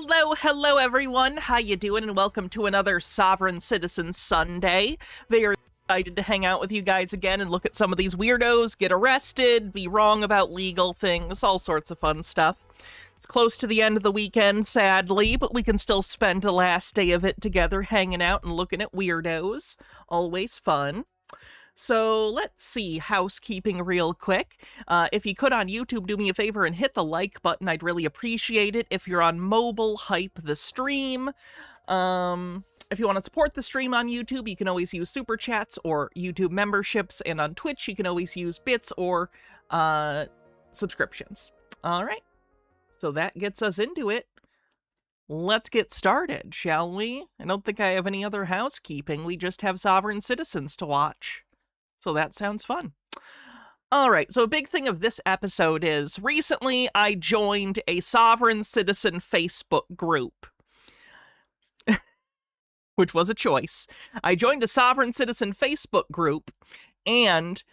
Hello everyone. How you doing? And welcome to another Sovereign Citizen Sunday. Very excited to hang out with you guys again and look at some of these weirdos get arrested, be wrong about legal things, all sorts of fun stuff. It's close to the end of the weekend, sadly, but we can still spend the last day of it together hanging out and looking at weirdos. Always fun. So let's see, housekeeping real quick. If you could on YouTube, do me a favor and hit the like button. I'd really appreciate it. If you're on mobile, hype the stream. If you want to support the stream on YouTube, you can always use Super Chats or YouTube memberships. And on Twitch, you can always use bits or subscriptions. All right. So that gets us into it. Let's get started, shall we? I don't think I have any other housekeeping. We just have Sovereign Citizens to watch. So that sounds fun. All right, so a big thing of this episode is recently I joined a Sovereign Citizen Facebook group, which was a choice. I joined a Sovereign Citizen Facebook group, and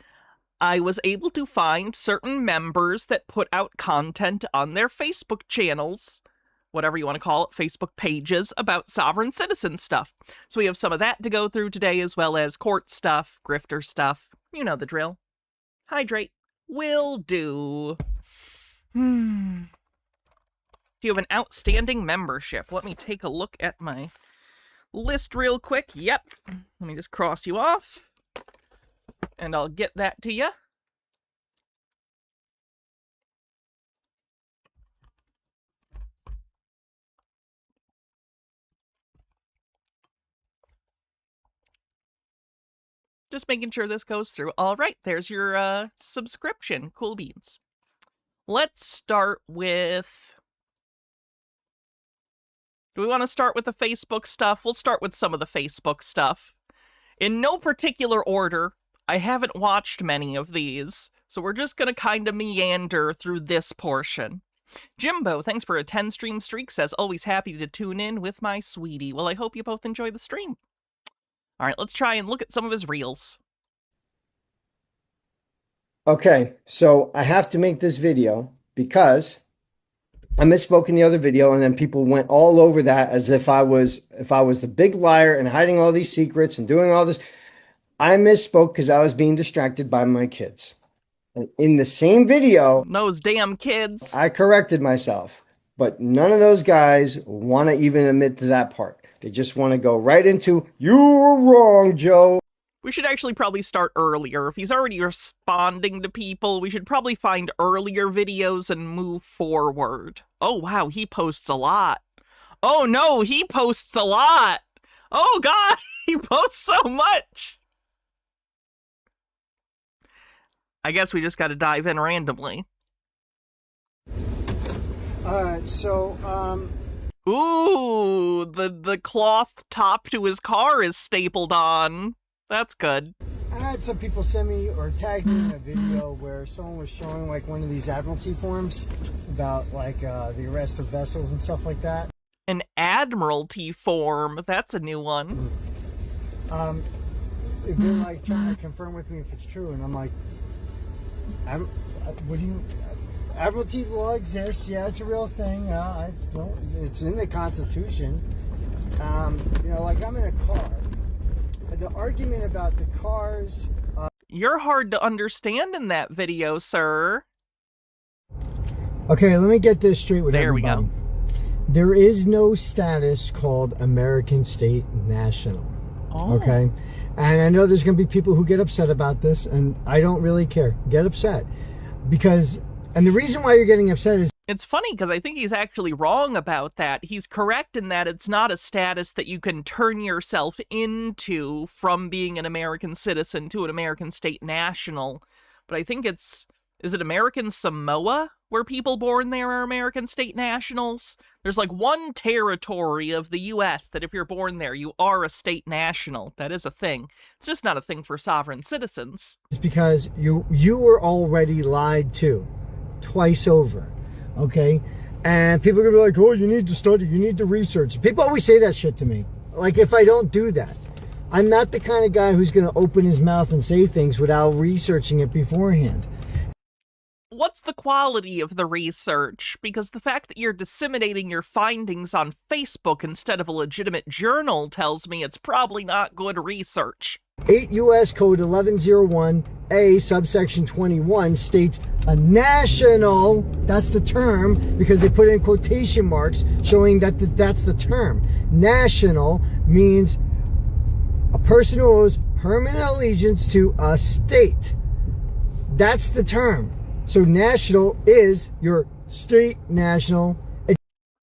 I was able to find certain members that put out content on their Facebook channels, whatever you want to call it, Facebook pages, about Sovereign Citizen stuff. So we have some of that to go through today, as well as court stuff, grifter stuff. You know the drill. Hydrate. Will do. Do you have an outstanding membership? Let me take a look at my list real quick. Yep. Let me just cross you off, and I'll get that to you. Just making sure this goes through. All right, there's your subscription. Cool beans. Let's start with... Do we want to start with the Facebook stuff? We'll start with some of the Facebook stuff. In no particular order. I haven't watched many of these, so we're just going to kind of meander through this portion. Jimbo, thanks for a 10-stream streak, says, always happy to tune in with my sweetie. Well, I hope you both enjoy the stream. All right, let's try and look at some of his reels. Okay, so I have to make this video because I misspoke in the other video, and then people went all over that as if I was the big liar and hiding all these secrets and doing all this. I misspoke because I was being distracted by my kids. And in the same video, those damn kids, I corrected myself, but none of those guys want to even admit to that part. They just want to go right into, you were wrong, Joe. We should actually probably start earlier. If he's already responding to people, we should probably find earlier videos and move forward. Oh, wow, he posts a lot. Oh, no, he posts a lot. Oh, God, he posts so much. I guess we just got to dive in randomly. Ooh, the cloth top to his car is stapled on. That's good. I had some people send me or tag me in a video where someone was showing like one of these Admiralty forms about like the arrest of vessels and stuff like that. An Admiralty form, that's a new one. They're like trying to confirm with me if it's true, and I'm like, what do you... Admiralty law exists. Yeah, it's a real thing. It's in the Constitution. You know, like I'm in a car. The argument about the cars... You're hard to understand in that video, sir. Okay, let me get this straight with everybody. There we go. There is no status called American State National. Oh. Okay? And I know there's going to be people who get upset about this, and I don't really care. Get upset. Because... And the reason why you're getting upset is... It's funny because I think he's actually wrong about that. He's correct in that it's not a status that you can turn yourself into from being an American citizen to an American state national. But I think it's... Is it American Samoa where people born there are American state nationals? There's like one territory of the U.S. that if you're born there, you are a state national. That is a thing. It's just not a thing for sovereign citizens. It's because you were already lied to. Twice over, okay? And people are gonna be like, oh, you need to study, you need to research. People always say that shit to me. Like, if I don't do that, I'm not the kind of guy who's gonna open his mouth and say things without researching it beforehand. what's the quality of the research? Because the fact that you're disseminating your findings on Facebook instead of a legitimate journal tells me it's probably not good research. 8 U.S. Code 1101A, subsection 21 states a national, that's the term, because they put in quotation marks showing that that's the term. National means a person who owes permanent allegiance to a state. That's the term. So national is your state national.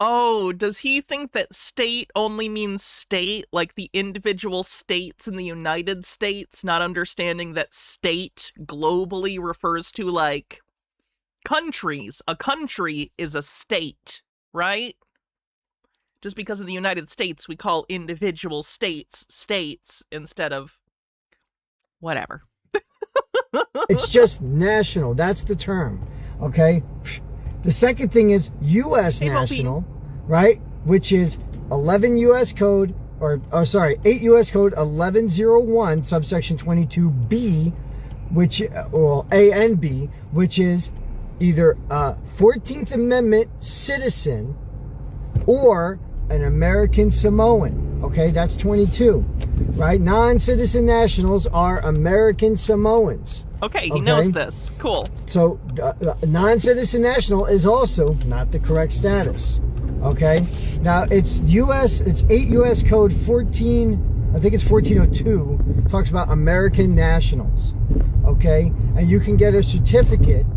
Oh, does he think that state only means state, like the individual states in the United States, not understanding that state globally refers to, like, countries? A country is a state, right? Just because in the United States we call individual states states instead of whatever. It's just national. That's the term. Okay? The second thing is U.S. national, right? Which is 11 U.S. Code, or 8 U.S. Code 1101, subsection 22B, which, or A and B, which is either a 14th Amendment citizen or an American Samoan. Okay, that's 22, right? Non-citizen nationals are American Samoans. Okay, he knows this. Cool. So, non-citizen national is also not the correct status. Okay? Now, it's 8 U.S. Code 14, I think it's 1402, talks about American nationals. Okay? And you can get a certificate,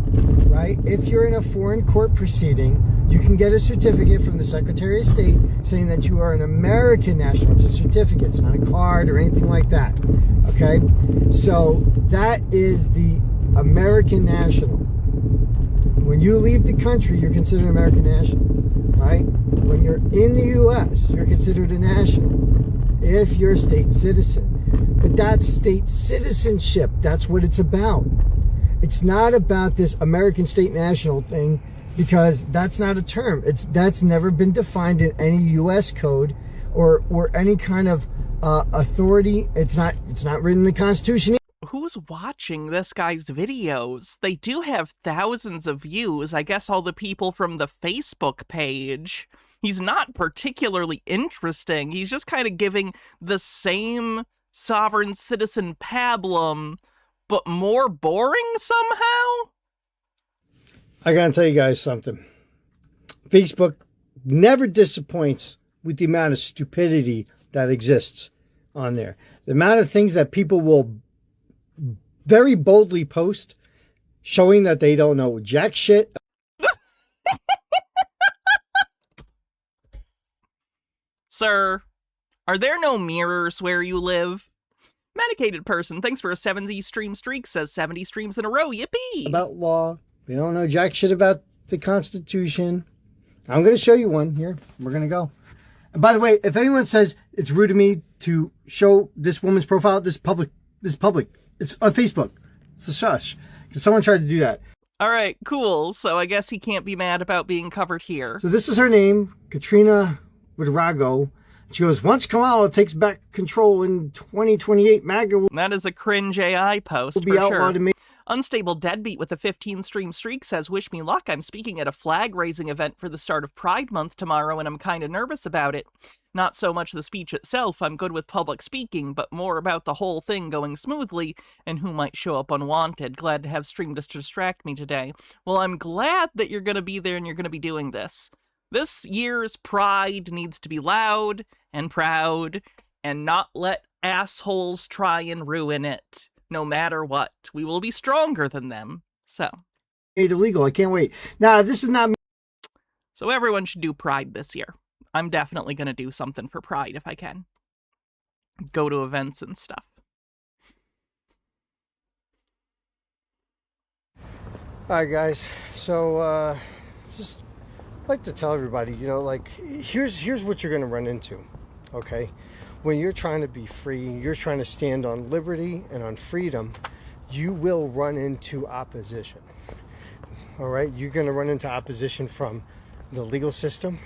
right? If you're in a foreign court proceeding, you can get a certificate from the Secretary of State saying that you are an American national. It's a certificate. It's not a card or anything like that. Okay? So that is the American national. When you leave the country, you're considered an American national. Right? When you're in the U.S., you're considered a national if you're a state citizen. But that's state citizenship. That's what it's about. It's not about this American state national thing, because that's not a term. That's never been defined in any U.S. code or any kind of authority. It's not written in the Constitution. Who's watching this guy's videos? They do have thousands of views. I guess all the people from the Facebook page. He's not particularly interesting. He's just kind of giving the same sovereign citizen pablum, but more boring somehow? I gotta tell you guys something. Facebook never disappoints with the amount of stupidity that exists on there. The amount of things that people will very boldly post showing that they don't know jack shit. Sir, are there no mirrors where you live? Medicated person, thanks for a 70 stream streak, says 70 streams in a row, yippee! About law. They don't know jack shit about the Constitution. I'm going to show you one here. We're going to go. And by the way, if anyone says it's rude of me to show this woman's profile, this is public. It's on Facebook. It's a shush. Because someone tried to do that. All right, cool. So I guess he can't be mad about being covered here. So this is her name, Katrina Woodrogo. She goes, once Kamala takes back control in 2028, MAGA will That is a cringe AI post, be for outlawed sure. in Unstable Deadbeat with a 15 stream streak says, wish me luck. I'm speaking at a flag raising event for the start of Pride Month tomorrow, and I'm kind of nervous about it. Not so much the speech itself, I'm good with public speaking, but more about the whole thing going smoothly and who might show up unwanted. Glad to have stream to distract me today. Well, I'm glad that you're going to be there and you're going to be doing this. This year's Pride needs to be loud and proud and not let assholes try and ruin it. No matter what, we will be stronger than them. So, made illegal. I can't wait. Now, this is not. So everyone should do Pride this year. I'm definitely going to do something for Pride if I can. Go to events and stuff. All right, guys. So, just like to tell everybody, you know, like, here's what you're going to run into, okay? When you're trying to be free, you're trying to stand on liberty and on freedom, you will run into opposition. All right? You're going to run into opposition from the legal system,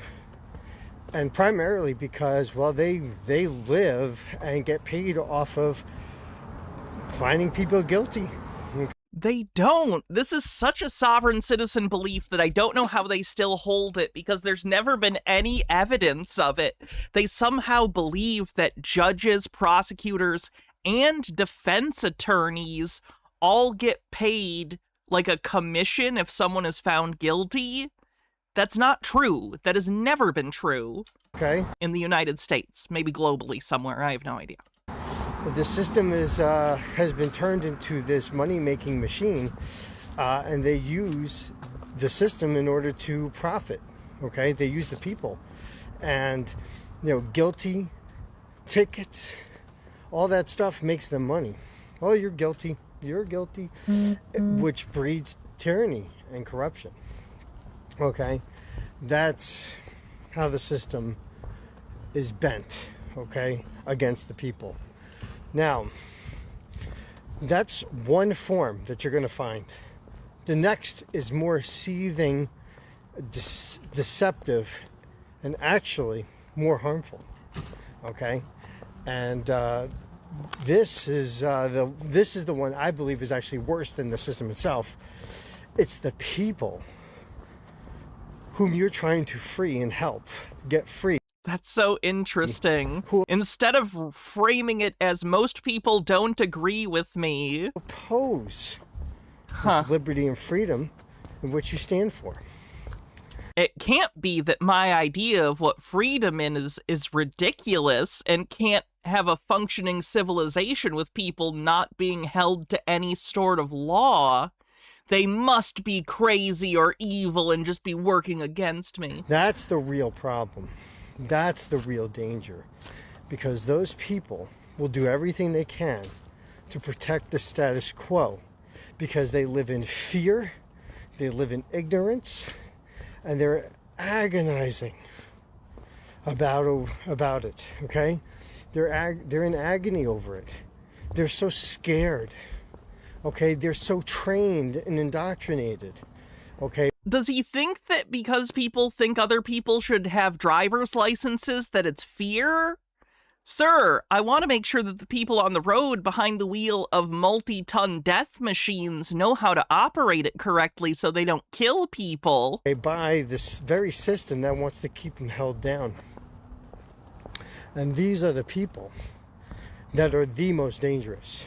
and primarily because, well, they live and get paid off of finding people guilty. They don't. This is such a sovereign citizen belief that I don't know how they still hold it, because there's never been any evidence of it. They somehow believe that judges, prosecutors, and defense attorneys all get paid like a commission if someone is found guilty. That's not true. That has never been true. Okay. In the United States, maybe globally somewhere. I have no idea. The system has been turned into this money-making machine, and they use the system in order to profit. Okay, they use the people, and guilty tickets, all that stuff makes them money. Oh, you're guilty, which breeds tyranny and corruption. Okay, that's how the system is bent. Okay, against the people. Now, that's one form that you're going to find. The next is more seething, deceptive, and actually more harmful. Okay, and this is the one I believe is actually worse than the system itself. It's the people whom you're trying to free and help get free. That's so interesting. Instead of framing it as most people don't agree with me. Oppose this liberty and freedom in which you stand for. It can't be that my idea of what freedom is ridiculous and can't have a functioning civilization with people not being held to any sort of law. They must be crazy or evil and just be working against me. That's the real problem. That's the real danger, because those people will do everything they can to protect the status quo, because they live in fear, they live in ignorance, and they're agonizing about it. Okay, they're in agony over it. They're so scared. Okay, they're so trained and indoctrinated. Okay. Does he think that because people think other people should have driver's licenses that it's fear? Sir, I want to make sure that the people on the road behind the wheel of multi-ton death machines know how to operate it correctly so they don't kill people. They buy this very system that wants to keep them held down. And these are the people that are the most dangerous.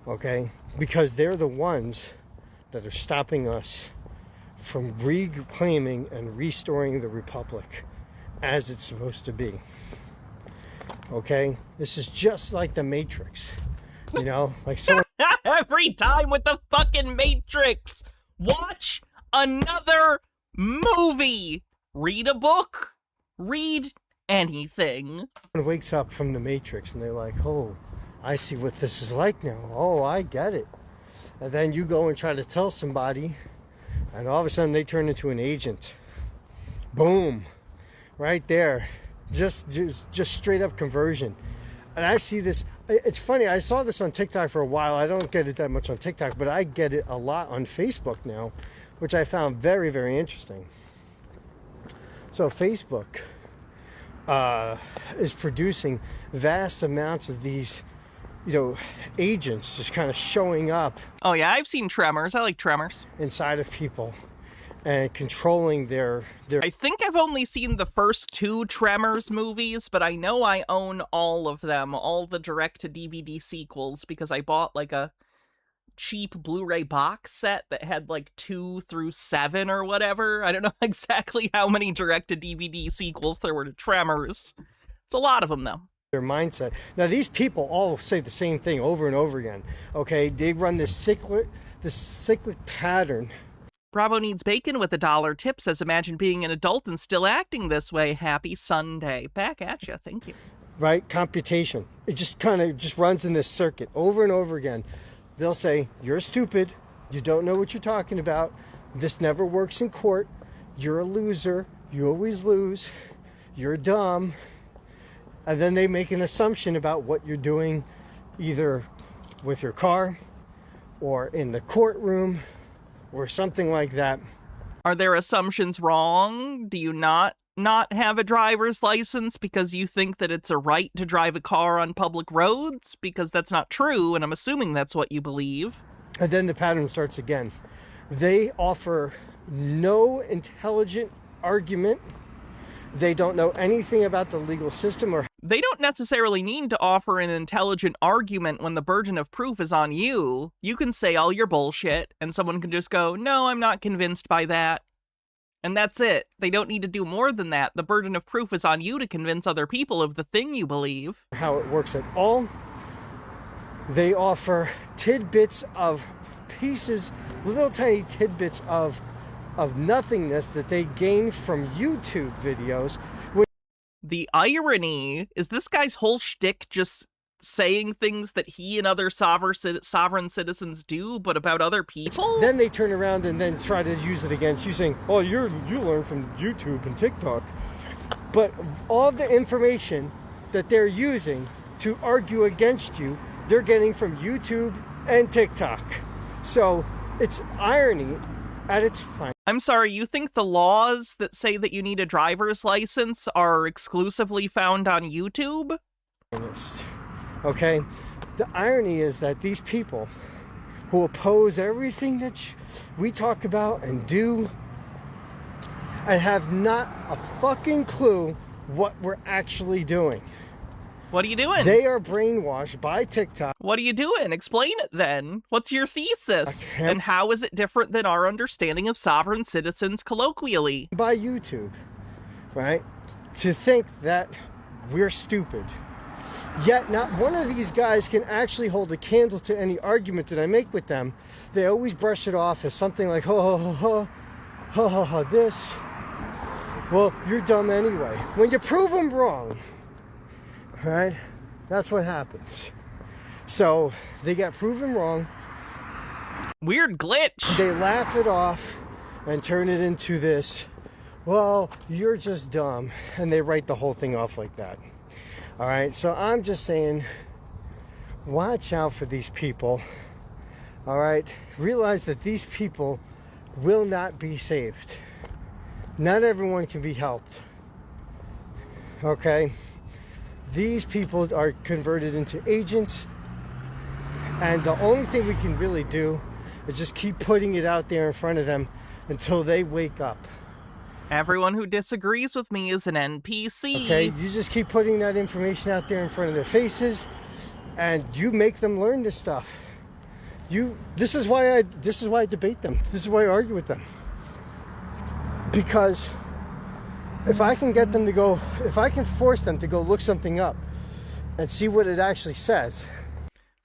Okay? Because they're the ones that are stopping us from reclaiming and restoring the Republic as it's supposed to be. Okay? This is just like the Matrix. Like so. Every time with the fucking Matrix. Watch another movie. Read a book. Read anything. Someone wakes up from the Matrix and they're like, oh, I see what this is like now. Oh, I get it. And then you go and try to tell somebody, and all of a sudden they turn into an agent. Boom. Right there. Just straight up conversion. And I see this. It's funny. I saw this on TikTok for a while. I don't get it that much on TikTok, but I get it a lot on Facebook now, which I found very, very interesting. So Facebook is producing vast amounts of these agents just kind of showing up. Oh yeah, I've seen Tremors. I like Tremors. Inside of people and controlling their... I think I've only seen the first 2 Tremors movies, but I know I own all of them, all the direct-to-DVD sequels, because I bought like a cheap Blu-ray box set that had like 2 through 7 or whatever. I don't know exactly how many direct-to-DVD sequels there were to Tremors. It's a lot of them, though. Their mindset. Now, these people all say the same thing over and over again. Okay, they run this cyclic pattern. Bravo Needs Bacon with $1 tip says, imagine being an adult and still acting this way. Happy Sunday. Back at you. Thank you. Right? Computation. It just kind of runs in this circuit over and over again. They'll say, you're stupid. You don't know what you're talking about. This never works in court. You're a loser. You always lose. You're dumb. And then they make an assumption about what you're doing, either with your car or in the courtroom or something like that. Are their assumptions wrong? Do you not have a driver's license because you think that it's a right to drive a car on public roads? Because that's not true, and I'm assuming that's what you believe. And then the pattern starts again. They offer no intelligent argument. They don't know anything about the legal system or... They don't necessarily need to offer an intelligent argument when the burden of proof is on you. You can say all your bullshit, and someone can just go, no, I'm not convinced by that. And that's it. They don't need to do more than that. The burden of proof is on you to convince other people of the thing you believe. How it works at all. They offer tidbits of pieces, little tiny tidbits of nothingness that they gain from YouTube videos. The irony is this guy's whole shtick just saying things that he and other sovereign citizens do, but about other people? Then they turn around and then try to use it against you, saying, oh, you learn from YouTube and TikTok. But all the information that they're using to argue against you, they're getting from YouTube and TikTok. So it's irony at its finest. I'm sorry, you think the laws that say that you need a driver's license are exclusively found on YouTube? Okay? The irony is that these people who oppose everything that we talk about and do and have not a fucking clue what we're actually doing. What are you doing? They are brainwashed by TikTok. What are you doing? Explain it then. What's your thesis? And how is it different than our understanding of sovereign citizens colloquially? By YouTube, right? To think that we're stupid. Yet not one of these guys can actually hold a candle to any argument that I make with them. They always brush it off as something like, this. Well, you're dumb anyway. When you prove them wrong, right? That's what happens. So they got proven wrong. Weird glitch. They laugh it off and turn it into this, well, you're just dumb. And they write the whole thing off like that. All right. So I'm just saying, watch out for these people. All right. Realize that these people will not be saved. Not everyone can be helped. Okay. These people are converted into agents, and the only thing we can really do is just keep putting it out there in front of them until they wake up. Everyone who disagrees with me is an NPC. Okay, you just keep putting that information out there in front of their faces, and you make them learn this stuff. This is why I debate them. This is why I argue with them. Because if I can get them to go, if I can force them to go look something up and see what it actually says.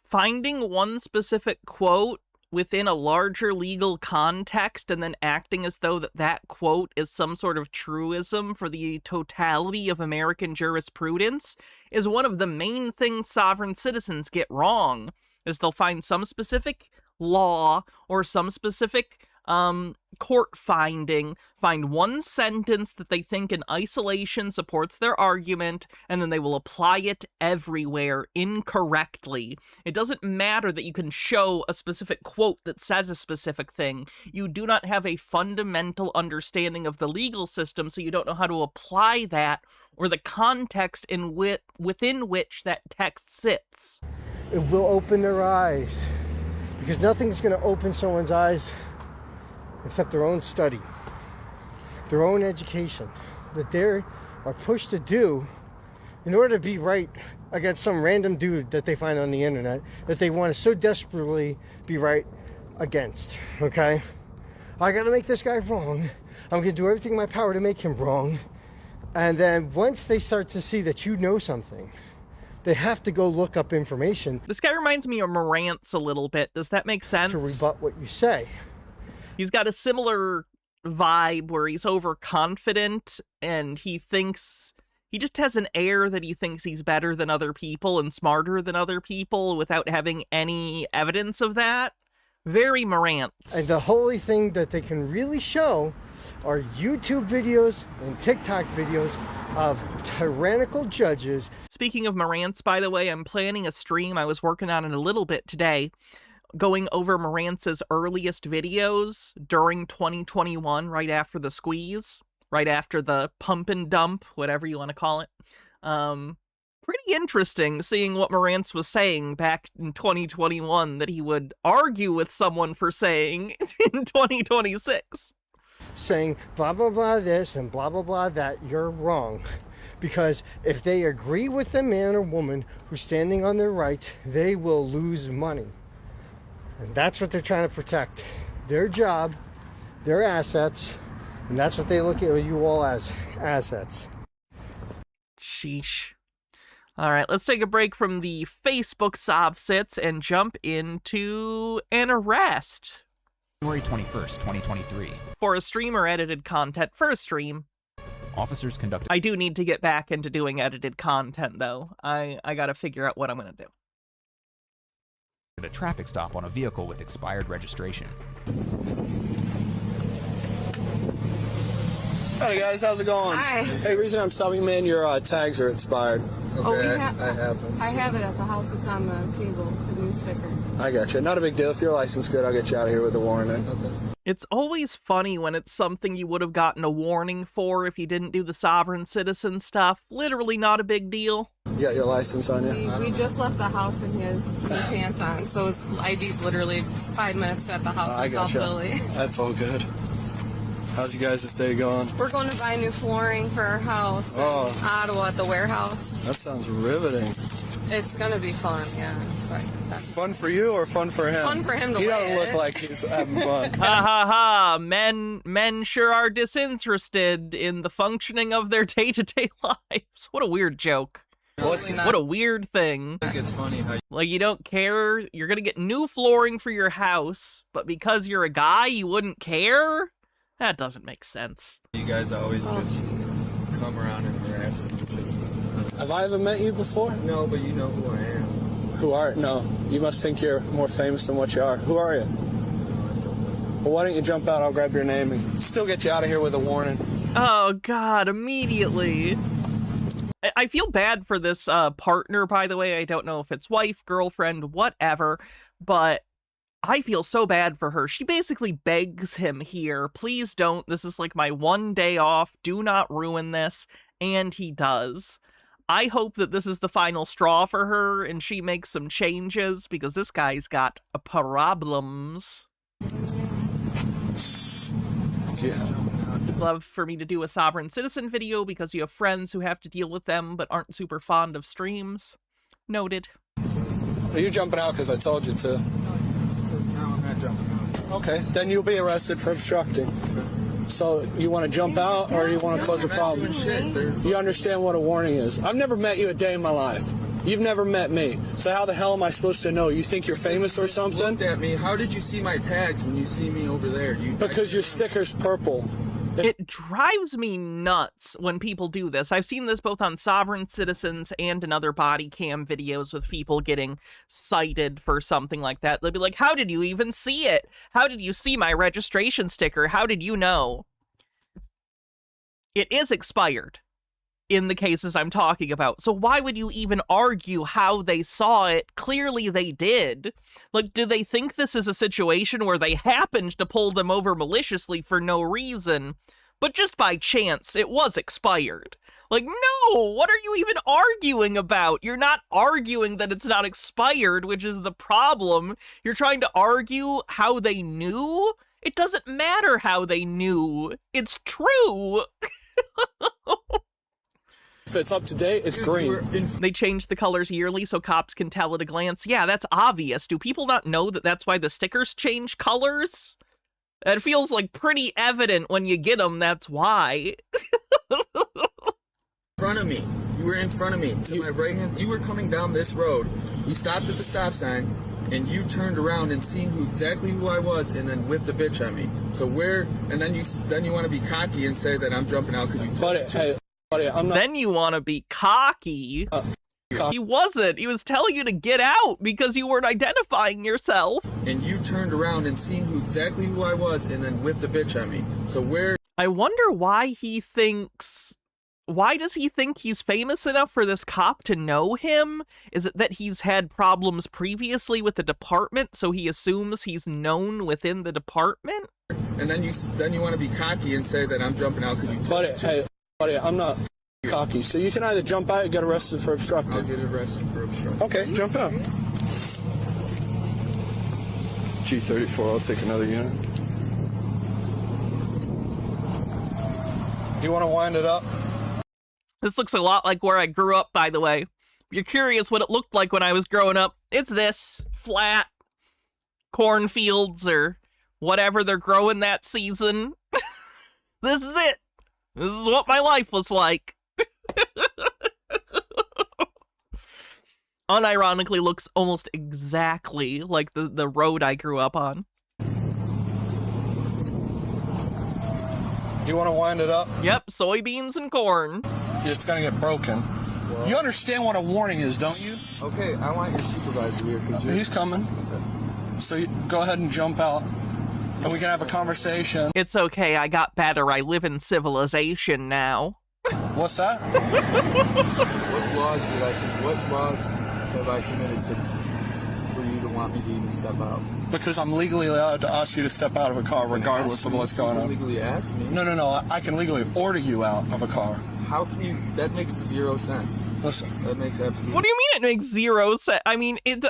Finding one specific quote within a larger legal context and then acting as though that quote is some sort of truism for the totality of American jurisprudence is one of the main things sovereign citizens get wrong, is they'll find some specific law or some specific court finding, find one sentence that they think in isolation supports their argument, and then they will apply it everywhere incorrectly. It doesn't matter that you can show a specific quote that says a specific thing. You do not have a fundamental understanding of the legal system, so you don't know how to apply that or the context within which that text sits. It will open their eyes, because nothing's going to open someone's eyes except their own study, their own education, that they are pushed to do in order to be right against some random dude that they find on the internet that they want to so desperately be right against. Okay? I gotta make this guy wrong. I'm gonna do everything in my power to make him wrong. And then once they start to see that you know something, they have to go look up information. This guy reminds me of Morantz a little bit. Does that make sense? To rebut what you say. He's got a similar vibe where he's overconfident and he just has an air that he thinks he's better than other people and smarter than other people without having any evidence of that. Very Morantz. And the only thing that they can really show are YouTube videos and TikTok videos of tyrannical judges. Speaking of Morantz, by the way, I'm planning a stream. I was working on it a little bit today, going over Morantz's earliest videos during 2021, right after the squeeze, right after the pump and dump, whatever you want to call it. pretty interesting seeing what Morantz was saying back in 2021 that he would argue with someone for saying in 2026. Saying blah, blah, blah this and blah, blah, blah that, you're wrong. Because if they agree with the man or woman who's standing on their rights, they will lose money. And that's what they're trying to protect. Their job, their assets, and that's what they look at you all as, assets. Sheesh. All right, let's take a break from the Facebook sovsits and jump into an arrest. January 21st, 2023. For a stream or edited content. For a stream. Officers conducted I do need to get back into doing edited content, though. I gotta figure out what I'm gonna do. a traffic stop on a vehicle with expired registration. Hey guys, how's it going? Hi. Hey, reason I'm stopping, man, your tags are expired. Okay, I have them. I have it at the house. It's on the table, the new sticker. I got you. Not a big deal. If your license good, I'll get you out of here with a warning. Okay. It's always funny when it's something you would have gotten a warning for if you didn't do the sovereign citizen stuff. Literally not a big deal. You got your license on you? We just left the house and he has new pants on, so his ID's literally 5 minutes at the house I in South gotcha. Philly. That's all good. How's you guys' day going? We're going to buy new flooring for our house in Ottawa at the warehouse. That sounds riveting. It's going to be fun, yeah. It's like, Fun for you or fun for him? Fun for him to He wear doesn't look it. like he's having fun. Ha ha ha! Men sure are disinterested in the functioning of their day-to-day lives. What a weird joke. What a weird thing. I think it's funny how Like, you don't care, you're gonna get new flooring for your house, but because you're a guy, you wouldn't care? That doesn't make sense. you guys always just come around and harass me. Have I ever met you before? No, but you know who I am. Who are you? No. You must think you're more famous than what you are. Who are you? Well, why don't you jump out? I'll grab your name and still get you out of here with a warning. Oh god, immediately. I feel bad for this partner, by the way. I don't know if it's wife, girlfriend, whatever, but I feel so bad for her. She basically begs him here, please don't, this is like my one day off, do not ruin this, and he does. I hope that this is the final straw for her and she makes some changes, because this guy's got problems. Yeah. Love for me to do a sovereign citizen video because you have friends who have to deal with them but aren't super fond of streams. Noted. Are you jumping out because I told you to? No, I'm not jumping out. Okay, then you'll be arrested for obstructing. So you want to jump out or you want to cause a problem? You understand what a warning is. I've never met you a day in my life. You've never met me. So how the hell am I supposed to know? You think you're famous or something? Looked at me. How did you see my tags when you see me over there? Because your sticker's purple. It drives me nuts when people do this. I've seen this both on sovereign citizens and in other body cam videos with people getting cited for something like that. They'll be like, how did you even see it? How did you see my registration sticker? How did you know? It is expired in the cases I'm talking about. So why would you even argue how they saw it? Clearly they did. Like, do they think this is a situation where they happened to pull them over maliciously for no reason, but just by chance it was expired? Like, no! What are you even arguing about? You're not arguing that it's not expired, which is the problem. You're trying to argue how they knew? It doesn't matter how they knew. It's true! If it's up to date, it's green. They change the colors yearly so cops can tell at a glance. Yeah, that's obvious. Do people not know that that's why the stickers change colors? It feels like pretty evident when you get them, that's why. In front of me. You were in front of me. To my right hand. You were coming down this road. We stopped at the stop sign, and you turned around and seen exactly who I was, and then whipped a bitch at me. So where? And then you want to be cocky and say that I'm jumping out because you. Buddy, I'm not. Then you want to be cocky. He wasn't. He was telling you to get out because you weren't identifying yourself. And you turned around and seen exactly who I was, and then whipped a bitch at me. So where? I wonder why he thinks... Why does he think he's famous enough for this cop to know him? Is it that he's had problems previously with the department, so he assumes he's known within the department? And then you want to be cocky and say that I'm jumping out because you. Buddy, I'm not. Cocky. So you can either jump out or get arrested for obstructing. I'll get arrested for obstructing. Okay, jump out. G34, I'll take another unit. You want to wind it up? This looks a lot like where I grew up, by the way. If you're curious what it looked like when I was growing up, it's this. Flat cornfields or whatever they're growing that season. This is it. This is what my life was like. Unironically looks almost exactly like the road I grew up on. You want to wind it up? Yep, soybeans and corn. It's going to get broken. Well, You understand what a warning is, don't you? okay, I want your supervisor here because He's coming. So you go ahead and jump out, and we can have a conversation. It's okay, I got better. I live in civilization now. What's that? what laws have I committed to for you to want me to even step out? Because I'm legally allowed to ask you to step out of a car regardless of what's going on. Legally ask me. No. I can legally order you out of a car. How can you? That makes zero sense. Listen. That makes absolutely. What do you mean it makes zero sense? I mean, it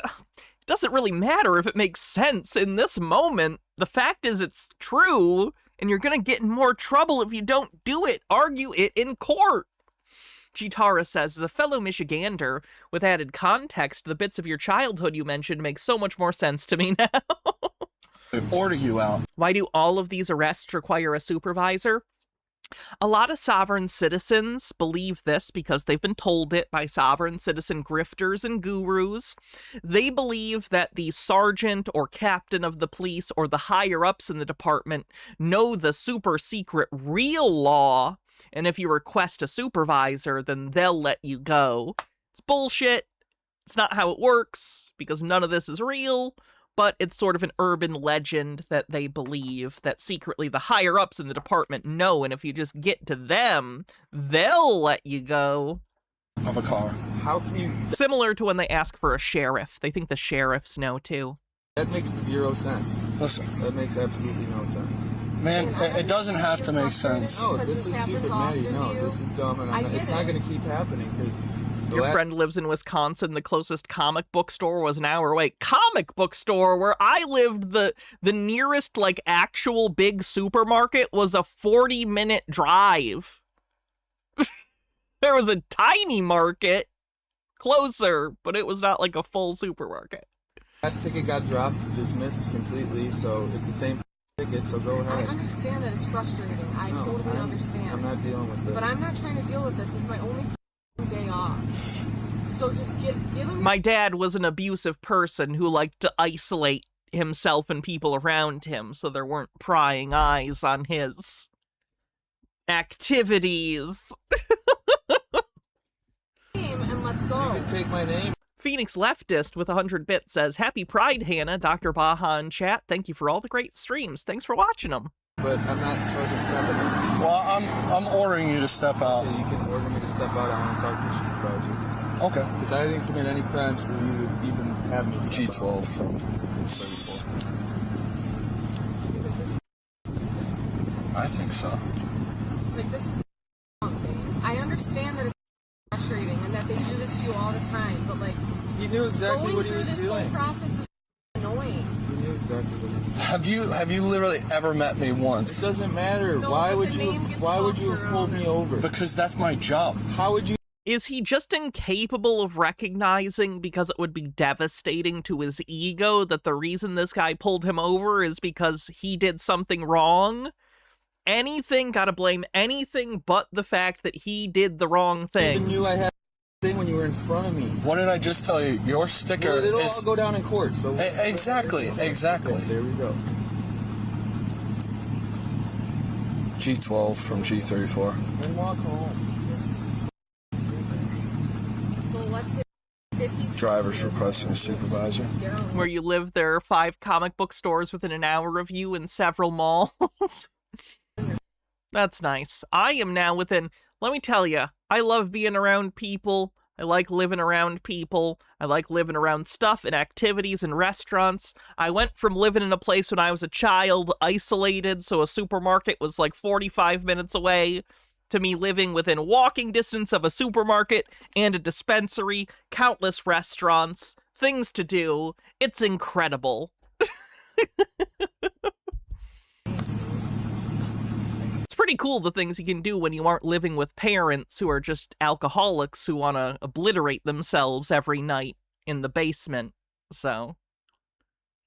doesn't really matter if it makes sense in this moment. The fact is it's true, and you're gonna get in more trouble if you don't do it. Argue it in court. Chitara says, as a fellow Michigander, with added context, the bits of your childhood you mentioned make so much more sense to me now. Order you out. Why do all of these arrests require a supervisor? A lot of sovereign citizens believe this because they've been told it by sovereign citizen grifters and gurus. They believe that the sergeant or captain of the police or the higher-ups in the department know the super secret real law, and if you request a supervisor, then they'll let you go. It's bullshit. It's not how it works, because none of this is real. But it's sort of an urban legend that they believe that secretly the higher-ups in the department know, and if you just get to them, they'll let you go. Of a car. How can you? Similar to when they ask for a sheriff. They think the sheriffs know, too. That makes zero sense. Listen. That makes absolutely no sense. Man, it doesn't have to make sense. No, this is stupid, Maddie. No, this is dumb, and it's not going to keep happening because. Your friend lives in Wisconsin. The closest comic book store was an hour away. Comic book store where I lived, the nearest like actual big supermarket was a 40-minute drive. There was a tiny market closer, but it was not like a full supermarket. Last ticket got dropped, dismissed completely, so it's the same ticket, so go ahead. I understand that it's frustrating. I totally understand. I'm not dealing with this. But I'm not trying to deal with this. It's my only day off. So just give him. My dad was an abusive person who liked to isolate himself and people around him so there weren't prying eyes on his activities. And let's go. You can take my name. Phoenix Leftist with 100 bits says, Happy Pride, Hannah. Dr. Baha in chat. Thank you for all the great streams. Thanks for watching them. But I'm not fucking stepping out. Well, I'm ordering you to step out. Okay, you can order me to step out. I want to talk to the supervisor. Okay. Because I didn't commit any crimes for you to even have me step G12 out. from 34. I think so. Like, this is thing. I understand that it's frustrating and that they do this to you all the time, but like, He knew exactly going what he through was this doing. whole process is annoying. He knew exactly what he was doing. Have you literally ever met me It once? doesn't matter. No, Why but would the you? name gets Why would you tossed have pulled around. me over? Because that's my job. How would you? Is he just incapable of recognizing, because it would be devastating to his ego, that the reason this guy pulled him over is because he did something wrong? Gotta blame anything but the fact that he did the wrong Even thing. knew I had a thing when you were in front of me. What did I just tell you? Your sticker Well, it'll is... all go down in court. So Exactly. Okay, there we go. G12 from G34. Then walk home. So let's get 50 Driver's requesting a supervisor. Where you live, there are 5 comic book stores within an hour of you and several malls. That's nice. I am now within... Let me tell you, I love being around people. I like living around people. I like living around stuff and activities and restaurants. I went from living in a place when I was a child, isolated, so a supermarket was like 45 minutes away, to me living within walking distance of a supermarket and a dispensary, countless restaurants, things to do. It's incredible. It's pretty cool the things you can do when you aren't living with parents who are just alcoholics who want to obliterate themselves every night in the basement. So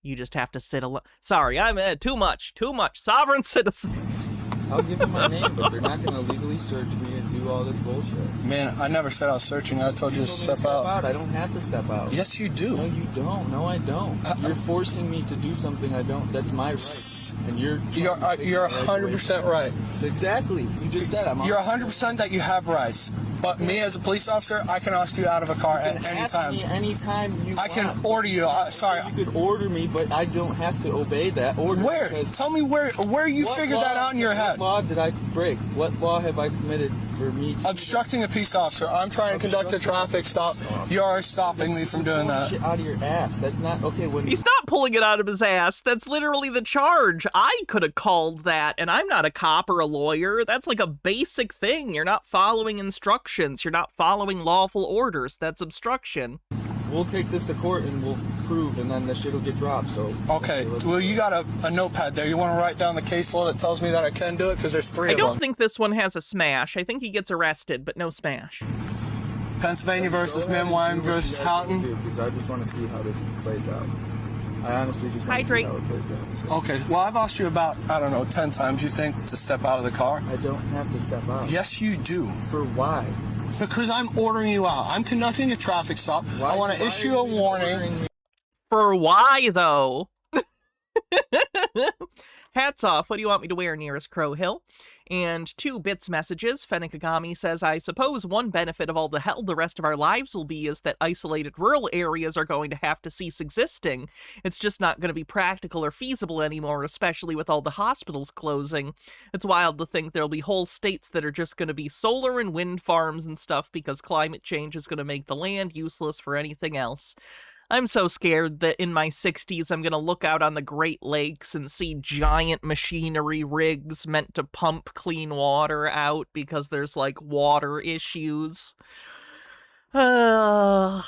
you just have to sit alone. Sorry, I'm too much. Sovereign citizens. I'll give them my name, but they're not going to legally search me and do all this bullshit. Man, I never said I was searching. I told you to step out. I don't have to step out. Yes, you do. No, you don't. No, I don't. You're forcing me to do something I don't. That's my right. And you're 100% right. So exactly. You just said I'm. You're 100% that you have rights. But me as a police officer, I can ask you out of a car at any time. Me anytime you I can want. order you. Sorry. You could order me, but I don't have to obey that order. Where? Tell me where you figured that out in your head. What law did I break? What law have I committed for me to... Obstructing a peace officer. I'm trying to conduct a traffic stop. You are stopping me from doing that. Shit out of your ass. That's not... Okay, when... He's not pulling it out of his ass. That's literally the charge. I could have called that, and I'm not a cop or a lawyer. That's like a basic thing. You're not following instructions. You're not following lawful orders. That's obstruction. We'll take this to court and we'll prove, and then the shit will get dropped, so... Okay, well, you got a notepad there. You want to write down the case law that tells me that I can do it? Because there's 3 of them. I don't think this one has a smash. I think he gets arrested, but no smash. Pennsylvania versus Manheim versus Houghton. Because I just want to see how this plays out. I honestly just want to see how it plays out. Okay, well, I've asked you about, I don't know, 10 times, you think, to step out of the car? I don't have to step out. Yes, you do. For why? Because I'm ordering you out. I'm conducting a traffic stop. I want to issue a warning. For why, though? Hats off. What do you want me to wear, nearest Crow Hill? And 2 bits messages. Fennikagami says, I suppose one benefit of all the hell the rest of our lives will be is that isolated rural areas are going to have to cease existing. It's just not going to be practical or feasible anymore, especially with all the hospitals closing. It's wild to think there'll be whole states that are just going to be solar and wind farms and stuff because climate change is going to make the land useless for anything else. I'm so scared that in my 60s I'm going to look out on the Great Lakes and see giant machinery rigs meant to pump clean water out because there's, like, water issues. Anyway,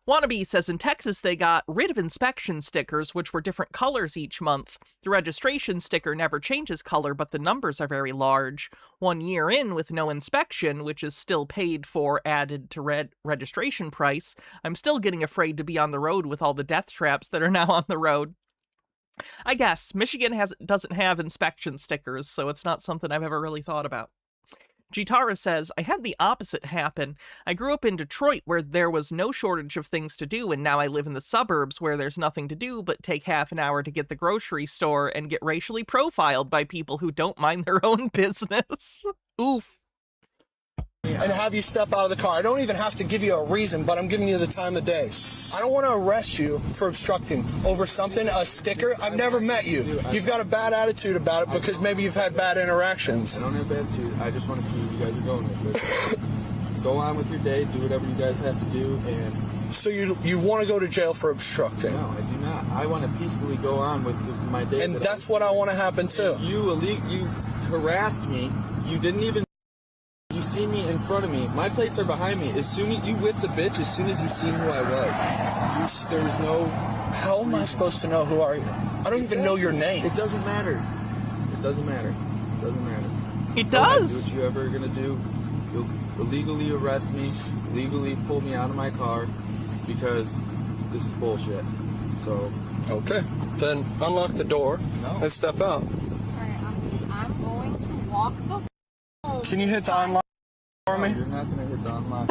Wannabe says in Texas they got rid of inspection stickers, which were different colors each month. The registration sticker never changes color, but the numbers are very large. 1 year in with no inspection, which is still paid for added to registration price, I'm still getting afraid to be on the road with all the death traps that are now on the road. I guess Michigan doesn't have inspection stickers, so it's not something I've ever really thought about. Jitara says, I had the opposite happen. I grew up in Detroit where there was no shortage of things to do, and now I live in the suburbs where there's nothing to do but take half an hour to get the grocery store and get racially profiled by people who don't mind their own business. Oof. And have you step out of the car. I don't even have to give you a reason, but I'm giving you the time of day. I don't want to arrest you for obstructing over something, a sticker. I've never met you. You've got a bad attitude about it because maybe you've had bad interactions. I don't have bad attitude. I just want to see where you guys are going with it. Go on with your day, do whatever you guys have to do, and... So you want to go to jail for obstructing? No, I do not. I want to peacefully go on with my day. And that's what I want to happen too. You harassed me. You didn't even... You see me in front of me. My plates are behind me. As soon as you whipped the bitch, as soon as you seen who I was, there was no... How am I supposed to know who are you? I don't even know your name. It doesn't matter. It doesn't matter. It doesn't matter. It does. Do what you ever gonna do. You'll illegally arrest me, legally pull me out of my car because this is bullshit. So. Okay. Then unlock the door and step out. Alright, I'm going to walk the Can you hit the unlock for me? You're not gonna hit the unlock.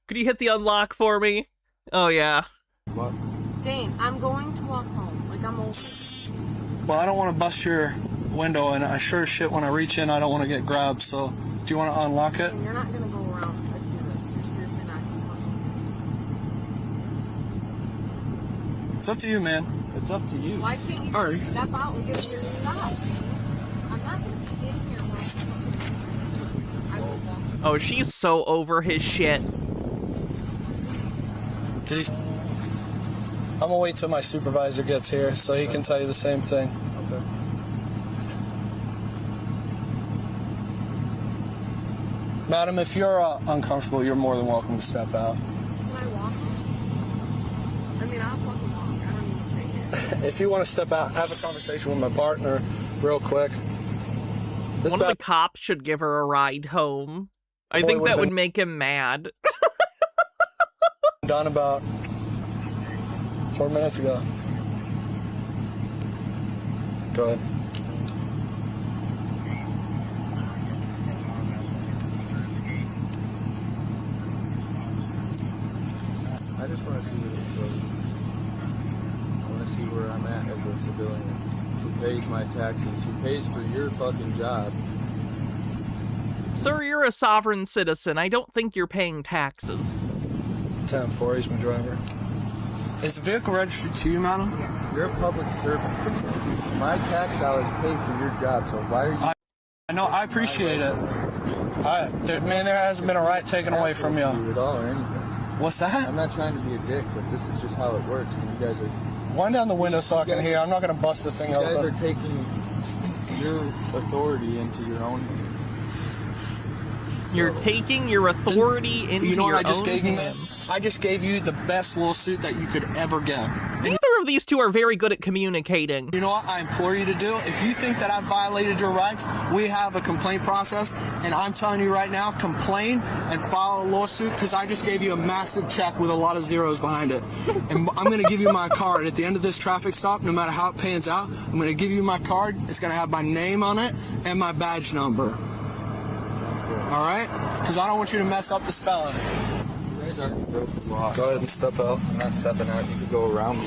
Could you hit the unlock for me? Oh, yeah. What? Dane, I'm going to walk home. Like, I'm open. Well, I don't want to bust your window, and I sure as shit when I reach in, I don't want to get grabbed, so do you want to unlock it? And you're not going to go around and do this. You're seriously not going to fucking do this. It's up to you, man. It's up to you. Why can't you just step out and get here and stop? I'm not going to be in here when I will walk. Oh, she's so over his shit. Did he... I'm gonna wait till my supervisor gets here so he can tell you the same thing. Okay. Madam, if you're uncomfortable, you're more than welcome to step out. Can I walk? I mean, I'll fucking walk. I don't even take it. If you want to step out, have a conversation with my partner real quick. This One of the cops should give her a ride home. I think that would make him mad. done about 4 minutes ago. Go ahead. I just want to see where this goes. I want to see where I'm at as a civilian. Who pays my taxes? Who pays for your fucking job? Sir, you're a sovereign citizen. I don't think you're paying taxes. 10-4, he's my driver. Is the vehicle registered to you, madam? You're a public servant. My tax dollars pay for your job, so why are you... I know, I appreciate it. Man, there hasn't been a right taken away from you. At all or anything. What's that? I'm not trying to be a dick, but this is just how it works, and you guys are... Wind down the window so I can hear. I'm not going to bust the thing You guys open. are taking your authority into your own hands. You're taking your authority into You know what your I just own gave you? hands. I just gave you the best lawsuit that you could ever get. Neither of these two are very good at communicating. You know what I implore you to do? If you think that I've violated your rights, we have a complaint process, and I'm telling you right now, complain and file a lawsuit because I just gave you a massive check with a lot of zeros behind it. And I'm going to give you my card. At the end of this traffic stop, no matter how it pans out, I'm going to give you my card. It's going to have my name on it and my badge number. All right? Because I don't want you to mess up the spelling. You guys already broke the law. Go ahead and step out. I'm not stepping out. You could go around me.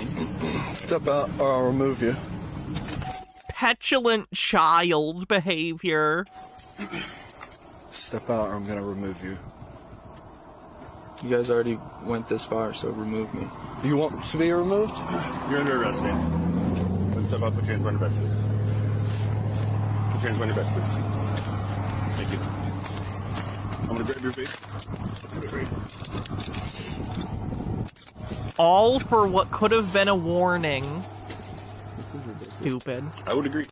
Step out or I'll remove you. Petulant child behavior. Step out or I'm going to remove you. You guys already went this far, so remove me. You want to be removed? You're under arrest, man. Let's step out, put your hands behind your back, please. Put your hands behind your back, please. Thank you. I'm gonna grab your face. All for what could have been a warning. Stupid. I would agree.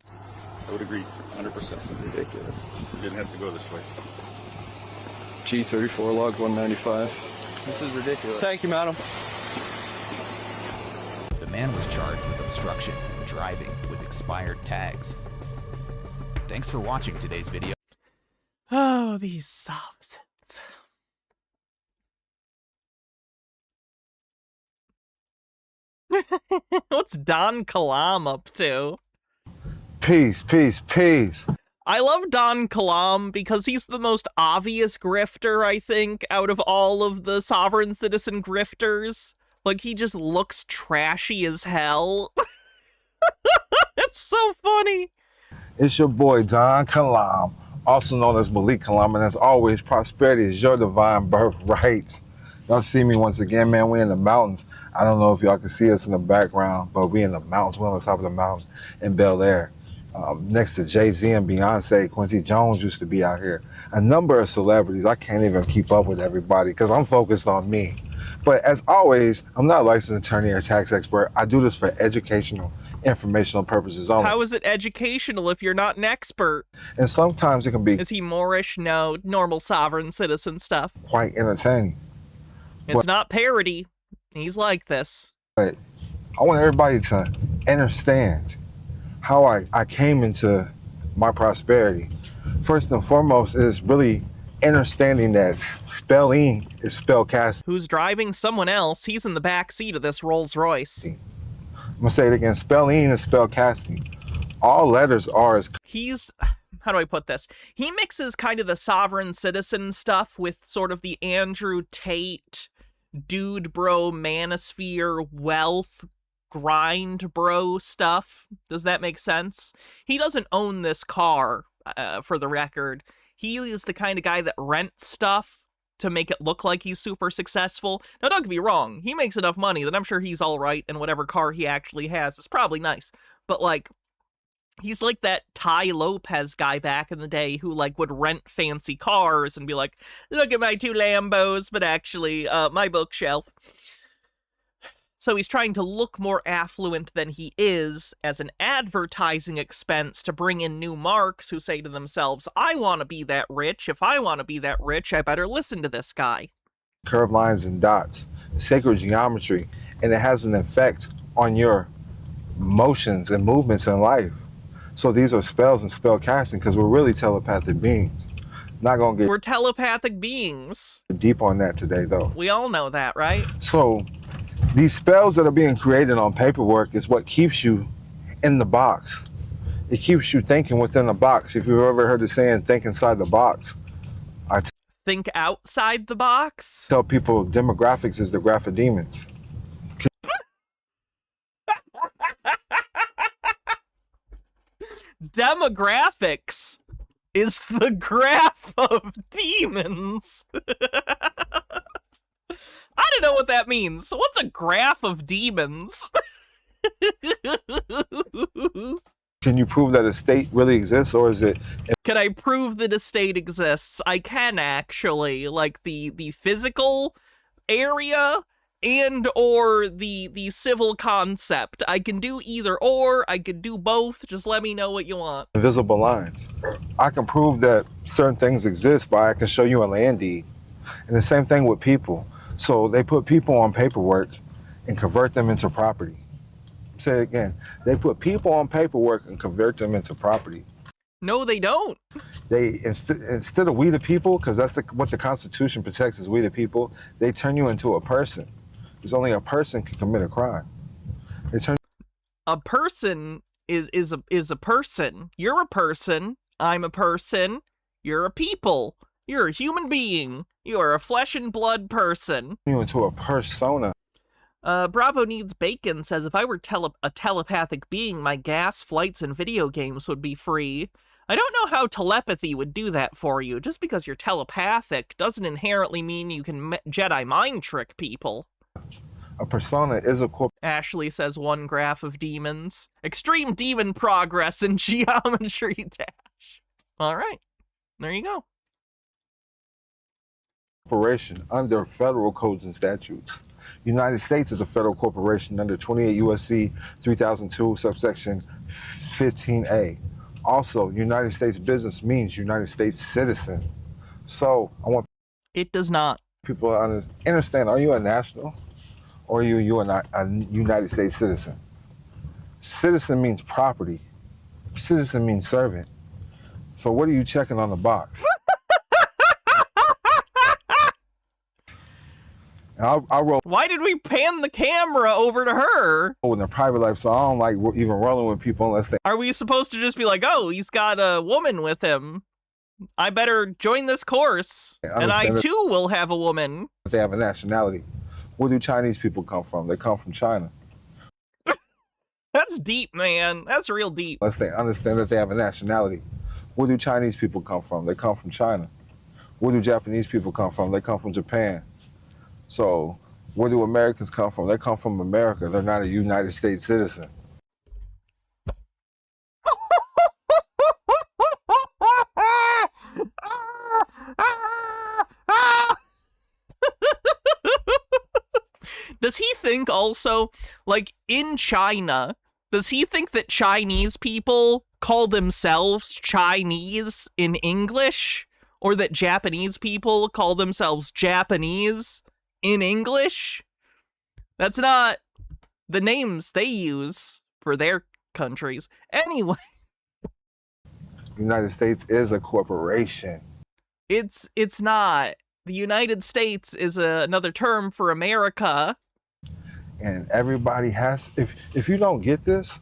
100%. Ridiculous. You didn't have to go this way. G34 log 195. This is ridiculous. Thank you, madam. The man was charged with obstruction and driving with expired tags. Thanks for watching today's video. Oh, these subs. What's Don Kalam up to? Peace, peace, peace. I love Don Kalam because he's the most obvious grifter, I think, out of all of the sovereign citizen grifters. Like, he just looks trashy as hell. It's so funny. It's your boy Don Kalam, also known as Malik Kalam, and as always, prosperity is your divine birthright. Y'all see me once again, man. We in the mountains. I don't know if y'all can see us in the background, but we in the mountains. We're on the top of the mountain in Bel Air. Next to Jay-Z and Beyonce. Quincy Jones used to be out here. A number of celebrities. I can't even keep up with everybody because I'm focused on me. But as always, I'm not a licensed attorney or tax expert. I do this for educational, informational purposes only. How is it educational if you're not an expert? And sometimes it can be Is he Moorish? No, normal sovereign citizen stuff. quite entertaining. It's not parody. He's like this. But I want everybody to understand how I came into my prosperity. First and foremost is really understanding that spelling is spellcasting. Who's driving? Someone else. He's in the back seat of this Rolls Royce. I'm gonna say it again, spelling is spellcasting. All letters are as He's, how do I put this? He mixes kind of the sovereign citizen stuff with sort of the Andrew Tate, dude bro, manosphere, wealth, grind bro stuff. Does that make sense? He doesn't own this car, for the record. He is the kind of guy that rents stuff to make it look like he's super successful. Now, don't get me wrong. He makes enough money that I'm sure he's all right, and whatever car he actually has is probably nice. But, like, he's like that Ty Lopez guy back in the day who, like, would rent fancy cars and be like, look at my 2 Lambos, but actually, my bookshelf. So he's trying to look more affluent than he is as an advertising expense to bring in new marks who say to themselves, I want to be that rich. If I want to be that rich, I better listen to this guy. Curved lines and dots, sacred geometry, and it has an effect on your motions and movements in life. So these are spells and spell casting because we're really telepathic beings. Not gonna get We're telepathic beings. deep on that today, though. We all know that, right? So these spells that are being created on paperwork is what keeps you in the box. It keeps you thinking within the box. If you've ever heard the saying, think inside the box, I Think outside the box? tell people demographics is the graph of demons. Demographics is the graph of demons. I don't know what that means. What's a graph of demons? Can you prove that a state really exists, or is it Can I prove that a state exists? I can actually, like the physical area and or the civil concept. I can do either or, I can do both. Just let me know what you want. invisible lines? I can prove that certain things exist by I can show you a land deed. And the same thing with people. So they put people on paperwork and convert them into property. Say it again. They put people on paperwork and convert them into property. No, they don't. They instead of we the people, because that's what the Constitution protects is we the people. They turn you into a person. Because only a person can commit a crime. They turn A person is a person. You're a person. I'm a person. You're a people. You're a human being. You are a flesh and blood person. you into a persona. Bravo Needs Bacon says, if I were a telepathic being, my gas, flights, and video games would be free. I don't know how telepathy would do that for you. Just because you're telepathic doesn't inherently mean you can Jedi mind trick people. A persona is a corp. Ashley says one graph of demons. Extreme demon progress in Geometry Dash. All right. There you go. Corporation under federal codes and statutes. United States is a federal corporation under 28 U.S.C. 3002, subsection 15A. Also, United States business means United States citizen. So I want It does not. people to understand, are you a national or are you a United States citizen? Citizen means property. Citizen means servant. So what are you checking on the box? I roll Why did we pan the camera over to her? in their private life, so I don't like even rolling with people unless they Are we supposed to just be like, oh, he's got a woman with him? I better join this course. And I, understand it. too, will have a woman. have a nationality. Where do Chinese people come from? They come from China. That's deep, man. That's real deep. Unless they understand that they have a nationality. Where do Chinese people come from? They come from China. Where do Japanese people come from? They come from Japan. So where do Americans come from? They come from America. They're not a United States citizen. Does he think also, like, in China, does he think that Chinese people call themselves Chinese in English? Or that Japanese people call themselves Japanese in English? That's not the names they use for their countries. Anyway. The United States is a corporation. It's not. The United States is another term for America. And everybody has, if you don't get this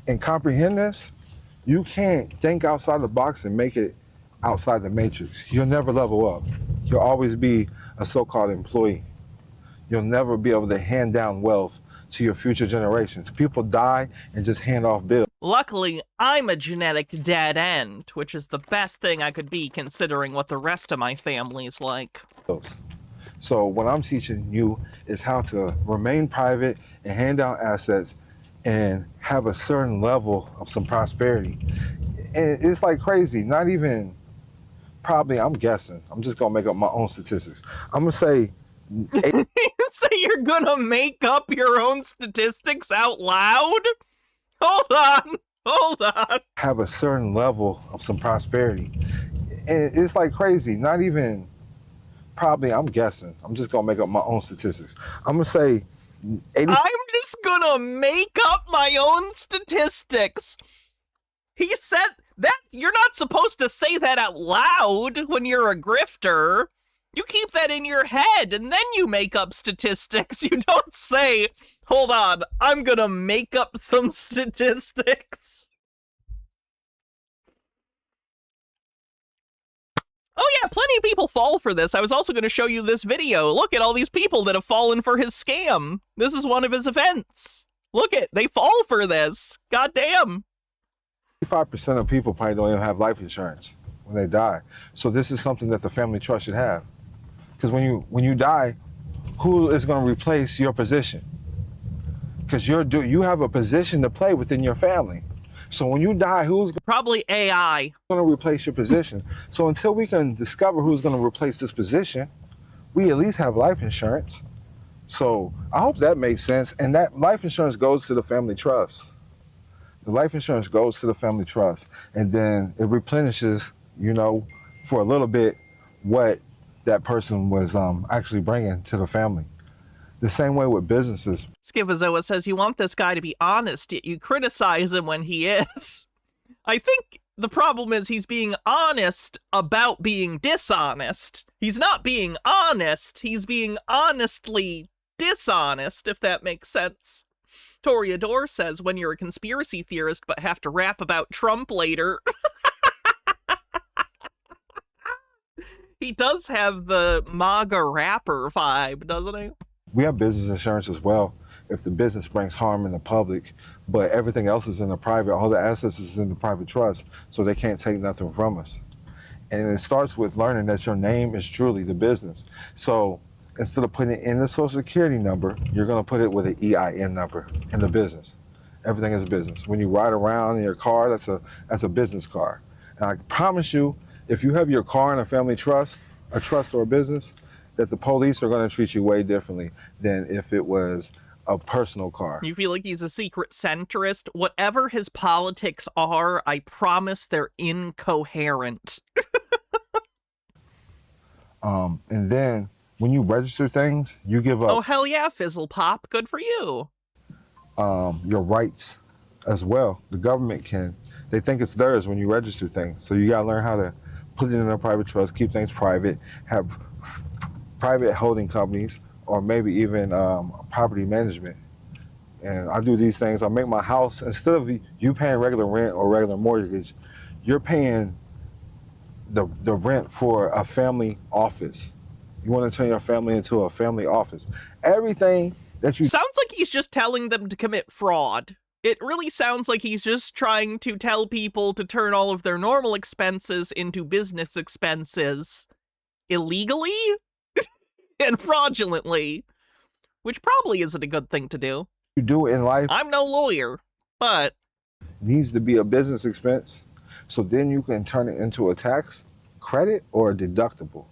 and comprehend this, you can't think outside the box and make it outside the matrix. You'll never level up. You'll always be a so-called employee. You'll never be able to hand down wealth to your future generations. People die and just hand off bills. Luckily, I'm a genetic dead end, which is the best thing I could be considering what the rest of my family's like. So what I'm teaching you is how to remain private and hand down assets and have a certain level of some prosperity. And it's like crazy, not even probably, I'm guessing, I'm just gonna make up my own statistics. I'm gonna say You say you're gonna make up your own statistics out loud? Hold on. have a certain level of some prosperity. And it's like crazy. Not even probably, I'm guessing. I'm just gonna make up my own statistics. I'm gonna say 80. I'm just gonna make up my own statistics. He said that you're not supposed to say that out loud when you're a grifter. You keep that in your head and then you make up statistics. You don't say, hold on, I'm gonna make up some statistics. Oh yeah, plenty of people fall for this. I was also going to show you this video. Look at all these people that have fallen for his scam. This is one of his events. Look at, they fall for this. God damn. 85% of people probably don't even have life insurance when they die. So this is something that the family trust should have. Because when you die, who is going to replace your position? Because you have a position to play within your family. So when you die, who's probably AI going to replace your position? So until we can discover who's going to replace this position, we at least have life insurance. So I hope that makes sense. And that life insurance goes to the family trust. The life insurance goes to the family trust, and then it replenishes, for a little bit what that person was actually bringing to the family. The same way with businesses. Skivazoa says you want this guy to be honest, yet you criticize him when he is. I think the problem is he's being honest about being dishonest. He's not being honest, he's being honestly dishonest, if that makes sense. Toreador says when you're a conspiracy theorist but have to rap about Trump later. He does have the MAGA rapper vibe, doesn't he? We have business insurance as well if the business brings harm in the public, but everything else is in the private, all the assets is in the private trust, so they can't take nothing from us. And it starts with learning that your name is truly the business. So instead of putting it in the social security number, you're gonna put it with an EIN number in the business. Everything is business. When you ride around in your car, that's a business car. And I promise you, if you have your car in a family trust, a trust or a business, that the police are going to treat you way differently than if it was a personal car. You feel like he's a secret centrist? Whatever his politics are, I promise they're incoherent. And then when you register things, you give up. Oh, hell yeah, Fizzle Pop. Good for you. Your rights as well. The government they think it's theirs when you register things. So you got to learn how to put it in a private trust, keep things private, have private holding companies, or maybe even property management. And I do these things. I make my house, instead of you paying regular rent or regular mortgage, you're paying the rent for a family office. You want to turn your family into a family office. Everything that you... Sounds like he's just telling them to commit fraud. It really sounds like he's just trying to tell people to turn all of their normal expenses into business expenses illegally and fraudulently, which probably isn't a good thing to do. You do in life. I'm no lawyer, but needs to be a business expense, so then you can turn it into a tax credit or a deductible.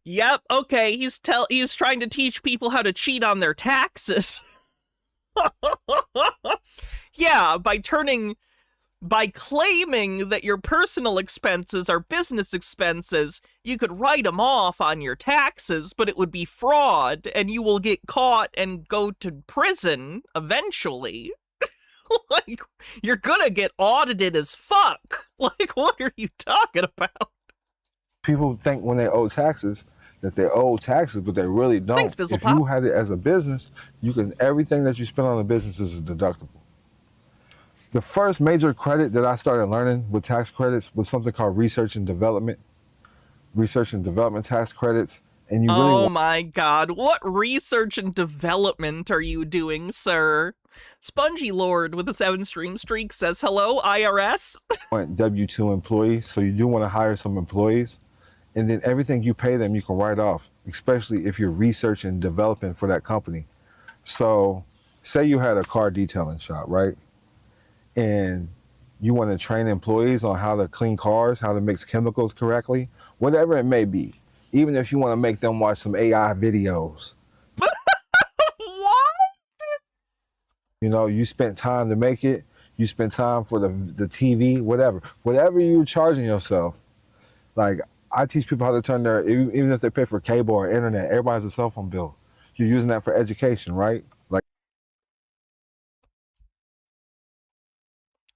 Yep, okay, he's trying to teach people how to cheat on their taxes. Yeah, by claiming that your personal expenses are business expenses, you could write them off on your taxes, but it would be fraud, and you will get caught and go to prison eventually. Like, you're gonna get audited as fuck. Like, what are you talking about? People think when they owe taxes that they owe taxes, but they really don't. Thanks, Bizzle If Pop. you had it as a business, everything that you spend on a business is deductible. The first major credit that I started learning with tax credits was something called research and development tax credits. And you Oh my god, what research and development are you doing, sir? Spongy Lord with a 7-stream streak says, hello, IRS? want W-2 employees, so you do want to hire some employees. And then everything you pay them, you can write off, especially if you're researching and developing for that company. So say you had a car detailing shop, right? And you want to train employees on how to clean cars, how to mix chemicals correctly, whatever it may be. even if you want to make them watch some AI videos. What? You know, you spent time to make it. You spent time for the TV, whatever you're charging yourself. Like, I teach people how to turn their, even if they pay for cable or internet, everybody has a cell phone bill. You're using that for education, right? Like,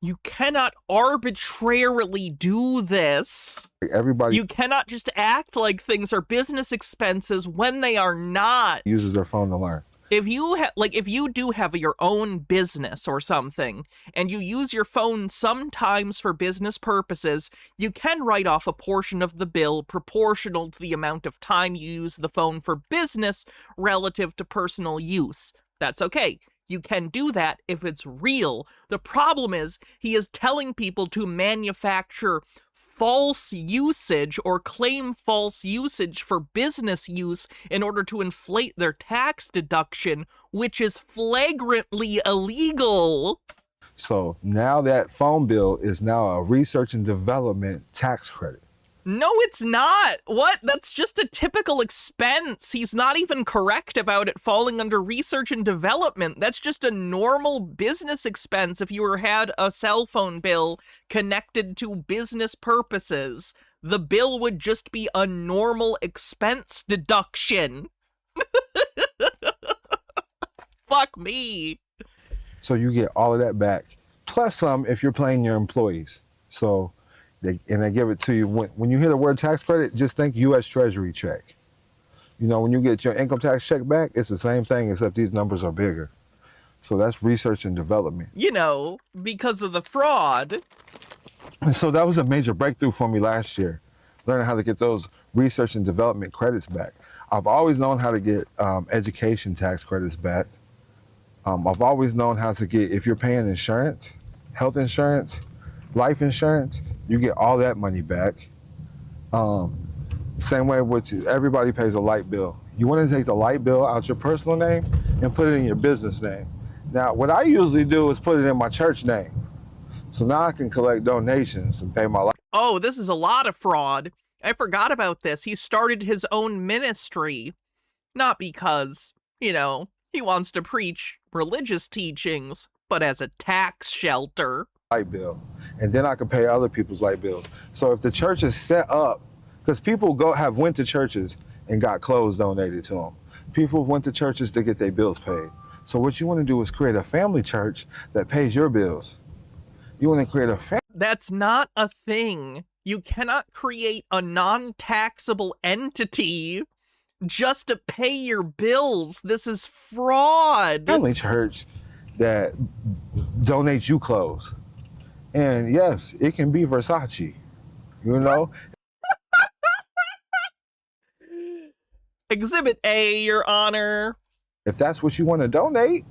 You cannot arbitrarily do this. everybody You cannot just act like things are business expenses when they are not. uses their phone to learn. If you if you do have your own business or something, and you use your phone sometimes for business purposes, you can write off a portion of the bill proportional to the amount of time you use the phone for business relative to personal use. That's okay. You can do that if it's real. The problem is, he is telling people to manufacture false usage or claim false usage for business use in order to inflate their tax deduction, which is flagrantly illegal. So now that phone bill is now a research and development tax credit. No, it's not. What? That's just a typical expense. He's not even correct about it falling under research and development. That's just a normal business expense if you had a cell phone bill connected to business purposes. The bill would just be a normal expense deduction. Fuck me. So you get all of that back, plus some if you're paying your employees. So they give it to you. When you hear the word tax credit, just think U.S. Treasury check. You know, when you get your income tax check back, it's the same thing, except these numbers are bigger. So that's research and development. You know, because of the fraud. And so that was a major breakthrough for me last year, learning how to get those research and development credits back. I've always known how to get education tax credits back. I've always known how to get, if you're paying insurance, health insurance, life insurance, you get all that money back. Same way with everybody pays a light bill. You want to take the light bill out your personal name and put it in your business name. Now, what I usually do is put it in my church name. So now I can collect donations and pay my light. Oh, this is a lot of fraud. I forgot about this. He started his own ministry. Not because, you know, he wants to preach religious teachings, but as a tax shelter. Light bill, and then I can pay other people's light bills. So if the church is set up, because people went to churches and got clothes donated to them. People went to churches to get their bills paid. So what you want to do is create a family church that pays your bills. You want to create a family. That's not a thing. You cannot create a non-taxable entity just to pay your bills. This is fraud. Family church that donates you clothes. And yes, it can be Versace, you know? Exhibit A, Your Honor. If that's what you want to donate,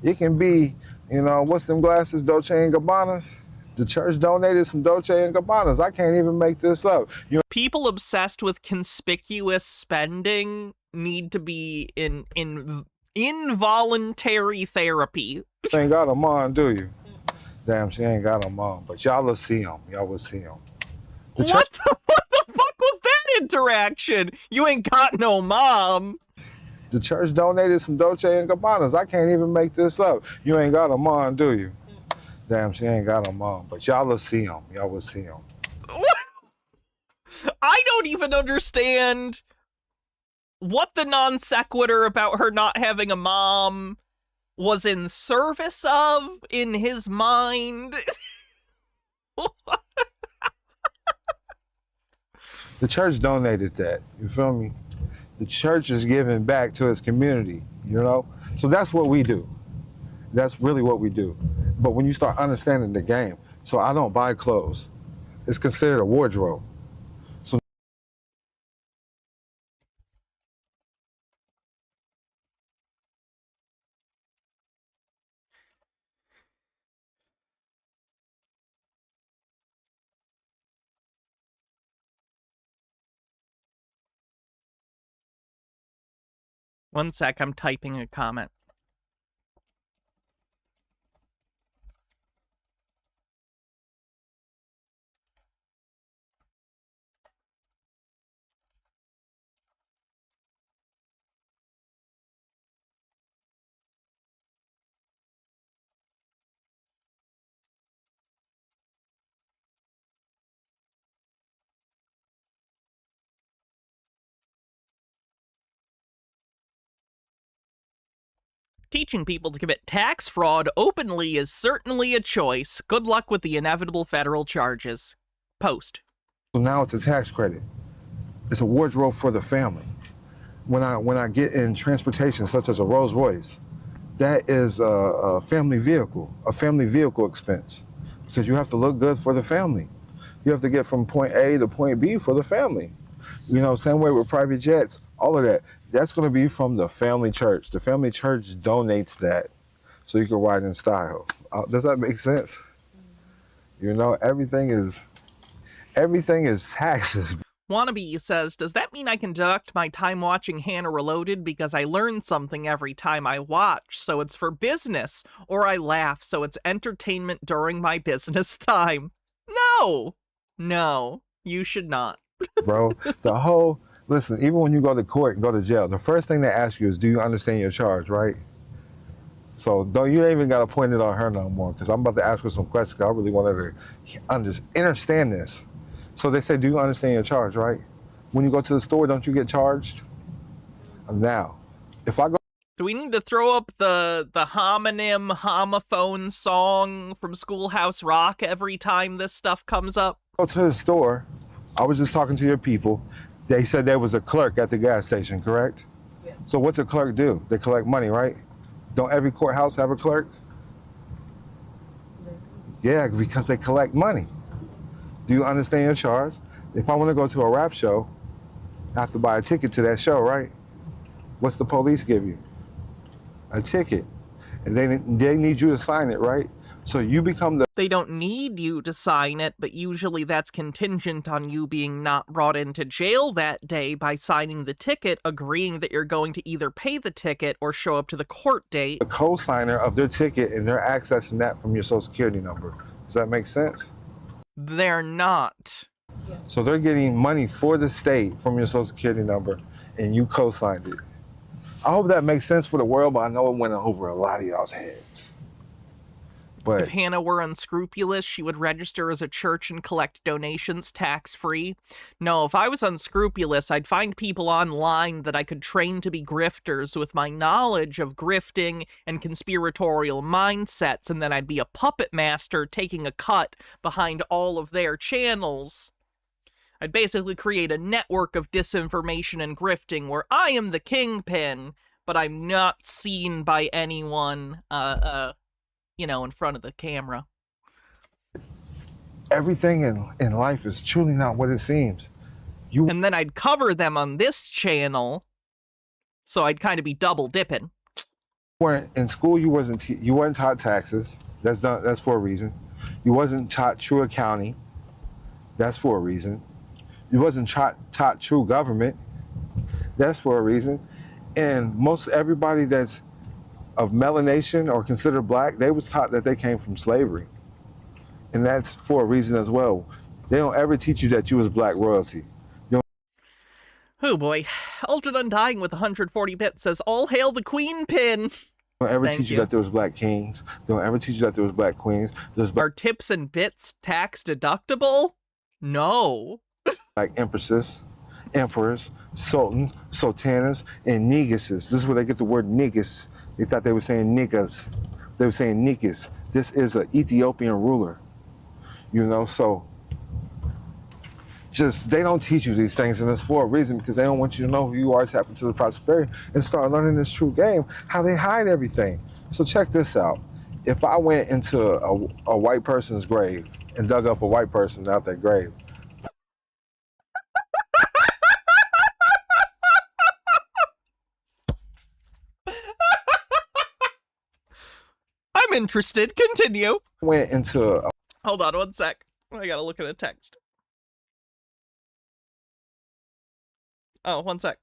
it can be, you know, what's them glasses, Dolce & Gabbanas? The church donated some Dolce & Gabbanas. I can't even make this up. People obsessed with conspicuous spending need to be in involuntary therapy. You ain't got a mom, do you? Damn, she ain't got a mom. But y'all will see him. Y'all will see him. What the fuck was that interaction? You ain't got no mom. The church donated some Dolce & Gabbanas. I can't even make this up. You ain't got a mom, do you? Damn, she ain't got a mom. But y'all will see him. Y'all will see him. I don't even understand what the non sequitur about her not having a mom was in service of in his mind. The church donated that. You feel me? The church is giving back to its community, you know? So that's what we do. That's really what we do. But when you start understanding the game, so I don't buy clothes. It's considered a wardrobe. So One sec, I'm typing a comment. Teaching people to commit tax fraud openly is certainly a choice. Good luck with the inevitable federal charges. Post. So now it's a tax credit. It's a wardrobe for the family. When I get in transportation, such as a Rolls Royce, that is a family vehicle expense, because you have to look good for the family. You have to get from point A to point B for the family. You know, same way with private jets, all of that. That's going to be from the family church. The family church donates that so you can ride in style. Does that make sense? You know, everything is taxes. Wannabe says, does that mean I can deduct my time watching Hannah Reloaded because I learn something every time I watch, so it's for business, or I laugh, so it's entertainment during my business time? No, you should not. Bro, listen, even when you go to court and go to jail, the first thing they ask you is, do you understand your charge, right? So you ain't even got to point it on her no more, because I'm about to ask her some questions, because I really want her to understand this. So they say, do you understand your charge, right? When you go to the store, don't you get charged? Now, if I go... Do we need to throw up the homophone song from Schoolhouse Rock every time this stuff comes up? Go to the store, I was just talking to your people. They said there was a clerk at the gas station, correct? Yeah. So what's a clerk do? They collect money, right? Don't every courthouse have a clerk? Yeah, because they collect money. Do you understand your charge? If I want to go to a rap show, I have to buy a ticket to that show, right? What's the police give you? A ticket. And they need you to sign it, right? So you become the... They don't need you to sign it, but usually that's contingent on you being not brought into jail that day by signing the ticket, agreeing that you're going to either pay the ticket or show up to the court date. The co-signer of their ticket, and they're accessing that from your social security number. Does that make sense? They're not. So they're getting money for the state from your social security number, and you co-signed it. I hope that makes sense for the world, but I know it went over a lot of y'all's heads. But if Hannah were unscrupulous, she would register as a church and collect donations tax-free. No, if I was unscrupulous, I'd find people online that I could train to be grifters with my knowledge of grifting and conspiratorial mindsets, and then I'd be a puppet master taking a cut behind all of their channels. I'd basically create a network of disinformation and grifting where I am the kingpin, but I'm not seen by anyone, in front of the camera. Everything in life is truly not what it seems. And then I'd cover them on this channel, so I'd kind of be double dipping. In school, you weren't taught taxes. That's for a reason. You wasn't taught true accounting. That's for a reason. You wasn't taught true government. That's for a reason. And most everybody that's of melanation or considered black, they was taught that they came from slavery. And that's for a reason as well. They don't ever teach you that you was black royalty. Oh boy. Ultra Undying with 140 bits says, all hail the queen pin. They don't ever teach you that there was black kings. They don't ever teach you that there was black queens. Are tips and bits tax deductible? No. Like empresses, emperors, sultans, sultanas, and neguses. This is where they get the word negus. They thought they were saying niggas. They were saying niggas. This is an Ethiopian ruler. So they don't teach you these things, and it's for a reason, because they don't want you to know who you are, tap into the prosperity, and start learning this true game, how they hide everything. So check this out. If I went into a white person's grave and dug up a white person out their grave, I'm interested. Continue. Went into Hold on one sec. I gotta look at a text. Oh, one sec.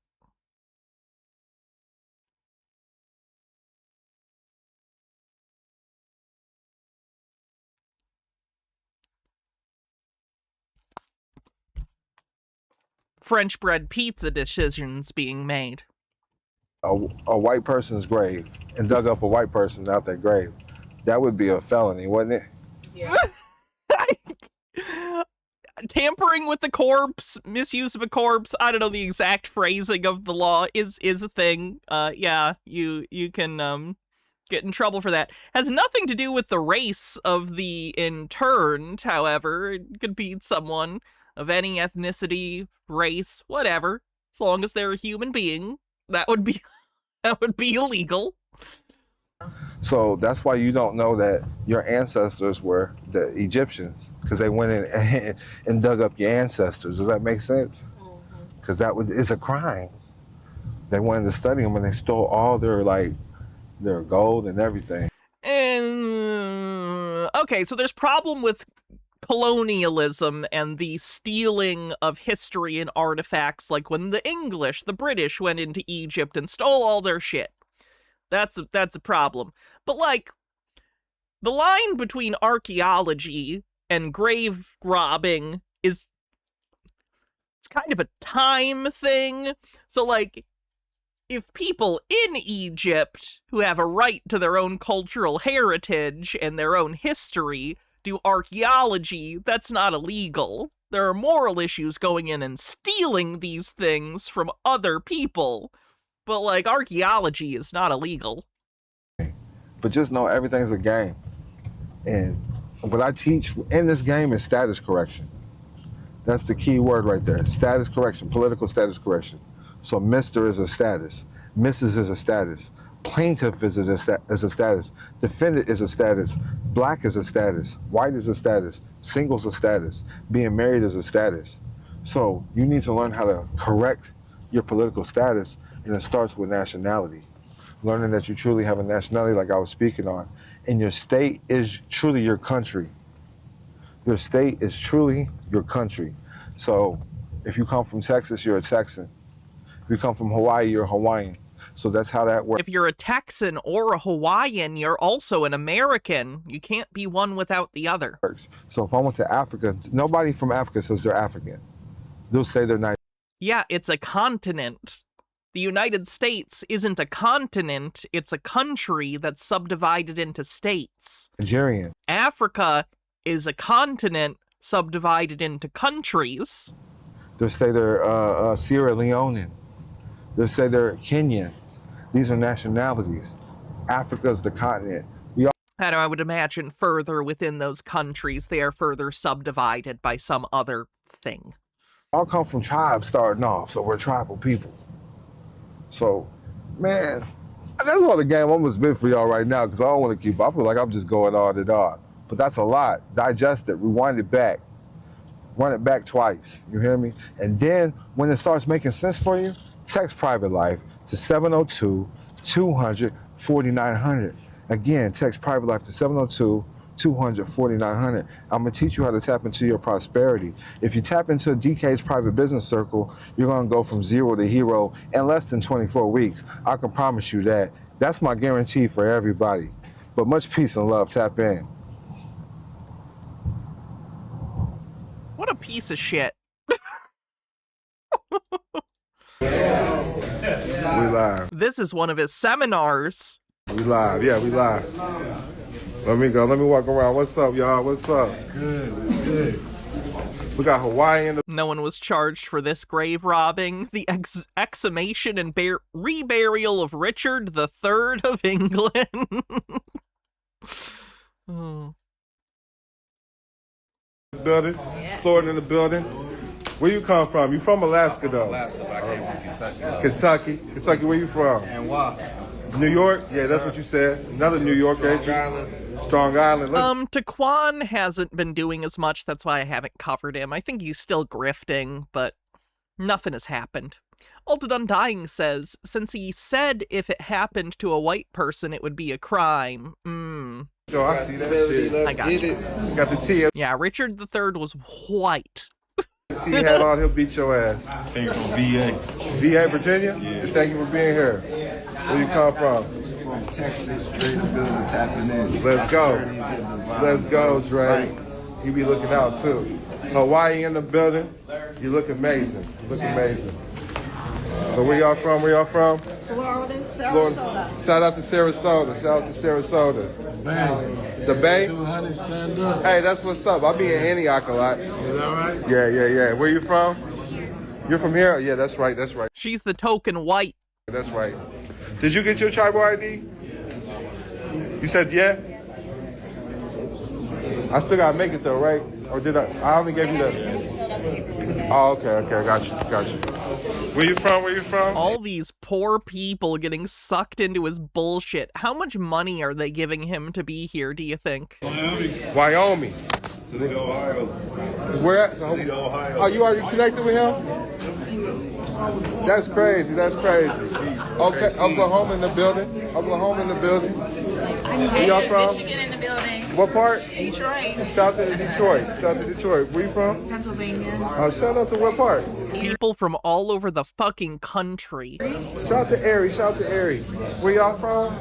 French bread pizza decisions being made. A white person's grave and dug up a white person out their grave, that would be a felony, wouldn't it? Yeah. Tampering with the corpse, misuse of a corpse, I don't know the exact phrasing of the law is a thing. Yeah, you can get in trouble for that. Has nothing to do with the race of the interned, however. It could be someone of any ethnicity, race, whatever. As long as they're a human being, that would be illegal. So that's why you don't know that your ancestors were the Egyptians, because they went in and dug up your ancestors. Does that make sense? Because it's a crime. They wanted to study them, and they stole all their gold and everything. Okay, so there's problem with colonialism and the stealing of history and artifacts, like when the English, the British went into Egypt and stole all their shit. That's a problem. But, like, the line between archaeology and grave robbing it's kind of a time thing. So, like, if people in Egypt who have a right to their own cultural heritage and their own history do archaeology, that's not illegal. There are moral issues going in and stealing these things from other people. But, like, archaeology is not illegal. But just know everything's a game. And what I teach in this game is status correction. That's the key word right there. Status correction, political status correction. So Mr. is a status. Mrs. is a status. Plaintiff is a status. Defendant is a status. Black is a status. White is a status. Single's a status. Being married is a status. So you need to learn how to correct your political status, and it starts with nationality. Learning that you truly have a nationality, like I was speaking on, and your state is truly your country. Your state is truly your country. So if you come from Texas, you're a Texan. If you come from Hawaii, you're a Hawaiian. So that's how that works. If you're a Texan or a Hawaiian, you're also an American. You can't be one without the other. So if I went to Africa, nobody from Africa says they're African. They'll say they're not. Yeah, it's a continent. The United States isn't a continent, it's a country that's subdivided into states. Nigerian. Africa is a continent subdivided into countries. They'll say they're Sierra Leonean. They'll say they're Kenyan. These are nationalities. Africa's the continent. And I would imagine further within those countries, they are further subdivided by some other thing. All come from tribes starting off, so we're tribal people. So, man, that's all the game I'm gonna spit for y'all right now, because I don't want to keep. I feel like I'm just going on and on. But that's a lot. Digest it. Rewind it back. Run it back twice. You hear me? And then when it starts making sense for you, text Private Life to 702-200-4900. Again, text Private Life to 702-200-4900. I'm gonna teach you how to tap into your prosperity. If you tap into DK's private business circle, you're gonna go from zero to hero in less than 24 weeks. I can promise you that. That's my guarantee for everybody. But much peace and love. Tap in. What a piece of shit. We live. This is one of his seminars. We live. Yeah, we live. Let me go. Let me walk around. What's up, y'all? What's up? It's good. It's good. We got Hawaii in the... No one was charged for this grave robbing. The exhumation and reburial of Richard III of England. Oh. Building. Yeah. Florida in the building. Where you come from? You from Alaska, though? Alaska, but I came from Kentucky. Kentucky, where you from? And why? New York? Yeah, that's what you said. Another New York, ain't you? Strong Island. Taquan hasn't been doing as much, that's why I haven't covered him. I think he's still grifting, but nothing has happened. Alted Undying says, since he said if it happened to a white person, it would be a crime. Yo, I see that shit. I got you. Got the T. Yeah, Richard III was white. He had on, he'll beat your ass. Came from VA. VA, Virginia? Yeah. Thank you for being here. Where you come from? From Texas, straight in the building, tapping in. Let's go. Let's go, Dre. Right. He be looking out, too. Hawaii in the building. You look amazing. You look amazing. So where y'all from? Florida, Sarasota. Shout out to Sarasota. Bang. The Bay? 200, stand up. Hey, that's what's up. I be in Antioch a lot. Is that right? Yeah. Where you from? You're from here? Yeah, that's right. She's the token white. That's right. Did you get your tribal ID? You said yeah? I still gotta make it though, right? Or did I only gave you the... Oh, okay, got you. Where you from? All these poor people getting sucked into his bullshit. How much money are they giving him to be here, do you think? Wyoming. Toledo, Ohio. Where at? Toledo, Ohio. Oh, you already connected with him? That's crazy. Okay, Oklahoma in the building. Where y'all from? Michigan in the building. What part? Detroit. Shout out to Detroit. Where you from? Pennsylvania. Shout out to what part? People from all over the fucking country. Shout out to Erie. Where y'all from?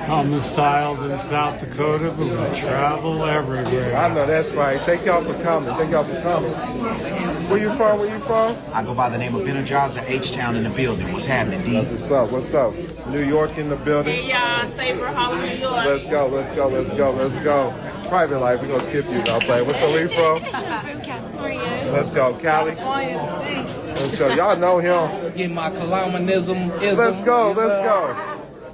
I'm styled in South Dakota, but we travel everywhere. I know, that's right. Thank y'all for coming. Where you from? I go by the name of Energizer H-Town in the building. What's happening, D? What's up? New York in the building. Hey, y'all. Saber Hall, New York. Let's go. Private life, we're gonna skip you now, play. What's up, where you from? From California. Let's go, Cali. Let's go. Y'all know him. Get my Colombianism. Let's go.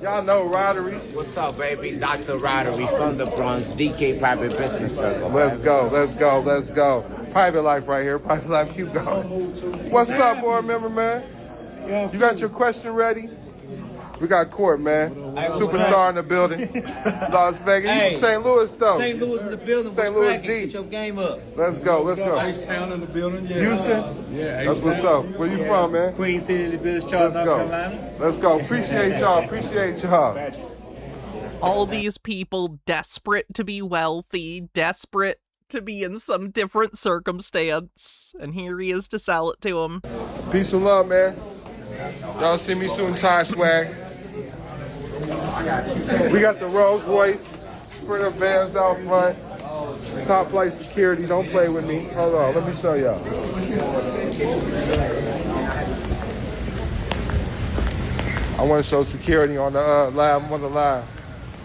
Y'all know Roddery. What's up, baby? Dr. Roddery from the Bronx, DK Private Business Circle. Let's go. Private life right here. Private life, keep going. What's up, board member, man? You got your question ready? We got Court, man. Superstar in the building. Las Vegas. You from St. Louis, though. St. Louis in the building. St. Louis D. Get your game up. Let's go. H-Town in the building. Yeah. Houston? Yeah, That's what's up. Where you from, man? Queen City in the business, Charlotte, North Carolina. Let's go. Appreciate y'all. All these people desperate to be wealthy, desperate to be in some different circumstance, and here he is to sell it to them. Peace and love, man. Y'all see me soon, Thai swag. We got the Rolls Royce, Sprinter vans out front, top flight security. Don't play with me. Hold on, let me show y'all. I want to show security on the live. I'm on the live.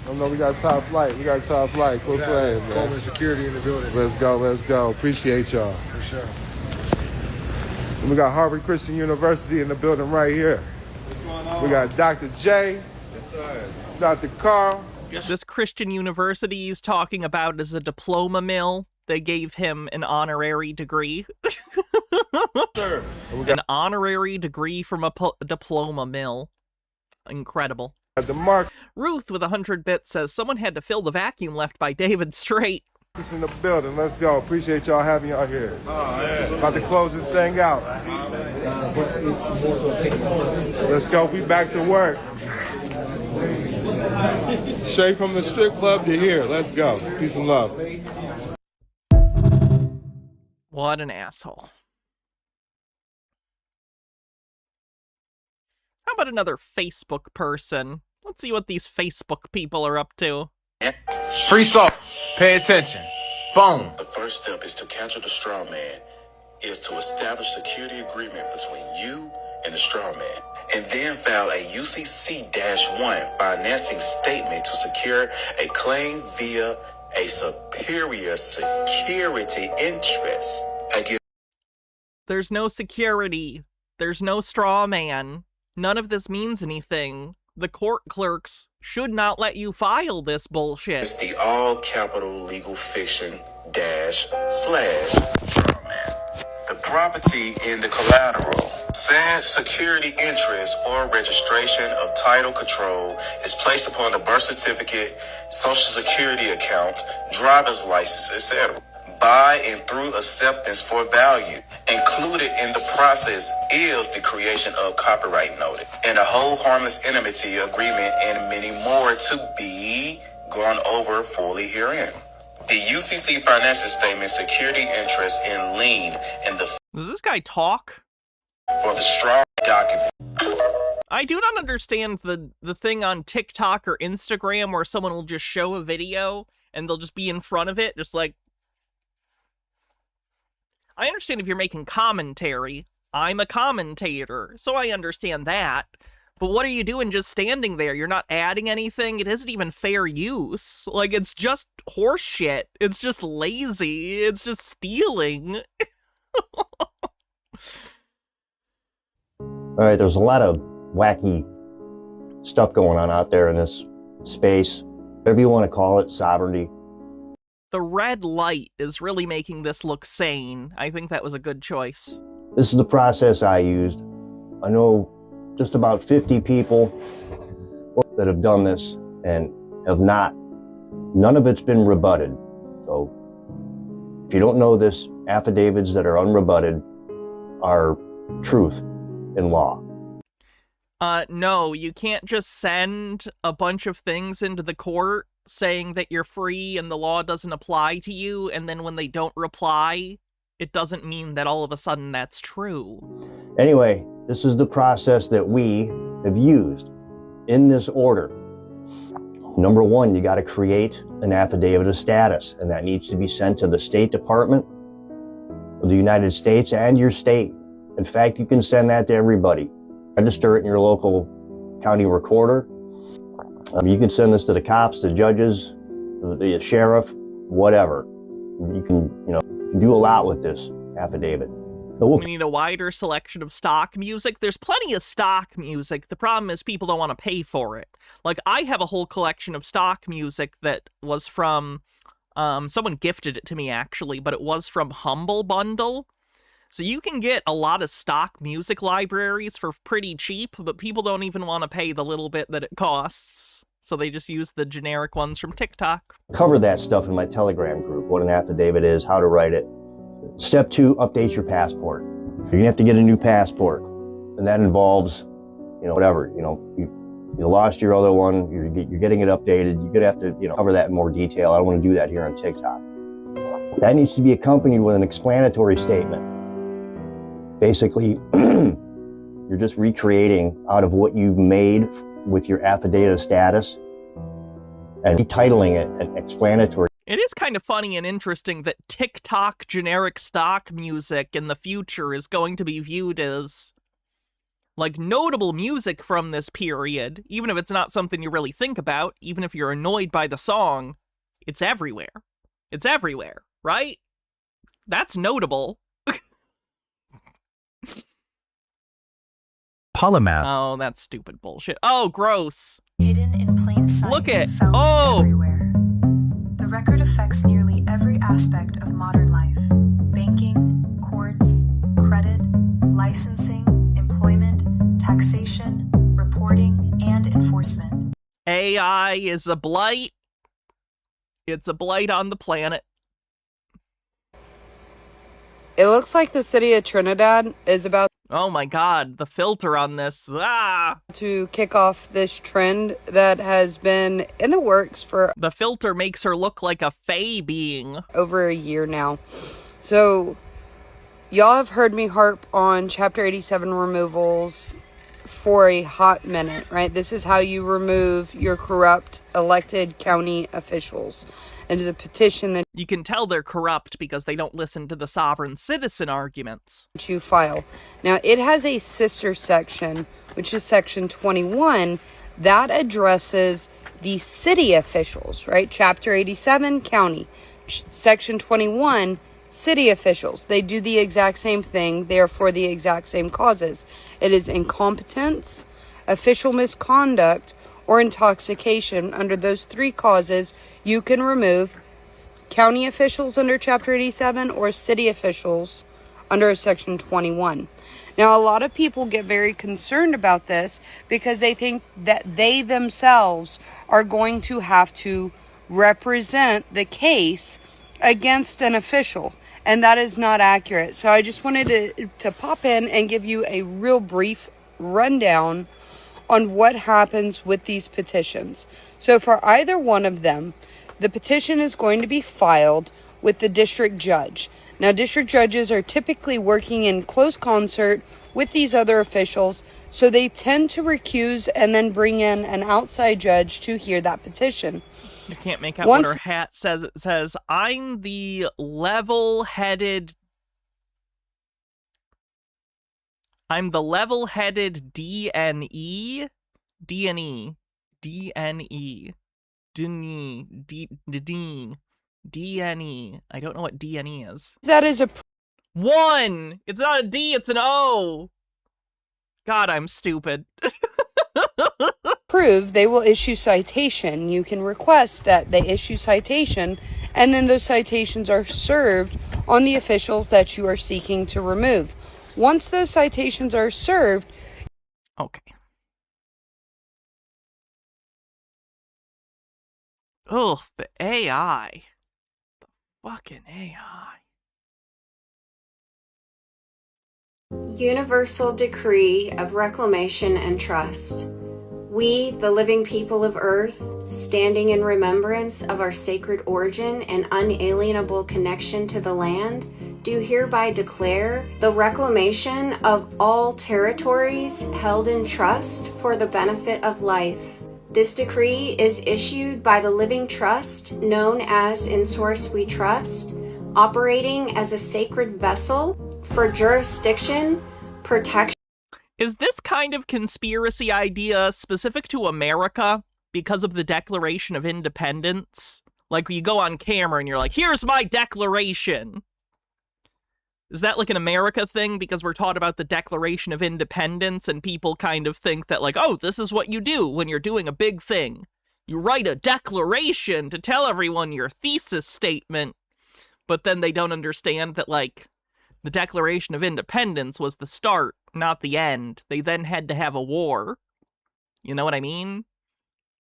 I know we got top flight. Cool play, man. Security in the building. Let's go. Appreciate y'all. For sure. And we got Harvard Christian University in the building right here. What's going on? We got Dr. J. Yes, sir. Dr. Carl. This Christian university he's talking about is a diploma mill. They gave him an honorary degree. Sir. An honorary degree from a diploma mill. Incredible. The Mark Ruth with 100 bits says someone had to fill the vacuum left by David Straight. is in the building. Let's go. Appreciate y'all having y'all here. About to close this thing out. Let's go. We back to work. Straight from the strip club to here. Let's go. Peace and love. What an asshole. How about another Facebook person? Let's see what these Facebook people are up to. Free salt. Pay attention. Boom. The first step is to capture the straw man, is to establish security agreement between you and the straw man, and then file a UCC-1 financing statement to secure a claim via a superior security interest against. There's no security. There's no straw man. None of this means anything. The court clerks should not let you file this bullshit. It's the all capital legal fiction / straw man. The property in the collateral. Said security interest or registration of title control is placed upon the birth certificate, social security account, driver's license, etc. By and through acceptance for value. Included in the process is the creation of copyright notice and a whole harmless enmity agreement and many more to be gone over fully herein. The UCC financial statement, security interest, and lien in the... Does this guy talk? For the straw document. I do not understand the thing on TikTok or Instagram where someone will just show a video and they'll just be in front of it, just like... I understand if you're making commentary. I'm a commentator, so I understand that. But what are you doing just standing there? You're not adding anything. It isn't even fair use. Like, it's just horse shit. It's just lazy. It's just stealing. All right, there's a lot of wacky stuff going on out there in this space. whatever you want to call it, sovereignty. The red light is really making this look sane. I think that was a good choice. This is the process I used. I know just about 50 people that have done this and have not. None of it's been rebutted. So if you don't know this, affidavits that are unrebutted are truth in law. No, you can't just send a bunch of things into the court saying that you're free and the law doesn't apply to you, and then when they don't reply, it doesn't mean that all of a sudden that's true. Anyway, this is the process that we have used in this order. Number one, you got to create an affidavit of status, and that needs to be sent to the State Department of the United States and your state. In fact, you can send that to everybody. Register it in your local county recorder. You can send this to the cops, the judges, the sheriff, whatever. You can do a lot with this affidavit. We need a wider selection of stock music. There's plenty of stock music. The problem is people don't want to pay for it. Like, I have a whole collection of stock music that was from, someone gifted it to me actually, but it was from Humble Bundle. So you can get a lot of stock music libraries for pretty cheap, but people don't even want to pay the little bit that it costs. So they just use the generic ones from TikTok. Cover that stuff in my Telegram group, what an affidavit is, how to write it. Step 2, update your passport. You're gonna have to get a new passport, and that involves, whatever, you lost your other one, you're getting it updated, you're gonna have to, cover that in more detail. I don't want to do that here on TikTok. That needs to be accompanied with an explanatory statement. Basically, you're just recreating out of what you've made with your affidavit of status and retitling it an explanatory. It is kind of funny and interesting that TikTok generic stock music in the future is going to be viewed as, like, notable music from this period, even if it's not something you really think about, even if you're annoyed by the song, it's everywhere. It's everywhere, right? That's notable. Polymath. Oh, that's stupid bullshit. Oh, gross. Hidden in plain sight. Look at, Felt everywhere. The record affects nearly every aspect of modern life. Banking, courts, credit, licensing, employment, taxation, reporting, and enforcement. AI is a blight. It's a blight on the planet. It looks like the city of Trinidad is about Oh my god, the filter on this. To kick off this trend that has been in the works for... The filter makes her look like a fae being. Over a year now. So, y'all have heard me harp on Chapter 87 removals for a hot minute, right? This is how you remove your corrupt elected county officials. It is a petition that you can tell they're corrupt because they don't listen to the sovereign citizen arguments. You file. Now, it has a sister section, which is section 21, that addresses the city officials, right? Chapter 87, county. Section 21, city officials. They do the exact same thing, therefore the exact same causes. It is incompetence, official misconduct, or intoxication. Under those 3 causes, you can remove county officials under Chapter 87 or city officials under Section 21. Now, a lot of people get very concerned about this because they think that they themselves are going to have to represent the case against an official, and that is not accurate. So I just wanted to pop in and give you a real brief rundown on what happens with these petitions. So for either one of them, the petition is going to be filed with the district judge. Now, district judges are typically working in close concert with these other officials, so they tend to recuse and then bring in an outside judge to hear that petition. You can't make out what her hat says. It says, I'm the level-headed DNE. I don't know what DNE is. That is a 1. It's not a D, it's an O. God, I'm stupid. disapprove, they will issue citation. You can request that they issue citation, and then those citations are served on the officials that you are seeking to remove. Once those citations are served... Okay. Ugh, the AI. The fucking AI. Universal Decree of Reclamation and Trust. We, the living people of Earth, standing in remembrance of our sacred origin and unalienable connection to the land, do hereby declare the reclamation of all territories held in trust for the benefit of life. This decree is issued by the Living Trust, known as In Source We Trust, operating as a sacred vessel for jurisdiction, protection. Is this kind of conspiracy idea specific to America because of the Declaration of Independence? Like, you go on camera and you're like, here's my declaration. Is that like an America thing because we're taught about the Declaration of Independence and people kind of think that like, oh, this is what you do when you're doing a big thing. You write a declaration to tell everyone your thesis statement, but then they don't understand that like the Declaration of Independence was the start, not the end. They then had to have a war. You know what I mean?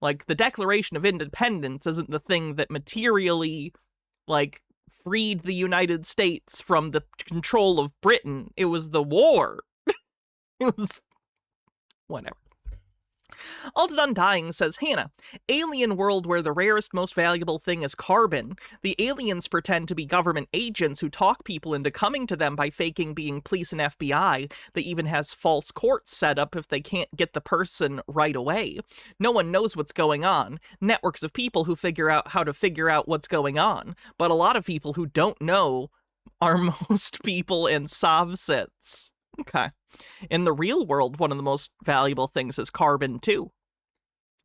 Like, the Declaration of Independence isn't the thing that materially, like, freed the United States from the control of Britain. It was the war. It was... whatever. Alton Undying says, Hannah, alien world where the rarest, most valuable thing is carbon. The aliens pretend to be government agents who talk people into coming to them by faking being police and FBI. They even has false courts set up if they can't get the person right away. No one knows what's going on. Networks of people who figure out how to figure out what's going on. But a lot of people who don't know are most people in Sovsits. Okay. In the real world, one of the most valuable things is carbon, too.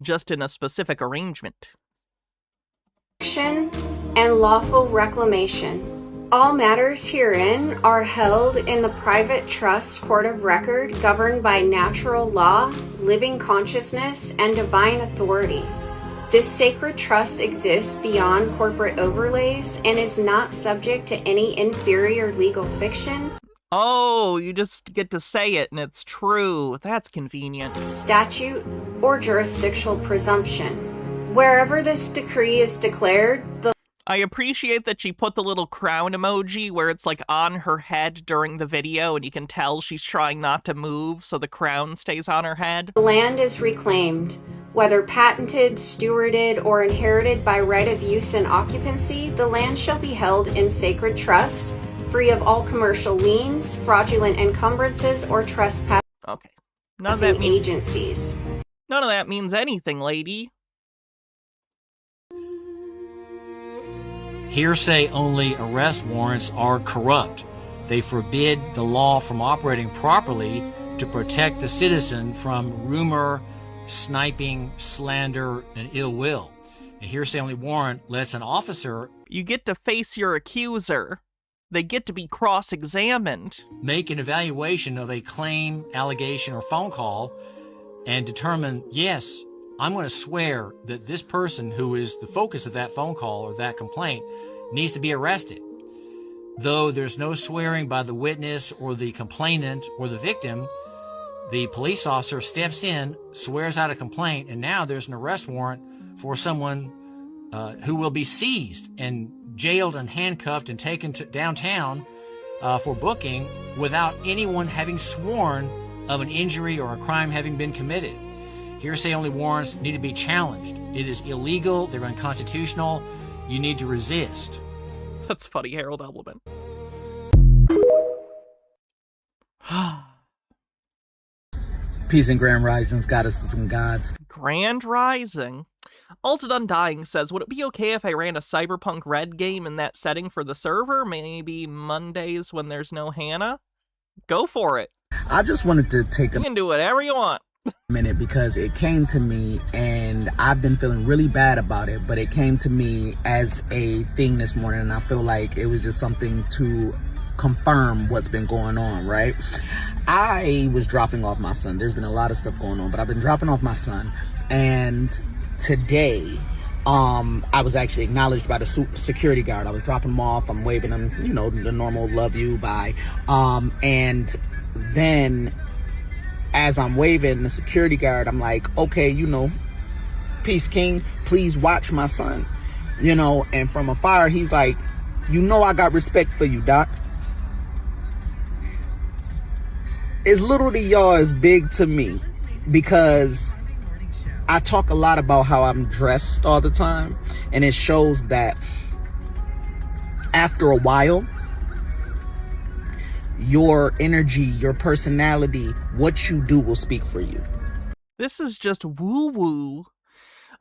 Just in a specific arrangement. And lawful reclamation. All matters herein are held in the private trust court of record governed by natural law, living consciousness, and divine authority. This sacred trust exists beyond corporate overlays and is not subject to any inferior legal fiction. Oh, you just get to say it and it's true. That's convenient. Statute or jurisdictional presumption. Wherever this decree is declared, I appreciate that she put the little crown emoji where it's like on her head during the video and you can tell she's trying not to move so the crown stays on her head. The land is reclaimed. Whether patented, stewarded, or inherited by right of use and occupancy, the land shall be held in sacred trust, free of all commercial liens, fraudulent encumbrances, or trespassing agencies. None of that means anything, lady. Hearsay-only arrest warrants are corrupt. They forbid the law from operating properly to protect the citizen from rumor, sniping, slander, and ill will. A hearsay-only warrant lets an officer... You get to face your accuser. They get to be cross-examined. Make an evaluation of a claim, allegation, or phone call and determine, yes, I'm going to swear that this person who is the focus of that phone call or that complaint needs to be arrested. Though there's no swearing by the witness or the complainant or the victim, the police officer steps in, swears out a complaint, and now there's an arrest warrant for someone who will be seized and jailed and handcuffed and taken to downtown for booking without anyone having sworn of an injury or a crime having been committed. Hearsay-only warrants need to be challenged. It is illegal. They're unconstitutional. You need to resist. That's funny, Harold Edelman. Peace and grand risings, goddesses and gods. Grand Rising. Alton Undying says, would it be okay if I ran a Cyberpunk Red game in that setting for the server? Maybe Mondays when there's no Hannah? Go for it. I just wanted to take You can do whatever you want. minute because it came to me and I've been feeling really bad about it, but it came to me as a thing this morning and I feel like it was just something to confirm what's been going on, right? I was dropping off my son. There's been a lot of stuff going on, but I've been dropping off my son And today, I was actually acknowledged by the security guard. I was dropping him off. I'm waving him, you know, the normal love you, bye. And then as I'm waving the security guard, I'm like, okay, you know, peace, king, please watch my son. You know, and from afar, he's like, you know, I got respect for you, Doc. It's little to y'all is big to me, because I talk a lot about how I'm dressed all the time, and it shows that after a while, your energy, your personality, what you do will speak for you. This is just woo-woo.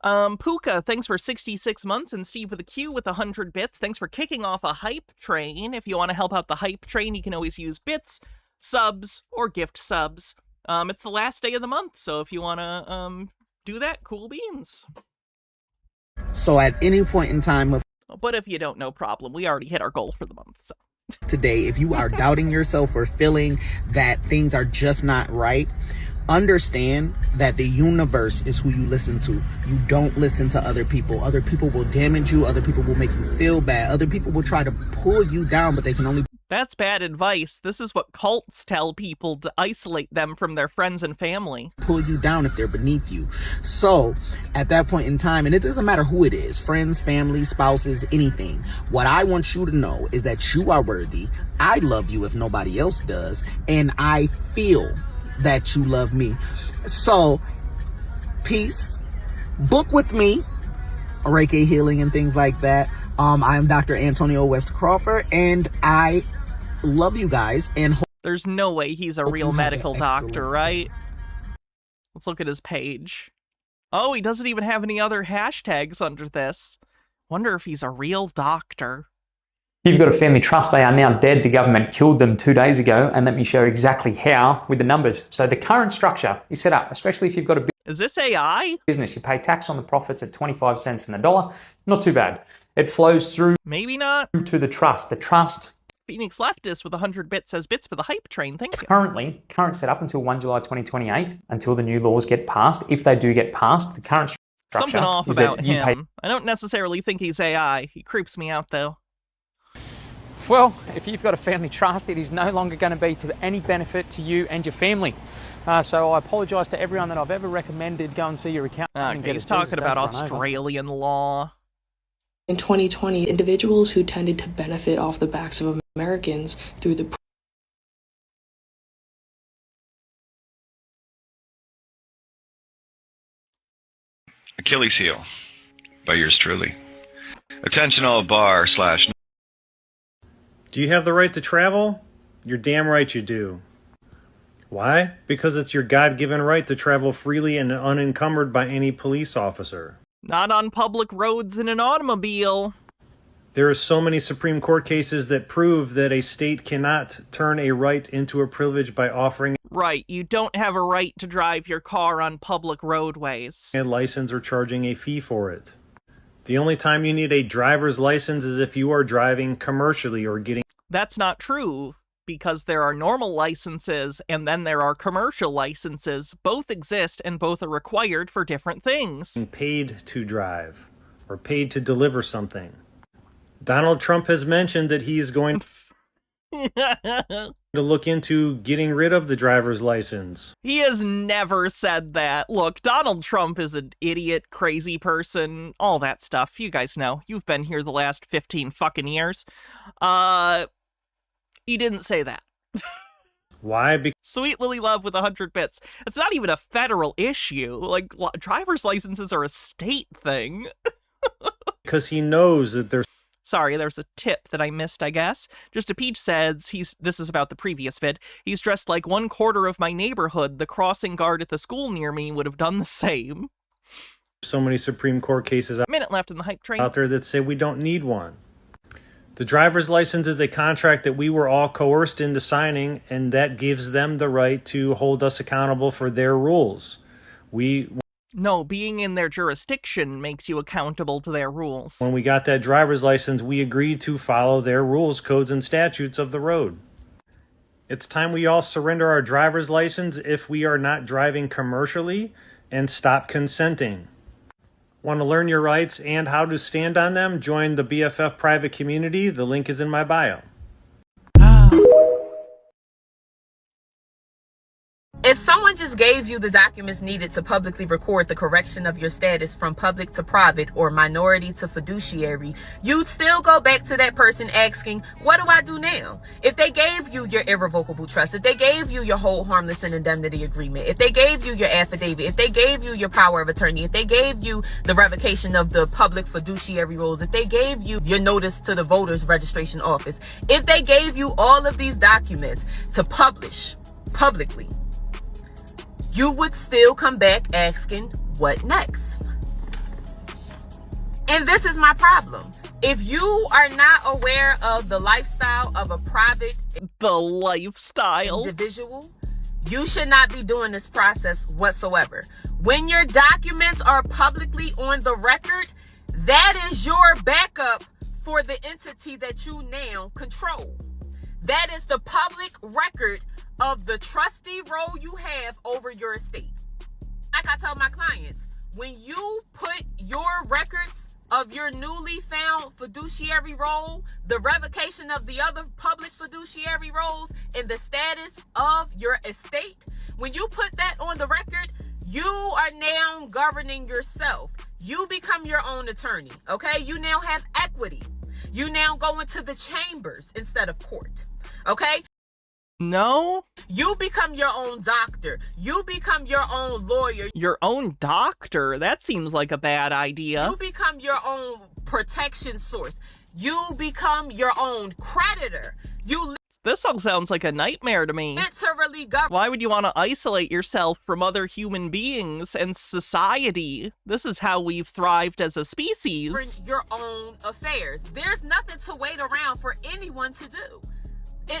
Puka, thanks for 66 months, and Steve with a Q with 100 bits. Thanks for kicking off a hype train. If you want to help out the hype train, you can always use bits, subs, or gift subs. It's the last day of the month, so if you want to, do that, cool beans. So at any point in time of But if you don't, no problem. We already hit our goal for the month, so. Today, if you are doubting yourself or feeling that things are just not right, understand that the universe is who you listen to. You don't listen to other people. Other people will damage you. Other people will make you feel bad. Other people will try to pull you down, but they can only... That's bad advice. This is what cults tell people to isolate them from their friends and family. Pull you down if they're beneath you. So, at that point in time, and it doesn't matter who it is, friends, family, spouses, anything, what I want you to know is that you are worthy. I love you if nobody else does, and I feel that you love me. So, peace. Book with me, Reiki healing and things like that. I am Dr. Antonio West Crawford, and I love you guys. And there's no way he's a real medical doctor, right? Let's look at his page. Oh, he doesn't even have any other hashtags under this. Wonder if he's a real doctor. You've got a family trust. They are now dead. The government killed them 2 days ago, and let me show you exactly how with the numbers. So the current structure is set up, especially if you've got a Is this AI? business. You pay tax on the profits at 25 cents in the dollar. Not too bad. It flows through Maybe not. to the trust. The trust Phoenix Leftist with 100 bits says bits for the hype train. Thank you. current setup until 1 July 2028, until the new laws get passed. If they do get passed, the current structure Something off is about that you pay. him. I don't necessarily think he's AI. He creeps me out, though. Well, if you've got a family trust, it is no longer going to be to any benefit to you and your family. So I apologise to everyone that I've ever recommended go and see your accountant. and get He's a talking Jesus, about don't run over. Australian law. In 2020, individuals who tended to benefit off the backs of Americans through the Achilles heel by yours truly. Attention all bar / Do you have the right to travel? You're damn right you do. Why? Because it's your God-given right to travel freely and unencumbered by any police officer. Not on public roads in an automobile. There are so many Supreme Court cases that prove that a state cannot turn a right into a privilege by offering Right, you don't have a right to drive your car on public roadways. a license or charging a fee for it. The only time you need a driver's license is if you are driving commercially or getting That's not true, because there are normal licenses and then there are commercial licenses. Both exist and both are required for different things. paid to drive or paid to deliver something. Donald Trump has mentioned that he's going to look into getting rid of the driver's license. He has never said that. Look, Donald Trump is an idiot, crazy person, all that stuff. You guys know. You've been here the last 15 fucking years. He didn't say that. Why? Sweet Lily Love with 100 bits. It's not even a federal issue. Like, driver's licenses are a state thing. Because he knows that there's Sorry, there's a tip that I missed, I guess. Just a Peach says, this is about the previous vid, he's dressed like 1/4 of my neighborhood. The crossing guard at the school near me would have done the same. so many Supreme Court cases Minute left in the hype train. out there that say we don't need one. The driver's license is a contract that we were all coerced into signing, and that gives them the right to hold us accountable for their rules. No, being in their jurisdiction makes you accountable to their rules. When we got that driver's license, we agreed to follow their rules, codes, and statutes of the road. It's time we all surrender our driver's license if we are not driving commercially and stop consenting. Want to learn your rights and how to stand on them? Join the BFF private community. The link is in my bio. If someone just gave you the documents needed to publicly record the correction of your status from public to private or minority to fiduciary, you'd still go back to that person asking, what do I do now? If they gave you your irrevocable trust, if they gave you your hold harmless and indemnity agreement, if they gave you your affidavit, if they gave you your power of attorney, if they gave you the revocation of the public fiduciary rules, if they gave you your notice to the voters registration office, if they gave you all of these documents to publish publicly, you would still come back asking, what next? And this is my problem. If you are not aware of the lifestyle of a private individual, you should not be doing this process whatsoever. When your documents are publicly on the record, that is your backup for the entity that you now control. That is the public record of the trustee role you have over your estate. Like I tell my clients, when you put your records of your newly found fiduciary role, the revocation of the other public fiduciary roles, and the status of your estate, when you put that on the record, you are now governing yourself. You become your own attorney, okay? You now have equity. You now go into the chambers instead of court, okay? No. You become your own doctor. You become your own lawyer. Your own doctor? That seems like a bad idea. You become your own protection source. You become your own creditor. This all sounds like a nightmare to me. Literally Why would you want to isolate yourself from other human beings and society? This is how we've thrived as a species. For your own affairs. There's nothing to wait around for anyone to do.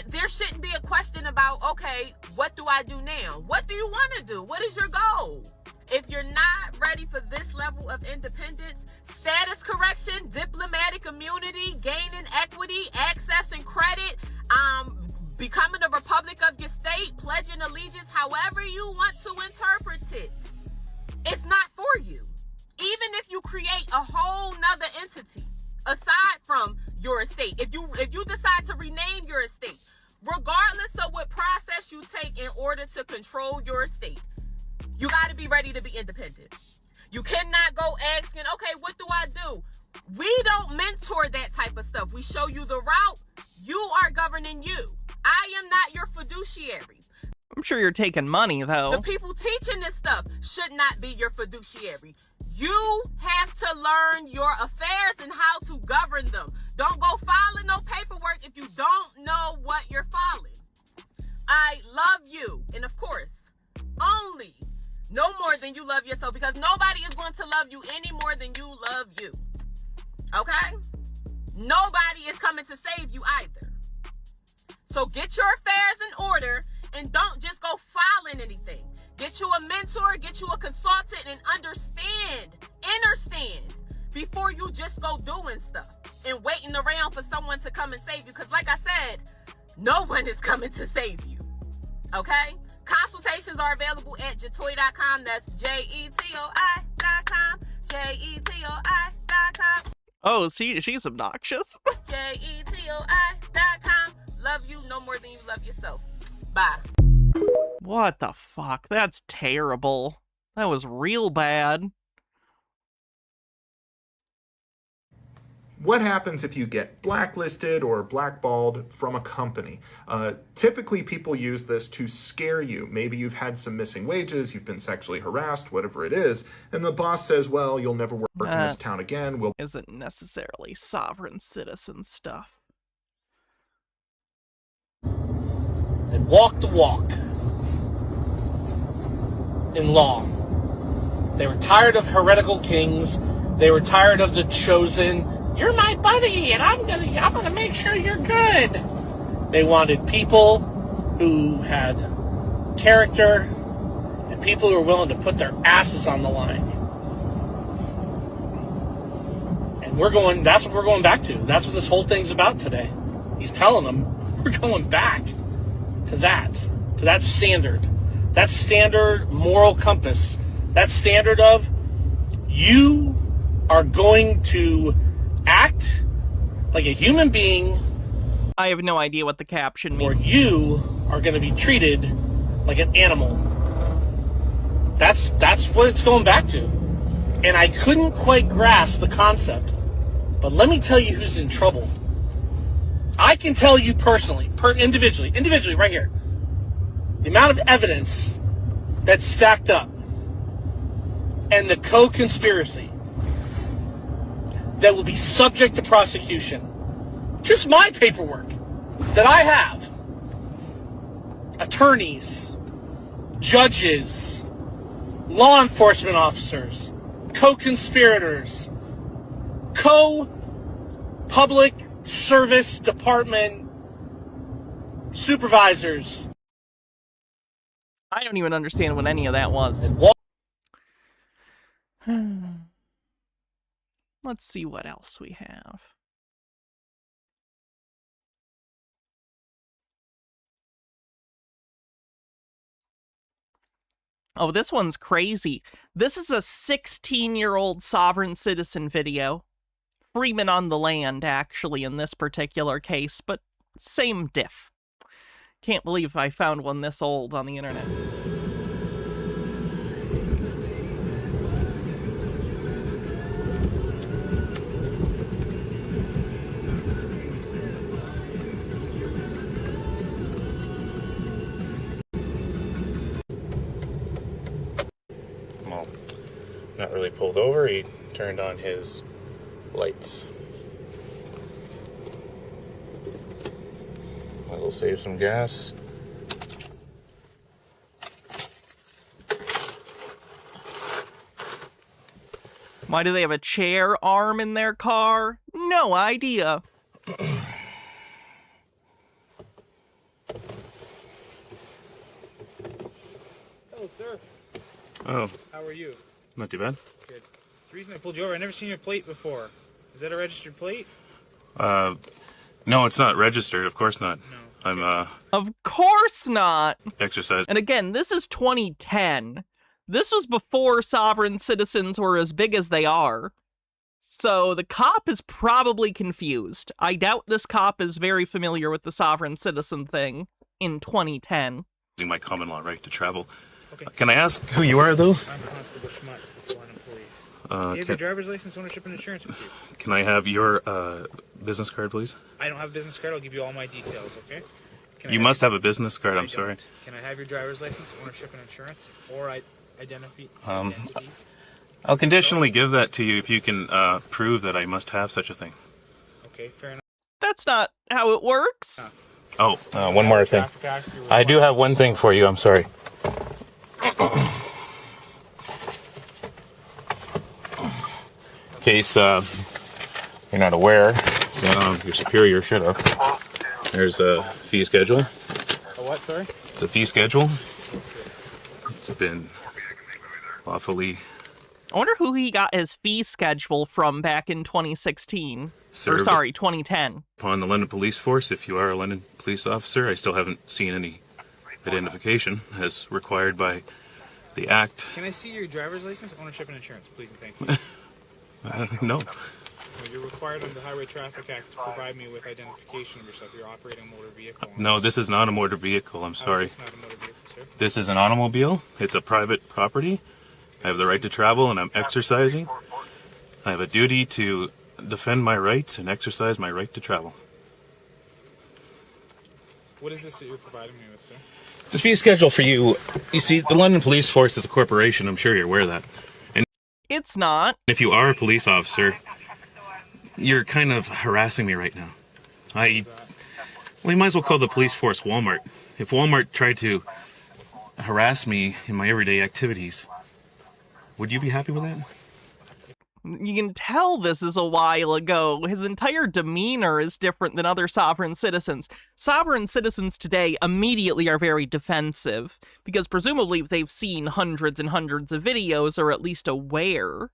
There shouldn't be a question about, okay, what do I do now? What do you want to do? What is your goal? If you're not ready for this level of independence, status correction, diplomatic immunity, gaining equity, accessing credit, becoming a republic of your state, pledging allegiance, however you want to interpret it, it's not for you. Even if you create a whole nother entity, aside from your estate, if you decide to rename your estate, regardless of what process you take in order to control your estate, you got to be ready to be independent. You cannot go asking, okay, what do I do? We don't mentor that type of stuff. We show you the route. You are governing you. I am not your fiduciary. I'm sure you're taking money, though. The people teaching this stuff should not be your fiduciary. You have to learn your affairs and how to govern them. Don't go filing no paperwork if you don't know what you're filing. I love you. And of course, only no more than you love yourself, because nobody is going to love you any more than you love you. Okay? Nobody is coming to save you either. So get your affairs in order and don't just go filing anything. Get you a mentor, get you a consultant, and understand before you just go doing stuff and waiting around for someone to come and save you. Because like I said, no one is coming to save you. Okay? Consultations are available at jetoi.com. That's JETOI.com. JETOI.com. Oh, she's obnoxious. JETOI.com. Love you no more than you love yourself. Bye. What the fuck? That's terrible. That was real bad. What happens if you get blacklisted or blackballed from a company? Typically, people use this to scare you. Maybe you've had some missing wages, you've been sexually harassed, whatever it is, and the boss says, well, you'll never work in this town again. Isn't necessarily sovereign citizen stuff. And walk the walk in law. They were tired of heretical kings. They were tired of the chosen. You're my buddy, and I'm gonna make sure you're good. They wanted people who had character and people who were willing to put their asses on the line. And that's what we're going back to. That's what this whole thing's about today. He's telling them we're going back to that standard moral compass That standard of you are going to act like a human being. I have no idea what the caption means. Or you are going to be treated like an animal. That's what it's going back to. And I couldn't quite grasp the concept. But let me tell you who's in trouble. I can tell you personally, individually right here, the amount of evidence that's stacked up and the co-conspiracy that will be subject to prosecution. Just my paperwork that I have. Attorneys, judges, law enforcement officers, co-conspirators, co-public service department supervisors. I don't even understand what any of that was. Let's see what else we have. Oh, this one's crazy. This is a 16-year-old sovereign citizen video. Freeman on the land, actually, in this particular case, but same diff. Can't believe I found one this old on the internet. Well, not really pulled over. He turned on his lights. That'll save some gas. Why do they have a chair arm in their car? No idea. Hello, sir. Oh. How are you? Not too bad. Good. The reason I pulled you over, I've never seen your plate before. Is that a registered plate? No, it's not registered. Of course not. No. I'm, Of course not. exercising. And again, this is 2010. This was before sovereign citizens were as big as they are. So the cop is probably confused. I doubt this cop is very familiar with the sovereign citizen thing in 2010. My common law right to travel. Okay. Can I ask who you are, though? I'm Constable Schmutz, the London Police. Do you have your driver's license, ownership, and insurance with you? Can I have your business card, please? I don't have a business card. I'll give you all my details, okay? You must have a business card. I'm sorry. Can I have your driver's license, ownership, and insurance, or identity? I'll conditionally give that to you if you can prove that I must have such a thing. Okay, fair enough. That's not how it works. Oh, one more thing. I do have one thing for you. I'm sorry. In case you're not aware, so your superior should have. There's a fee schedule. A what, sorry? It's a fee schedule. It's been lawfully... I wonder who he got his fee schedule from back in 2016. Served or sorry, 2010. Upon the London Police Force, if you are a London police officer, I still haven't seen any identification as required by the Act. Can I see your driver's license, ownership, and insurance, please and thank you? No. You're required under the Highway Traffic Act to provide me with identification of yourself. You're operating a motor vehicle. No, this is not a motor vehicle. I'm sorry. How is this not a motor vehicle, sir? This is an automobile. It's a private property. I have the right to travel, and I'm exercising. I have a duty to defend my rights and exercise my right to travel. What is this that you're providing me with, sir? It's a fee schedule for you. You see, the London Police Force is a corporation. I'm sure you're aware of that. And it's not. If you are a police officer, you're kind of harassing me right now. Well, you might as well call the police force Walmart. If Walmart tried to harass me in my everyday activities, would you be happy with that? You can tell this is a while ago. His entire demeanor is different than other sovereign citizens. Sovereign citizens today immediately are very defensive, because presumably they've seen hundreds and hundreds of videos, or at least aware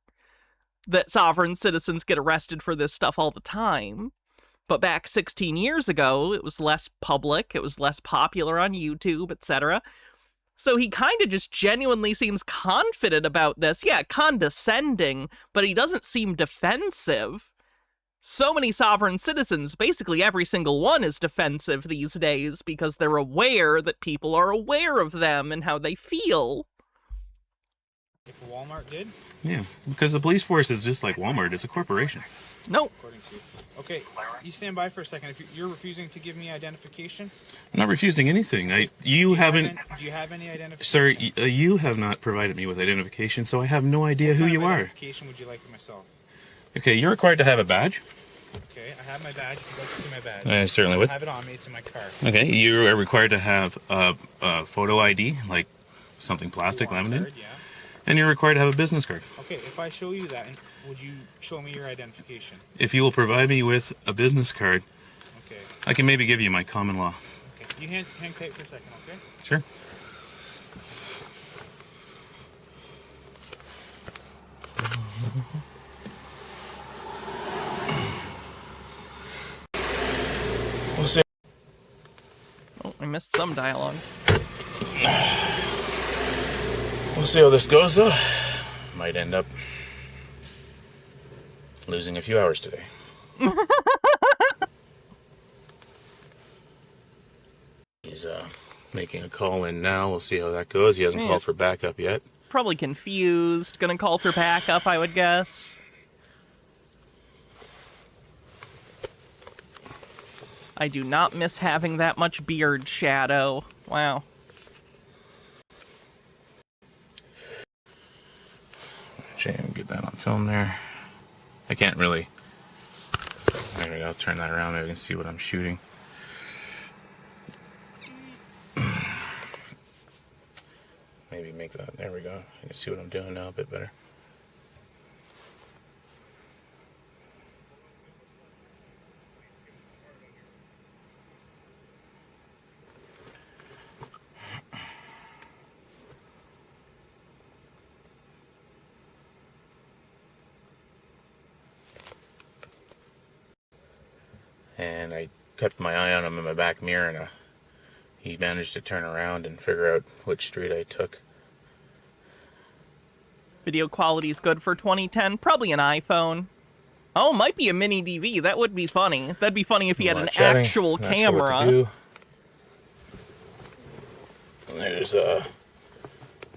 that sovereign citizens get arrested for this stuff all the time. But back 16 years ago, it was less public, it was less popular on YouTube, etc. So he kind of just genuinely seems confident about this. Yeah, condescending, but he doesn't seem defensive. So many sovereign citizens, basically every single one is defensive these days because they're aware that people are aware of them and how they feel. If Walmart did? Yeah, because the police force is just like Walmart. It's a corporation. Nope. According to you. Okay, you stand by for a second. If you're refusing to give me identification? I'm not refusing anything. You haven't... Do you have any identification? Sir, you have not provided me with identification, so I have no idea who you are. What identification would you like for myself? Okay, you're required to have a badge. Okay, I have my badge. If you'd like to see my badge. I certainly would. I have it on me. It's in my car. Okay, you are required to have a photo ID, like something plastic laminated. Yeah. And you're required to have a business card. Okay, if I show you that, would you show me your identification? If you will provide me with a business card, okay, I can maybe give you my common law. Okay, you hang tight for a second, okay? Sure. We'll see. Oh, I missed some dialogue. We'll see how this goes, though. Might end up losing a few hours today. He's making a call in now. We'll see how that goes. He hasn't called for backup yet. Probably confused. Gonna call for backup, I would guess. I do not miss having that much beard shadow. Wow. Get that on film there. I can't really. There we go. Turn that around. Maybe we can see what I'm shooting. Maybe make that. There we go. You can see what I'm doing now a bit better. And I kept my eye on him in my back mirror, and he managed to turn around and figure out which street I took. Video quality is good for 2010. Probably an iPhone. Oh, might be a mini DV. That would be funny. That'd be funny if he had an actual camera. And there's I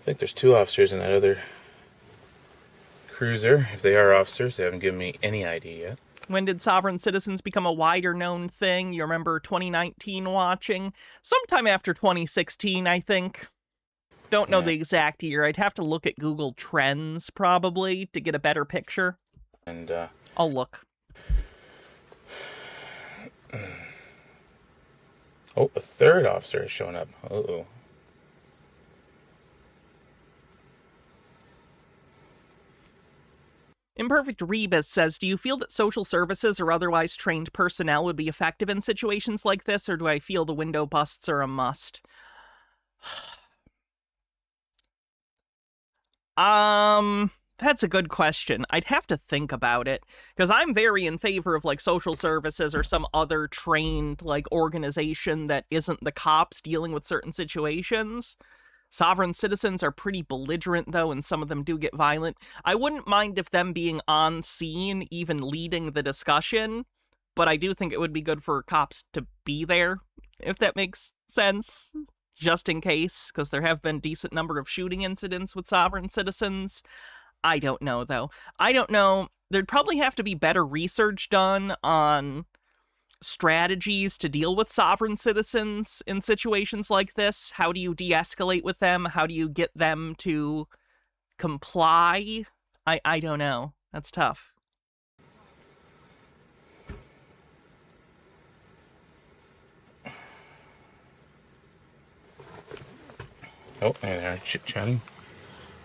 think there's 2 officers in that other cruiser. If they are officers, they haven't given me any ID yet. When did sovereign citizens become a wider known thing? You remember 2019 watching? Sometime after 2016, I think. Don't know the exact year. I'd have to look at Google Trends, probably, to get a better picture. And, I'll look. Oh, a 3rd officer has shown up. Uh-oh. Imperfect Rebus says, do you feel that social services or otherwise trained personnel would be effective in situations like this, or do I feel the window busts are a must? That's a good question. I'd have to think about it, because I'm very in favor of, like, social services or some other trained, like, organization that isn't the cops dealing with certain situations. Sovereign citizens are pretty belligerent, though, and some of them do get violent. I wouldn't mind if them being on scene, even leading the discussion, but I do think it would be good for cops to be there, if that makes sense, just in case, because there have been decent number of shooting incidents with sovereign citizens. I don't know, though. I don't know. There'd probably have to be better research done on strategies to deal with sovereign citizens in situations like this. How do you de-escalate with them? How do you get them to comply? I don't know. That's tough. Oh, and they're chit-chatting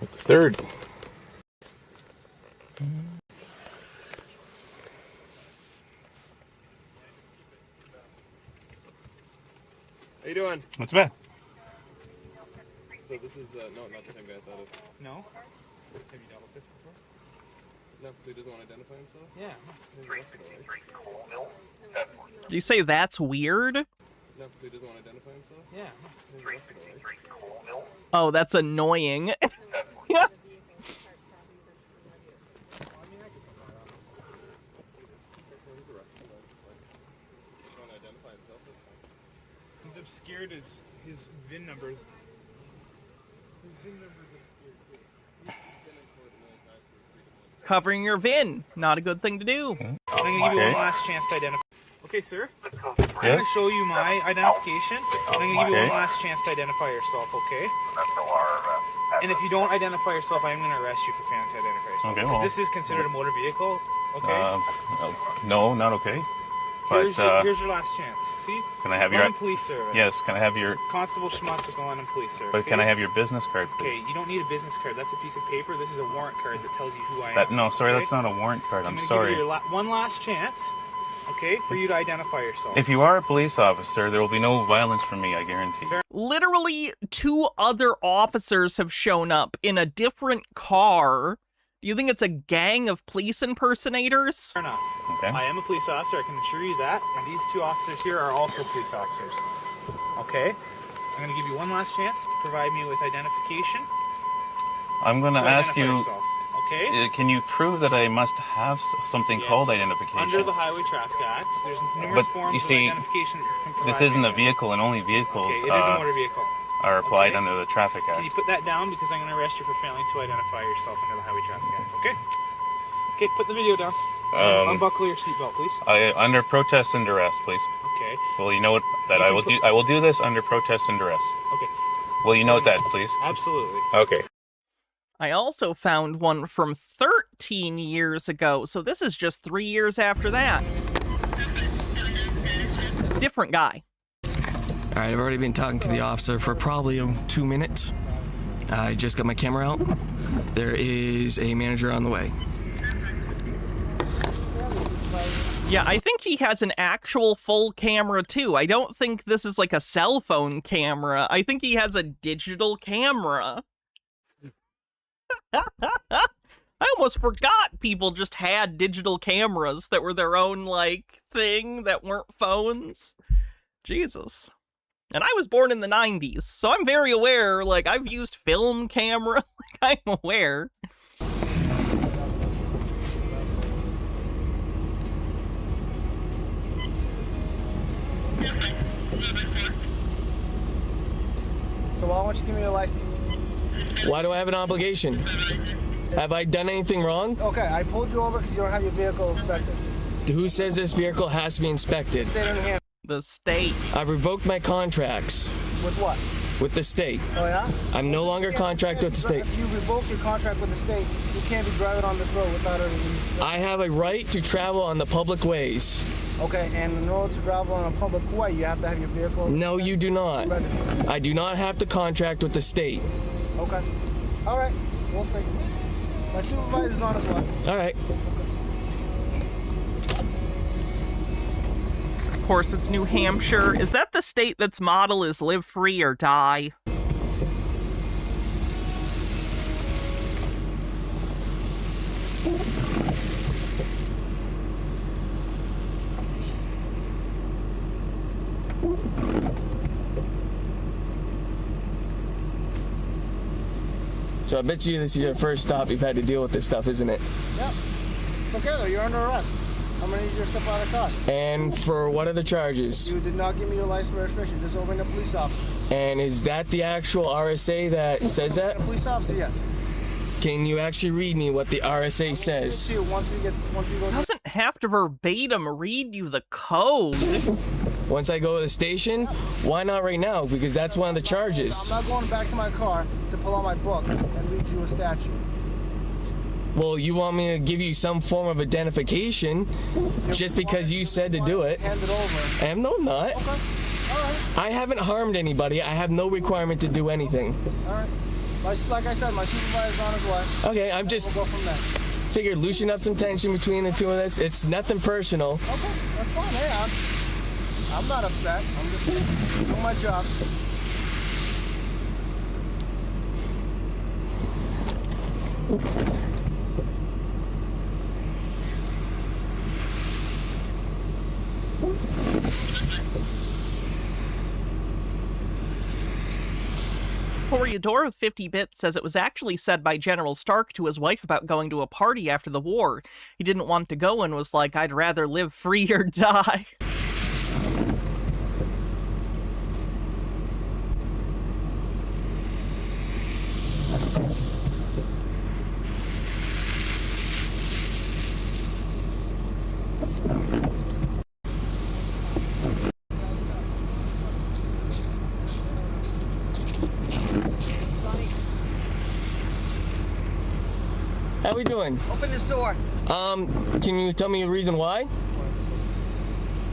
with the 3rd. How you doing? What's bad? So this is, no, not the same guy I thought of. No? Have you dealt with this before? No, so he doesn't want to identify himself? Yeah. He's arrested already. Do you say that's weird? No, so he doesn't want to identify himself? Yeah. He's arrested already. Oh, that's annoying. Yeah. He's obscured his VIN numbers. His VIN numbers obscured. Covering your VIN, not a good thing to do. I'm gonna give you one last chance to identify. Okay, sir. I'm gonna show you my identification. I'm gonna give you one last chance to identify yourself, okay? And if you don't identify yourself, I'm gonna arrest you for failing to identify yourself. Okay, Because well. this is considered a motor vehicle, okay? No, not okay. But here's your last chance. See? can I have your London Police Service. Yes, can I have your? Constable Schmutz with the London Police Service. But can I have your business card, please? Okay, you don't need a business card. That's a piece of paper. This is a warrant card that tells you who I am. That no, sorry, okay? that's not a warrant card. I'm gonna sorry. Give you your one last chance, okay, for you to identify yourself. If you are a police officer, there will be no violence from me, I guarantee. Literally, 2 other officers have shown up in a different car. Do you think it's a gang of police impersonators? Fair enough. Okay. I am a police officer, I can assure you that. And these 2 officers here are also police officers. Okay? I'm going to give you one last chance to provide me with identification. I'm going to ask you, okay? Can you prove that I must have something called identification? Under the Highway Traffic Act, there's numerous forms you see, of identification that you can provide. this isn't a vehicle, and only vehicles Okay, it is a motor vehicle. are applied under the Traffic Act. Can you put that down, because I'm going to arrest you for failing to identify yourself under the Highway Traffic Act, okay? Okay, put the video down. Unbuckle your seatbelt, please. Under protest and duress, please. Okay. Well, you know what that I will do this under protest and duress. Okay. Will you note that, please? Absolutely. Okay. I also found one from 13 years ago, so this is just 3 years after that. Different guy. All right, I've already been talking to the officer for probably 2 minutes. I just got my camera out. There is a manager on the way. Yeah, I think he has an actual full camera too. I don't think this is like a cell phone camera. I think he has a digital camera. I almost forgot people just had digital cameras that were their own, like, thing that weren't phones. Jesus. And I was born in the 90s, so I'm very aware, like, I've used film camera, like, I'm aware. So why won't you give me your license? Why do I have an obligation? Have I done anything wrong? Okay, I pulled you over because you don't have your vehicle inspected. Who says this vehicle has to be inspected? State of New Hampshire. The state. I've revoked my contracts. With what? With the state. Oh, yeah? I'm no longer contracted with the state. If you revoke your contract with the state, you can't be driving on this road without a release. I have a right to travel on the public ways. Okay, and in order to travel on a public way, you have to have your vehicle. No, you do not. I do not have to contract with the state. Okay. All right. We'll see. My supervisor's on his way. All right. Of course, it's New Hampshire. Is that the state that's motto is live free or die? So I bet you this is your first stop you've had to deal with this stuff, isn't it? Yep. It's okay though, you're under arrest. I'm gonna need you to step out of the car. And for what are the charges? You did not give me your license registration, disobeying a police officer. And is that the actual RSA that says that? A police officer, yes. Can you actually read me what the RSA says? Once we go. Doesn't have to verbatim read you the code. Once I go to the station? Why not right now? Because that's one of the charges. I'm not going back to my car to pull out my book and read you a statute. Well, you want me to give you some form of identification just because you said to do it. Hand it over. No, I'm not. Okay. All right. I haven't harmed anybody. I have no requirement to do anything. All right. Like I said, my supervisor's on his way. Okay, I'm just We'll go from there. figured loosen up some tension between the two of us. It's nothing personal. Okay, that's fine. Hey, I'm not upset. I'm just doing my job. Toreador with 50 bits says it was actually said by General Stark to his wife about going to a party after the war. He didn't want to go and was like, I'd rather live free or die. How we doing? Open this door. Can you tell me a reason why?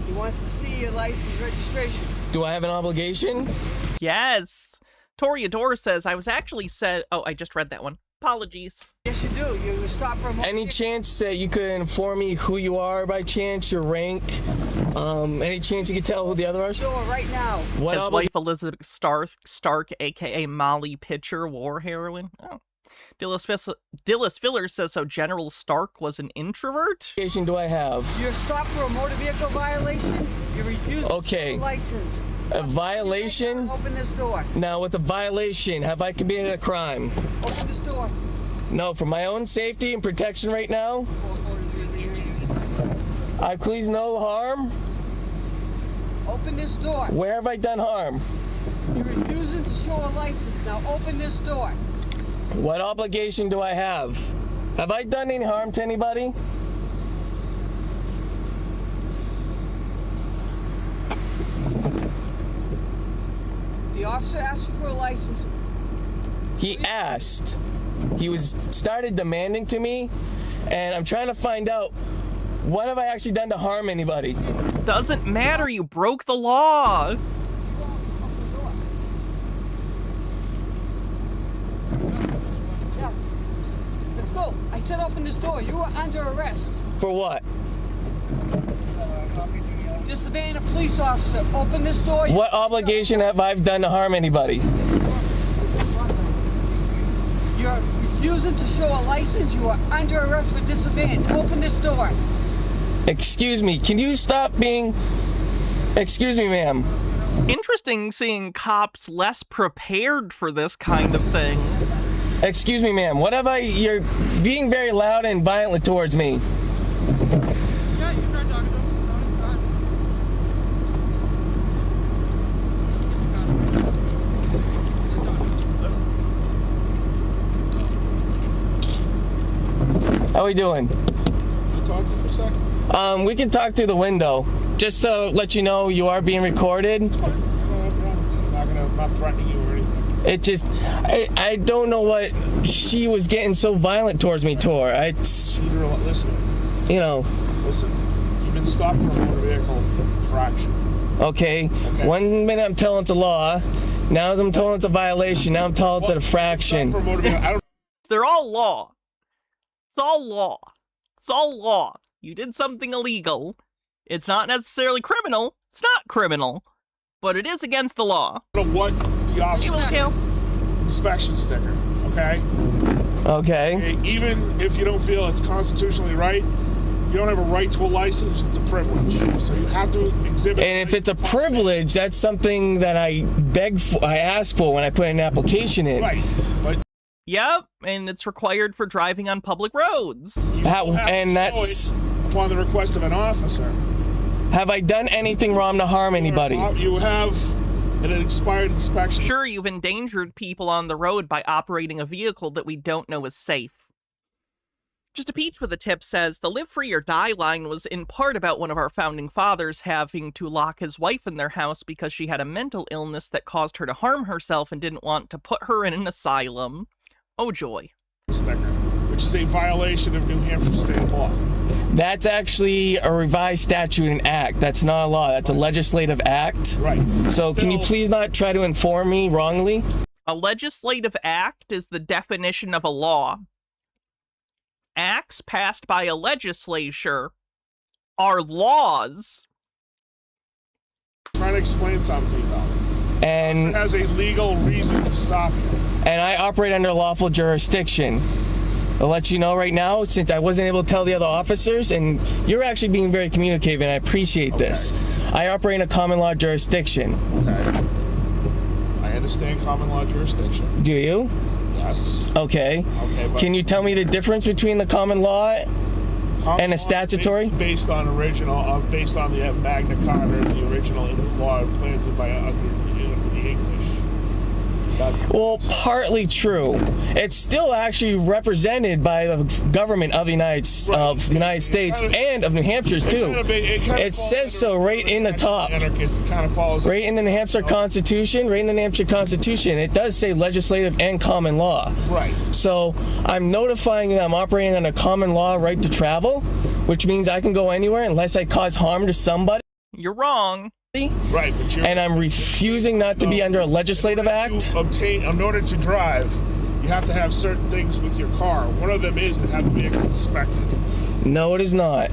He wants to see your license registration. Do I have an obligation? Yes. Toreador says, I was actually said... Oh, I just read that one. Apologies. Yes, you do. You stop for a moment. Any chance that you could inform me who you are by chance, your rank? Any chance you could tell who the other are? Door right now. What His wife, Elizabeth Stark, a.k.a. Molly Pitcher, war heroine. Oh. Dillis Filler says, so General Stark was an introvert? What do I have? You're stopped for a motor vehicle violation. You refuse okay. the license. A violation? Open this door. Now, with a violation, have I committed a crime? Open this door. No, for my own safety and protection right now. I please no harm. Open this door. Where have I done harm? You're refusing to show a license. Now open this door. What obligation do I have? Have I done any harm to anybody? The officer asked you for a license. He asked. He started demanding to me, and I'm trying to find out, what have I actually done to harm anybody? Doesn't matter, you broke the law. Yeah. Let's go. I said open this door. You are under arrest. For what? Disobeying a police officer. Open this door. What obligation have I done to harm anybody? You're refusing to show a license. You are under arrest for disobeying. Open this door. Excuse me. Can you stop being... Excuse me, ma'am. Interesting seeing cops less prepared for this kind of thing. Excuse me, ma'am. What have I... You're being very loud and violent towards me. Yeah, you tried talking to him. How we doing? Can you talk to you for a sec? We can talk through the window. Just to let you know, you are being recorded. It's fine. I'm not threatening you or anything. It just, I don't know what she was getting so violent towards me, Tor. Listen. You know. Listen. You've been stopped for a motor vehicle infraction. Okay. 1 minute I'm telling it's a law. Now I'm telling it's a violation. Now I'm telling it's an infraction. They're all law. It's all law. It's all law. You did something illegal. It's not necessarily criminal. It's not criminal. But it is against the law. What the officer inspection sticker, okay? Okay. Even if you don't feel it's constitutionally right, you don't have a right to a license. It's a privilege. So you have to exhibit. And if it's a privilege, that's something that I ask for when I put an application in. Right. But yep, and it's required for driving on public roads. And that's upon the request of an officer. Have I done anything wrong to harm anybody? You have an expired inspection. Sure, you've endangered people on the road by operating a vehicle that we don't know is safe. Just a Peach with a tip says, the live free or die line was in part about one of our founding fathers having to lock his wife in their house because she had a mental illness that caused her to harm herself and didn't want to put her in an asylum. Oh joy. Sticker, which is a violation of New Hampshire state law. That's actually a revised statute and act. That's not a law. That's a legislative act. Right. So can you please not try to inform me wrongly? A legislative act is the definition of a law. Acts passed by a legislature are laws. I'm trying to explain something to you, though. And it has a legal reason to stop you. And I operate under lawful jurisdiction. I'll let you know right now, since I wasn't able to tell the other officers, and you're actually being very communicative, and I appreciate this. I operate in a common law jurisdiction. Okay. I understand common law jurisdiction. Do you? Yes. Okay. But Can you tell me the difference between the common law and a statutory? Based on the Magna Carta, the original law planted by the English. Well, partly true. It's still actually represented by the government of the United States and of New Hampshire too. It says so right in the top. Right in the New Hampshire Constitution. Right in the New Hampshire Constitution, it does say legislative and common law. Right. So I'm notifying that I'm operating under common law right to travel, which means I can go anywhere unless I cause harm to somebody. You're wrong. Right, but and I'm refusing not to be under a legislative act. In order to drive, you have to have certain things with your car. One of them is to have the vehicle inspected. No, it is not.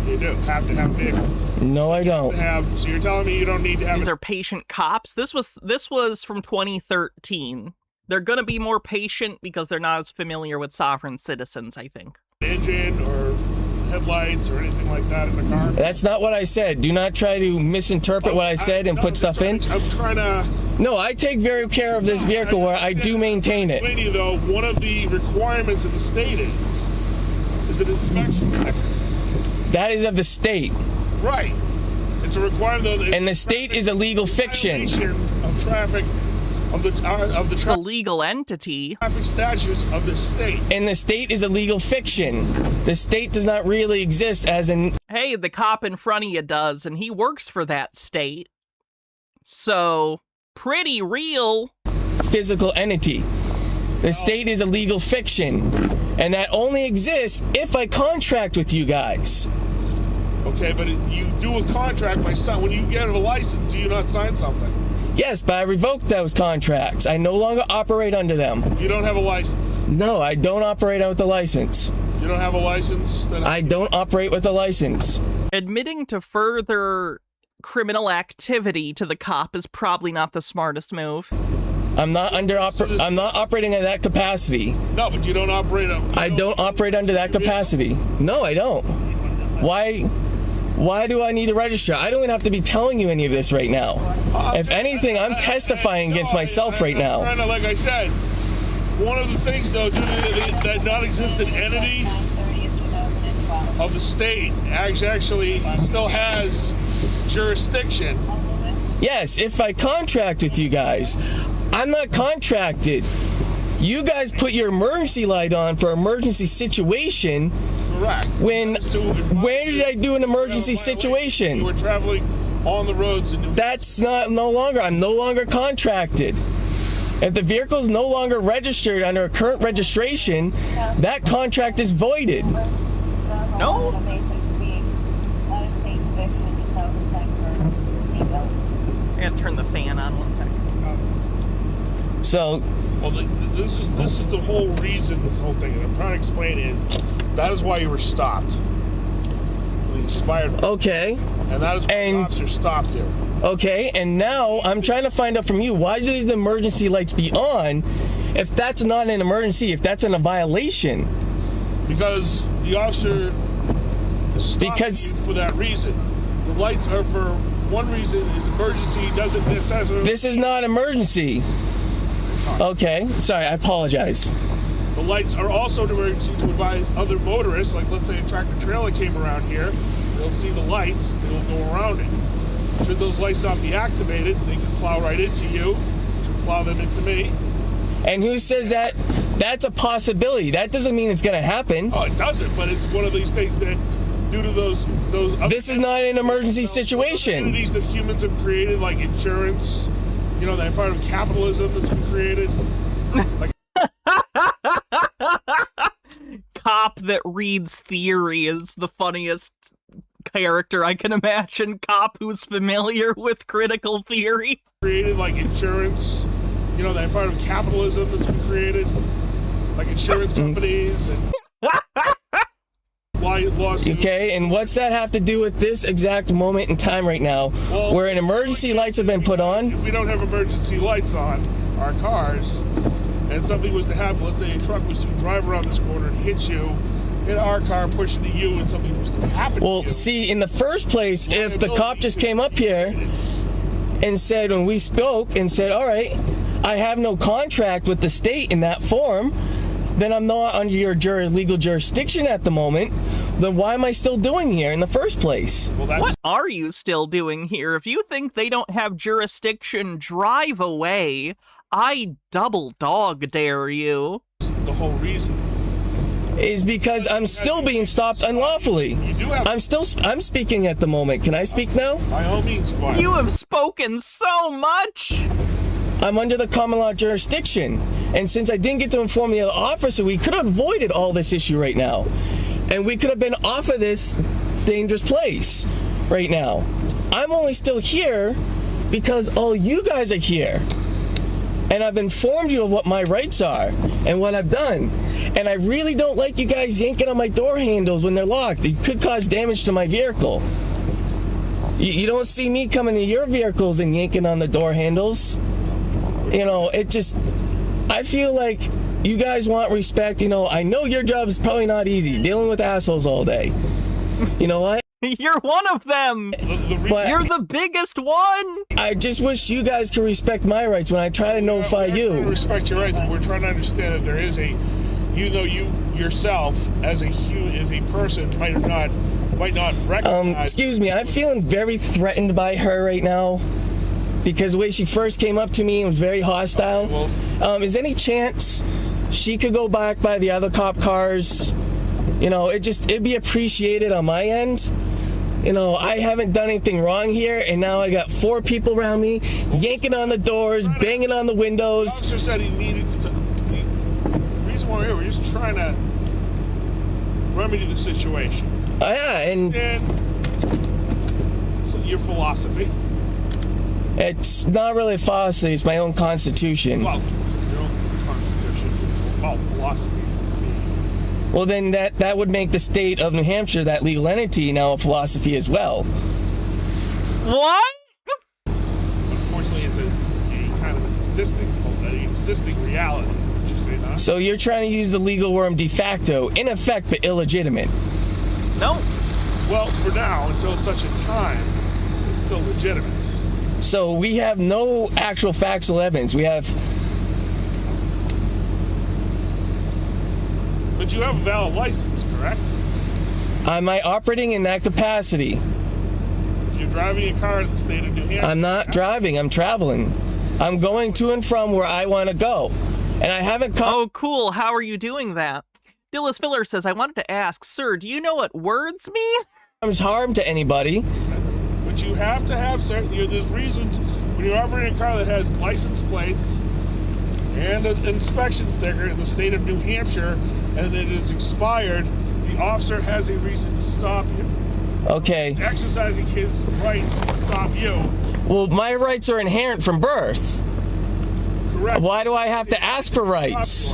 You do have to have a vehicle. No, I don't. So you're telling me you don't need to have. These are patient cops. This was from 2013. They're gonna be more patient because they're not as familiar with sovereign citizens, I think. Engine or headlights or anything like that in the car? That's not what I said. Do not try to misinterpret what I said and put stuff in. I'm trying to... No, I take very care of this vehicle where I do maintain it. You, though, one of the requirements of the state is an inspection sticker. That is of the state. Right. It's a requirement. And the state is a legal fiction. Of traffic. Of the legal entity. Traffic statutes of the state. And the state is a legal fiction. The state does not really exist as an... Hey, the cop in front of you does, and he works for that state. So, pretty real. Physical entity. The state is a legal fiction. And that only exists if I contract with you guys. Okay, but you do a contract by sign. When you get a license, do you not sign something? Yes, but I revoked those contracts. I no longer operate under them. You don't have a license? No, I don't operate with a license. You don't have a license? I don't operate with a license. Admitting to further criminal activity to the cop is probably not the smartest move. I'm not I'm not operating in that capacity. No, but you don't operate. I don't operate under that capacity. No, I don't. Why do I need to register? I don't even have to be telling you any of this right now. If anything, I'm testifying against myself right now. Like I said, one of the things, though, due to that non-existent entity of the state actually still has jurisdiction. Yes, if I contract with you guys. I'm not contracted. You guys put your emergency light on for emergency situation. Correct. Where did I do an emergency situation? You were traveling on the roads. That's no longer. I'm no longer contracted. If the vehicle's no longer registered under a current registration, that contract is voided. No. I gotta turn the fan on 1 second. So, well, this is the whole reason. This whole thing that I'm trying to explain is that is why you were stopped. The expired. Okay. And that is why the officer stopped you. Okay, and now I'm trying to find out from you, why do these emergency lights be on if that's not an emergency, if that's in a violation? Because the officer stopped you for that reason. The lights are for one reason, is emergency, doesn't necessarily... This is not emergency. Okay, sorry, I apologize. The lights are also an emergency to advise other motorists, like let's say a tractor trailer came around here, they'll see the lights, they'll go around it. Should those lights not be activated, they can plow right into you, should plow them into me. And who says that? That's a possibility. That doesn't mean it's going to happen. Oh, it doesn't, but it's one of these things that, due to those this is not an emergency situation. Entities that humans have created, like insurance, you know, that part of capitalism that's been created. Like Cop that reads theory is the funniest character I can imagine. Cop who's familiar with critical theory. Created like insurance, you know, that part of capitalism that's been created, like insurance companies and lawsuits. Okay, and what's that have to do with this exact moment in time right now, where an emergency lights have been put on? We don't have emergency lights on our cars, and something was to happen. Let's say a truck was to drive around this corner and hit you, hit our car, push into you, and something was to happen to you. Well, see, in the first place, if the cop just came up here and said, when we spoke and said, all right, I have no contract with the state in that form, then I'm not under your legal jurisdiction at the moment, then why am I still doing here in the first place? What are you still doing here? If you think they don't have jurisdiction, drive away. I double dog dare you. The whole reason is because I'm still being stopped unlawfully. I'm speaking at the moment. Can I speak now? By all means, Squire. You have spoken so much. I'm under the common law jurisdiction. And since I didn't get to inform the other officer, we could have avoided all this issue right now. And we could have been off of this dangerous place right now. I'm only still here because all you guys are here. And I've informed you of what my rights are and what I've done. And I really don't like you guys yanking on my door handles when they're locked. It could cause damage to my vehicle. You don't see me coming to your vehicles and yanking on the door handles. You know, I feel like you guys want respect. You know, I know your job is probably not easy, dealing with assholes all day. You know what? You're one of them. You're the biggest one. I just wish you guys could respect my rights when I try to notify you. We respect your rights, but we're trying to understand that there is even though you yourself as a person might not recognize. Excuse me, I'm feeling very threatened by her right now because the way she first came up to me was very hostile. Is any chance she could go back by the other cop cars? You know, it'd be appreciated on my end. You know, I haven't done anything wrong here, and now I got 4 people around me, yanking on the doors, banging on the windows. The officer said he needed to. The reason why we're here, we're just trying to remedy the situation. Yeah, and so your philosophy. It's not really a philosophy, it's my own constitution. Well, your own constitution. Well, philosophy. Well, then that would make the state of New Hampshire, that legal entity, now a philosophy as well. What? Unfortunately, it's a kind of existing reality. Would you say that? So you're trying to use the legal term de facto, in effect, but illegitimate. No. Well, for now, until such a time, it's still legitimate. So we have no actual factual evidence. We have... But you have a valid license, correct? Am I operating in that capacity? If you're driving a car in the state of New Hampshire... I'm not driving, I'm traveling. I'm going to and from where I want to go. And I haven't... Oh, cool. How are you doing that? Dillis Filler says, I wanted to ask, sir, do you know what words mean? There's harm to anybody. But you have to have certain... there's reasons when you're operating a car that has license plates and an inspection sticker in the state of New Hampshire, and it is expired, the officer has a reason to stop you. Okay. Exercising his right to stop you. Well, my rights are inherent from birth. Correct. Why do I have to ask for rights?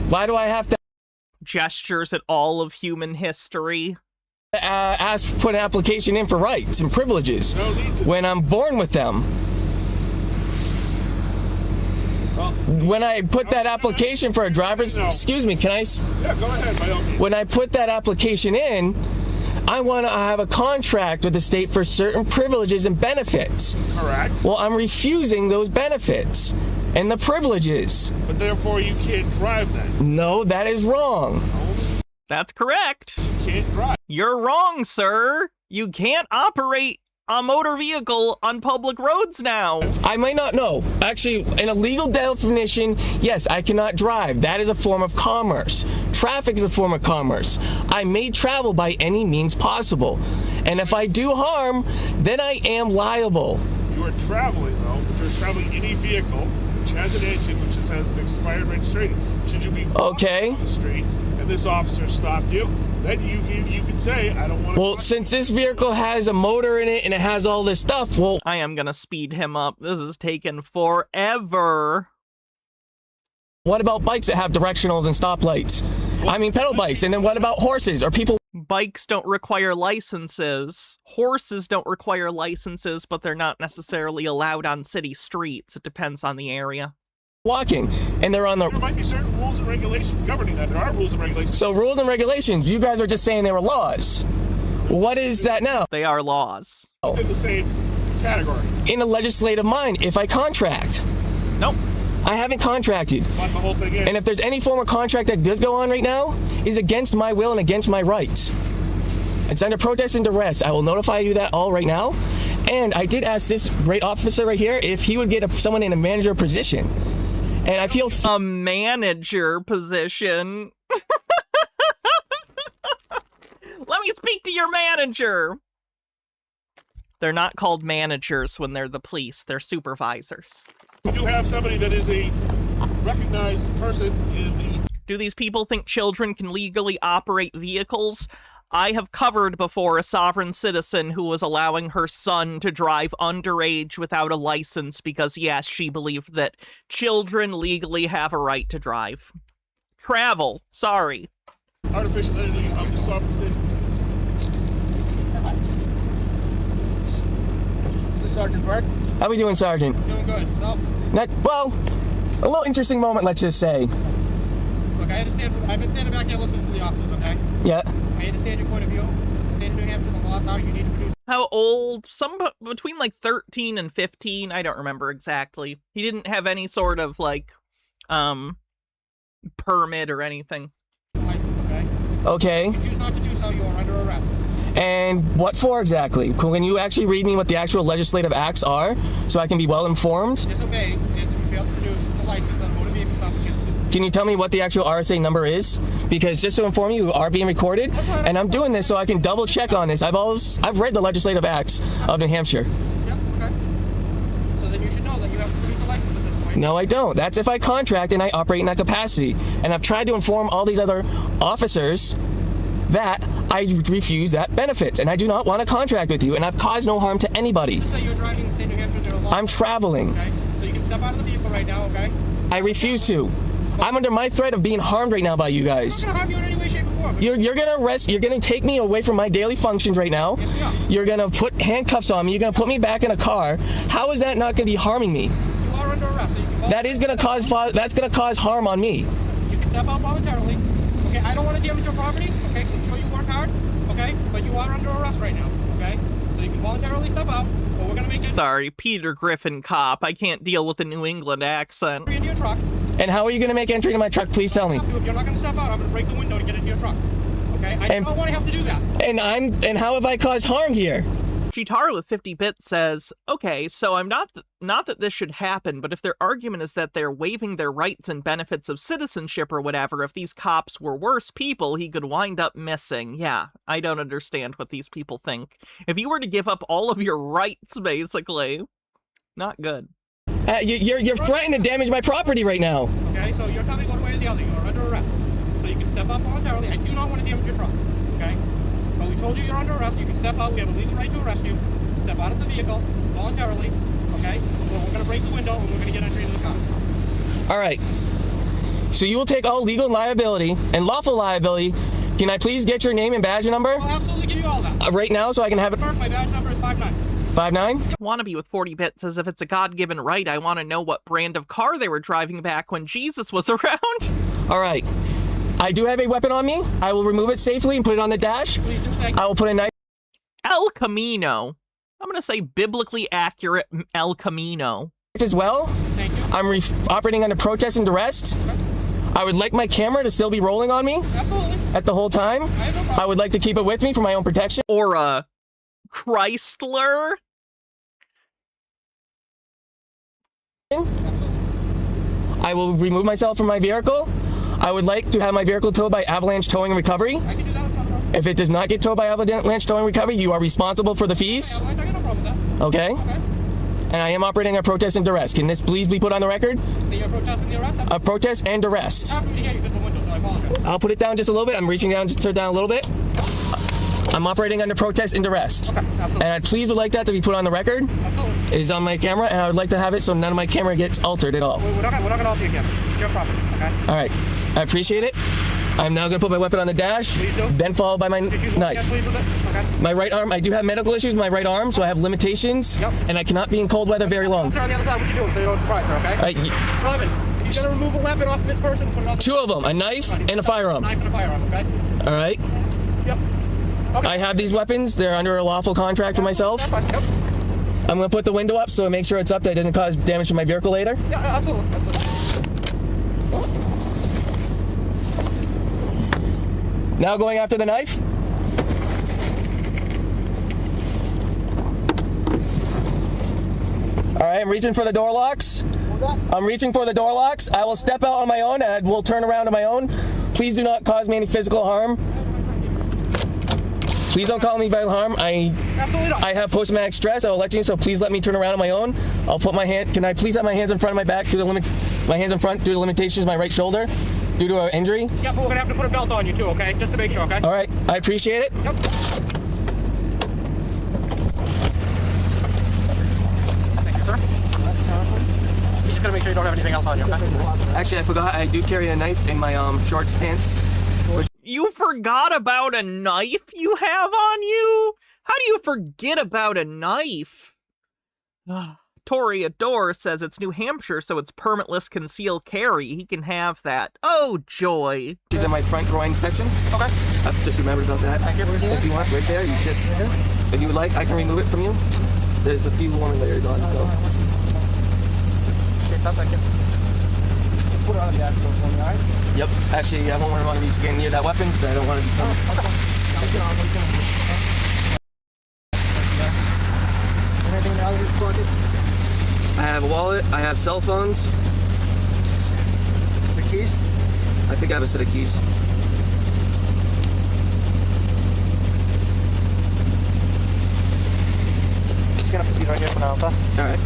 Why do I have to... Gestures at all of human history. Put an application in for rights and privileges when I'm born with them. When I put that application for a driver's... Excuse me, can I... Yeah, go ahead, by all means. When I put that application in, I want to have a contract with the state for certain privileges and benefits. Correct. Well, I'm refusing those benefits and the privileges. But therefore you can't drive then. No, that is wrong. That's correct. You can't drive. You're wrong, sir. You can't operate a motor vehicle on public roads now. I might not know. Actually, in a legal definition, yes, I cannot drive. That is a form of commerce. Traffic is a form of commerce. I may travel by any means possible. And if I do harm, then I am liable. You are traveling, though, but you're traveling in a vehicle which has an engine, which has an expired registration. Should you be okay on the street and this officer stopped you, then you can say, I don't want to... Well, since this vehicle has a motor in it and it has all this stuff, well... I am gonna speed him up. This is taking forever. What about bikes that have directionals and stoplights? I mean, pedal bikes. And then what about horses or people... Bikes don't require licenses. Horses don't require licenses, but they're not necessarily allowed on city streets. It depends on the area. Walking, and they're on the... There might be certain rules and regulations governing that. There are rules and regulations. So rules and regulations, you guys are just saying they were laws. What is that now? They are laws. Within the same category? In a legislative mind, if I contract. Nope. I haven't contracted. But the whole thing is. And if there's any form of contract that does go on right now, is against my will and against my rights. It's under protest and duress. I will notify you that all right now. And I did ask this great officer right here if he would get someone in a manager position. And I feel... A manager position? Let me speak to your manager. They're not called managers when they're the police. They're supervisors. You do have somebody that is a recognized person in the... Do these people think children can legally operate vehicles? I have covered before a sovereign citizen who was allowing her son to drive underage without a license because, yes, she believed that children legally have a right to drive. Travel. Sorry. Artificial editing of the sovereign state. Is this Sergeant Burke? How we doing, Sergeant? Doing good. So? Well, a little interesting moment, let's just say. Look, I understand. I've been standing back here listening to the officers, okay? Yeah. I understand your point of view. The state of New Hampshire, the laws are you need to produce. How old? Some between like 13 and 15. I don't remember exactly. He didn't have any sort of like, permit or anything. License, okay? Okay. If you choose not to do so, you are under arrest. And what for exactly? Can you actually read me what the actual legislative acts are so I can be well informed? Disobey is if you fail to produce the license on motor vehicle stop. Can you tell me what the actual RSA number is? Because just to inform you, you are being recorded, and I'm doing this so I can double check on this. I've read the legislative acts of New Hampshire. Yep, okay. So then you should know that you have to produce a license at this point. No, I don't. That's if I contract and I operate in that capacity. And I've tried to inform all these other officers that I refuse that benefit, and I do not want to contract with you, and I've caused no harm to anybody. Just say you're driving the state of New Hampshire under a law. I'm traveling. Okay, so you can step out of the vehicle right now, okay? I refuse to. I'm under my threat of being harmed right now by you guys. I'm not gonna harm you in any way, shape, or form. You're gonna arrest. You're gonna take me away from my daily functions right now. Yes, we are. You're gonna put handcuffs on me. You're gonna put me back in a car. How is that not gonna be harming me? You are under arrest. So you can That is gonna cause. That's gonna cause harm on me. You can step out voluntarily. Okay, I don't want to damage your property. Okay, because I'm sure you work hard. Okay, but you are under arrest right now. Okay, so you can voluntarily step out, but we're gonna make it. Sorry, Peter Griffin cop. I can't deal with the New England accent. Into your truck. And how are you gonna make entry into my truck? Please tell me. If you're not gonna step out, I'm gonna break the window to get into your truck. Okay, I don't want to have to do that. And how have I caused harm here? Cheetara with 50 bits says, okay, so I'm not that this should happen, but if their argument is that they're waiving their rights and benefits of citizenship or whatever, if these cops were worse people, he could wind up missing. Yeah, I don't understand what these people think. If you were to give up all of your rights, basically, not good. You're threatening to damage my property right now. Okay, so you're telling me one way or the other. You are under arrest. So you can step out voluntarily. I do not want to damage your truck. Okay? But we told you you're under arrest. You can step out. We have a legal right to arrest you. Step out of the vehicle voluntarily. Okay? Well, we're going to break the window and we're going to get entry into the car. All right. So you will take all legal liability and lawful liability. Can I please get your name and badge number? I'll absolutely give you all that. Right now so I can have it. My badge number is 59. 59? Wannabe with 40 bits says if it's a God-given right, I want to know what brand of car they were driving back when Jesus was around. All right. I do have a weapon on me. I will remove it safely and put it on the dash. Please do. Thank you. I will put a knife. El Camino. I'm going to say biblically accurate El Camino. As well. Thank you. I'm operating under protest and arrest. Okay. I would like my camera to still be rolling on me. Absolutely. At the whole time. I have no problem. I would like to keep it with me for my own protection. Or a Chrysler. I will remove myself from my vehicle. I would like to have my vehicle towed by Avalanche Towing and Recovery. I can do that. If it does not get towed by Avalanche Towing and Recovery, you are responsible for the fees. I got no problem with that. Okay. And I am operating a protest and arrest. Can this please be put on the record? You're protesting the arrest? A protest and arrest. I'll put it down just a little bit. I'm reaching down, just turn it down a little bit. I'm operating under protest and arrest. Okay, absolutely. And I please would like that to be put on the record. Absolutely. It is on my camera, and I would like to have it so none of my camera gets altered at all. We're not going to alter your camera. It's your property, okay? All right. I appreciate it. I'm now going to put my weapon on the dash, then followed by my knife. Please with it. Okay. My right arm, I do have medical issues with my right arm, so I have limitations, and I cannot be in cold weather very long. Sir, on the other side, what you doing so you don't surprise her, okay? Robin, he's going to remove a weapon off of this person. Put it on the 2 of them, a knife and a firearm. Knife and a firearm, okay? All right. Yep. Okay. I have these weapons. They're under a lawful contract for myself. Yep. I'm gonna put the window up so I make sure it's up that it doesn't cause damage to my vehicle later. Yeah, absolutely. Now going after the knife. All right, I'm reaching for the door locks. I'm reaching for the door locks. I will step out on my own and will turn around on my own. Please do not cause me any physical harm. Please don't cause me violent harm. I have post-traumatic stress. I will let you, so please let me turn around on my own. I'll put my hand. Can I please have my hands in front of my back due to my hands in front due to limitations of my right shoulder due to an injury? Yeah, but we're gonna have to put a belt on you too, okay? Just to make sure, okay? All right, I appreciate it. Yep. Thank you, sir. You just gotta make sure you don't have anything else on you, okay? Actually, I forgot. I do carry a knife in my shorts, pants. You forgot about a knife you have on you? How do you forget about a knife? Toreador says it's New Hampshire, so it's permitless concealed carry. He can have that. Oh, joy. She's in my front groin section. Okay. I've just remembered about that. Thank you. If you want, right there, you just, if you would like, I can remove it from you. There's a few warning layers on, so. Okay, thank you. Just put it on the gas for me, alright? Yep. Actually, I won't want to reach again near that weapon because I don't want to become. Anything in the other pockets? I have a wallet. I have cell phones. The keys? I think I have a set of keys. Just gonna put these right here for now, okay? All right.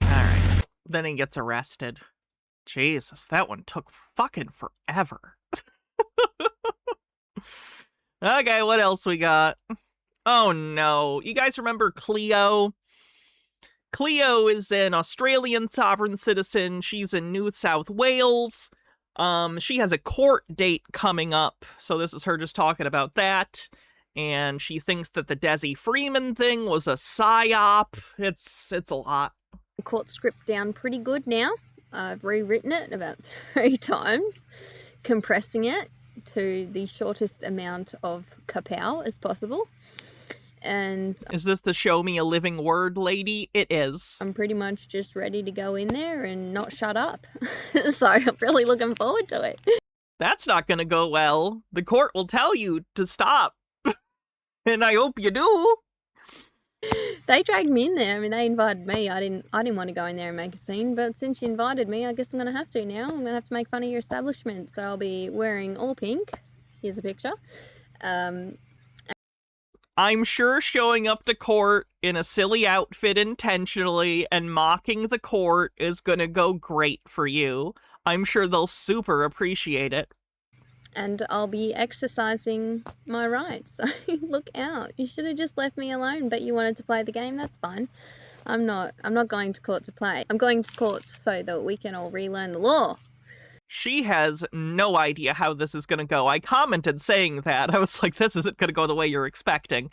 Alright. Then he gets arrested. Jesus, that one took fucking forever. Okay, what else we got? Oh no. You guys remember Cleo? Cleo is an Australian sovereign citizen. She's in New South Wales. She has a court date coming up. So this is her just talking about that. And she thinks that the Desi Freeman thing was a psyop. It's a lot. Court script down pretty good now. I've rewritten it about 3 times, compressing it to the shortest amount of kapow as possible. And is this the show me a living word lady? It is. I'm pretty much just ready to go in there and not shut up. So I'm really looking forward to it. That's not going to go well. The court will tell you to stop. And I hope you do. They dragged me in there. I mean, they invited me. I didn't want to go in there and make a scene, but since you invited me, I guess I'm going to have to now. I'm going to have to make fun of your establishment. So I'll be wearing all pink. Here's a picture. I'm sure showing up to court in a silly outfit intentionally and mocking the court is going to go great for you. I'm sure they'll super appreciate it. And I'll be exercising my rights. So look out. You should have just left me alone, but you wanted to play the game. That's fine. I'm not going to court to play. I'm going to court so that we can all relearn the law. She has no idea how this is going to go. I commented saying that. I was like, this isn't going to go the way you're expecting.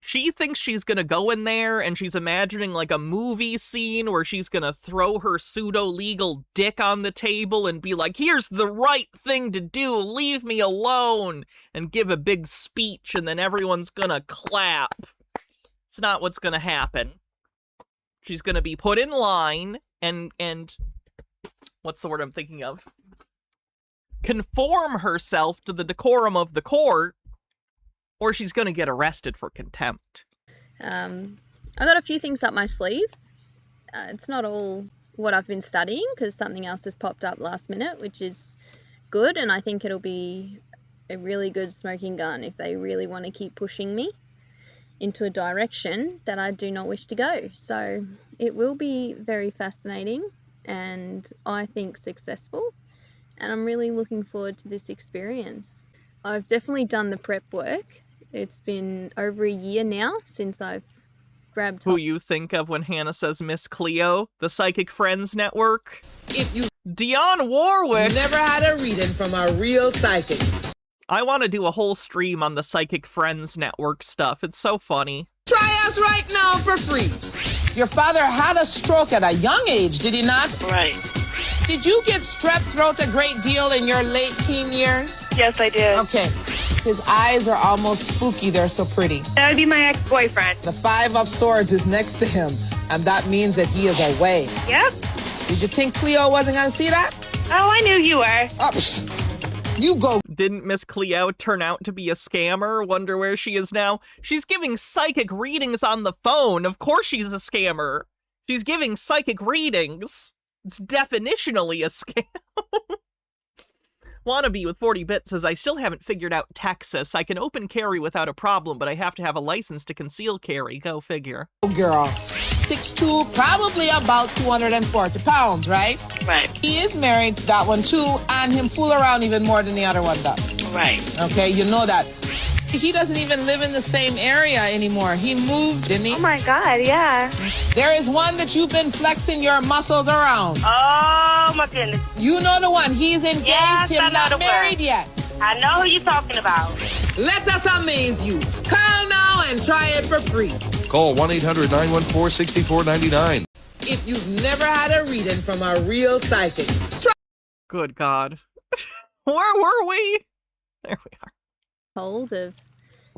She thinks she's going to go in there and she's imagining like a movie scene where she's going to throw her pseudo-legal dick on the table and be like, here's the right thing to do, leave me alone, and give a big speech and then everyone's going to clap. It's not what's going to happen. She's going to be put in line and what's the word I'm thinking of? Conform herself to the decorum of the court, or she's going to get arrested for contempt. I got a few things up my sleeve. It's not all what I've been studying, because something else has popped up last minute, which is good, and I think it'll be a really good smoking gun if they really want to keep pushing me into a direction that I do not wish to go. So it will be very fascinating and I think successful, and I'm really looking forward to this experience. I've definitely done the prep work. It's been over a year now since I've grabbed who you think of when Hannah says Miss Cleo, the Psychic Friends Network. If you Dionne Warwick never had a reading from a real psychic. I want to do a whole stream on the Psychic Friends Network stuff. It's so funny. Try us right now for free. Your father had a stroke at a young age, did he not? Right. Did you get strep throat a great deal in your late teen years? Yes, I did. Okay. His eyes are almost spooky. They're so pretty. That would be my ex-boyfriend. The 5 of Swords is next to him, and that means that he is away. Yep. Did you think Cleo wasn't going to see that? Oh, I knew you were. You go. Didn't Miss Cleo turn out to be a scammer? Wonder where she is now? She's giving psychic readings on the phone. Of course she's a scammer. She's giving psychic readings. It's definitionally a scam. Wannabe with 40 bits says, I still haven't figured out Texas. I can open carry without a problem, but I have to have a license to conceal carry. Go figure. Oh, girl. 6'2", probably about 240 pounds, right? Right. He is married to that one too, and him fool around even more than the other one does. Right. Okay, you know that. He doesn't even live in the same area anymore. He moved, didn't he? Oh my God, yeah. There is one that you've been flexing your muscles around. Oh my goodness. You know the one. He's engaged, Yes, him I know not the married one. yet. I know who you're talking about. Let us amaze you. Call now and try it for free. Call 1-800-914-6499. If you've never had a reading from a real psychic, try. Good God. Where were we? There we are. Hold of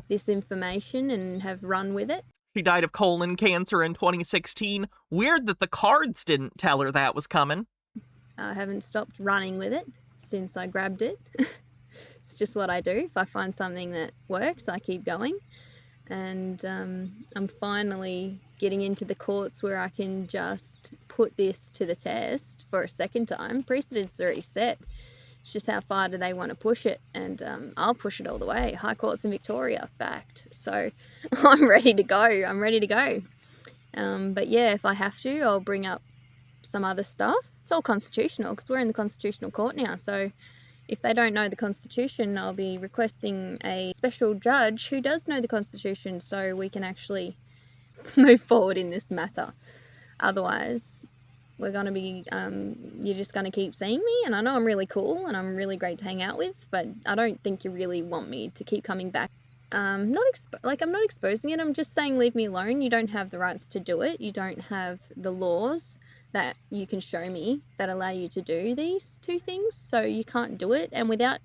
this information and have run with it. She died of colon cancer in 2016. Weird that the cards didn't tell her that was coming. I haven't stopped running with it since I grabbed it. It's just what I do. If I find something that works, I keep going. And I'm finally getting into the courts where I can just put this to the test for a second time. Precedent's already set. It's just how far do they want to push it, and I'll push it all the way. High Courts in Victoria, fact. So I'm ready to go. I'm ready to go. But yeah, if I have to, I'll bring up some other stuff. It's all constitutional because we're in the Constitutional Court now. So if they don't know the Constitution, I'll be requesting a special judge who does know the Constitution so we can actually move forward in this matter. Otherwise, we're going to be, you're just going to keep seeing me, and I know I'm really cool and I'm really great to hang out with, but I don't think you really want me to keep coming back. I'm not exposing it, I'm just saying leave me alone. You don't have the rights to do it. You don't have the laws that you can show me that allow you to do these two things, so you can't do it. And without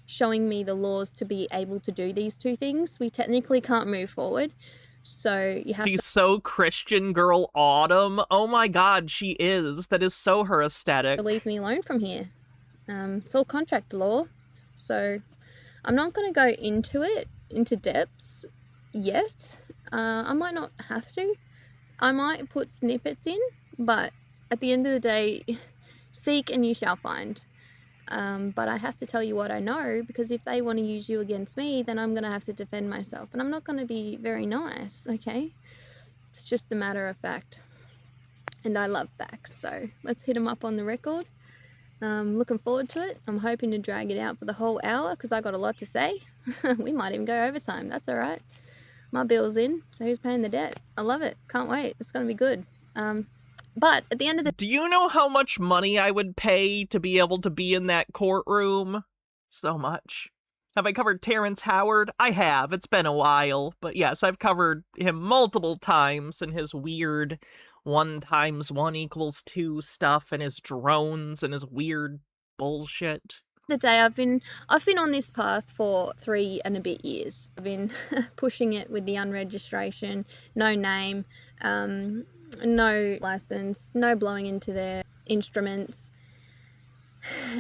showing me the laws to be able to do these two things, we technically can't move forward. So you have She's so Christian girl Autumn. Oh my God, she is. That is so her aesthetic. leave me alone from here. It's all contract law. So I'm not going to go into depths yet. I might not have to. I might put snippets in, but at the end of the day, seek and you shall find. But I have to tell you what I know, because if they want to use you against me, then I'm going to have to defend myself. And I'm not going to be very nice, okay? It's just a matter of fact. And I love facts, so let's hit them up on the record. Looking forward to it. I'm hoping to drag it out for the whole hour, because I got a lot to say. We might even go overtime. That's all right. My bill's in, so who's paying the debt? I love it. Can't wait. It's going to be good. But at the end of the... Do you know how much money I would pay to be able to be in that courtroom? So much. Have I covered Terrence Howard? I have. It's been a while. But yes, I've covered him multiple times and his weird 1 × 1 = 2 stuff and his drones and his weird bullshit. The day I've been on this path for 3 and a bit years. I've been pushing it with the unregistration, no name, no license, no blowing into their instruments.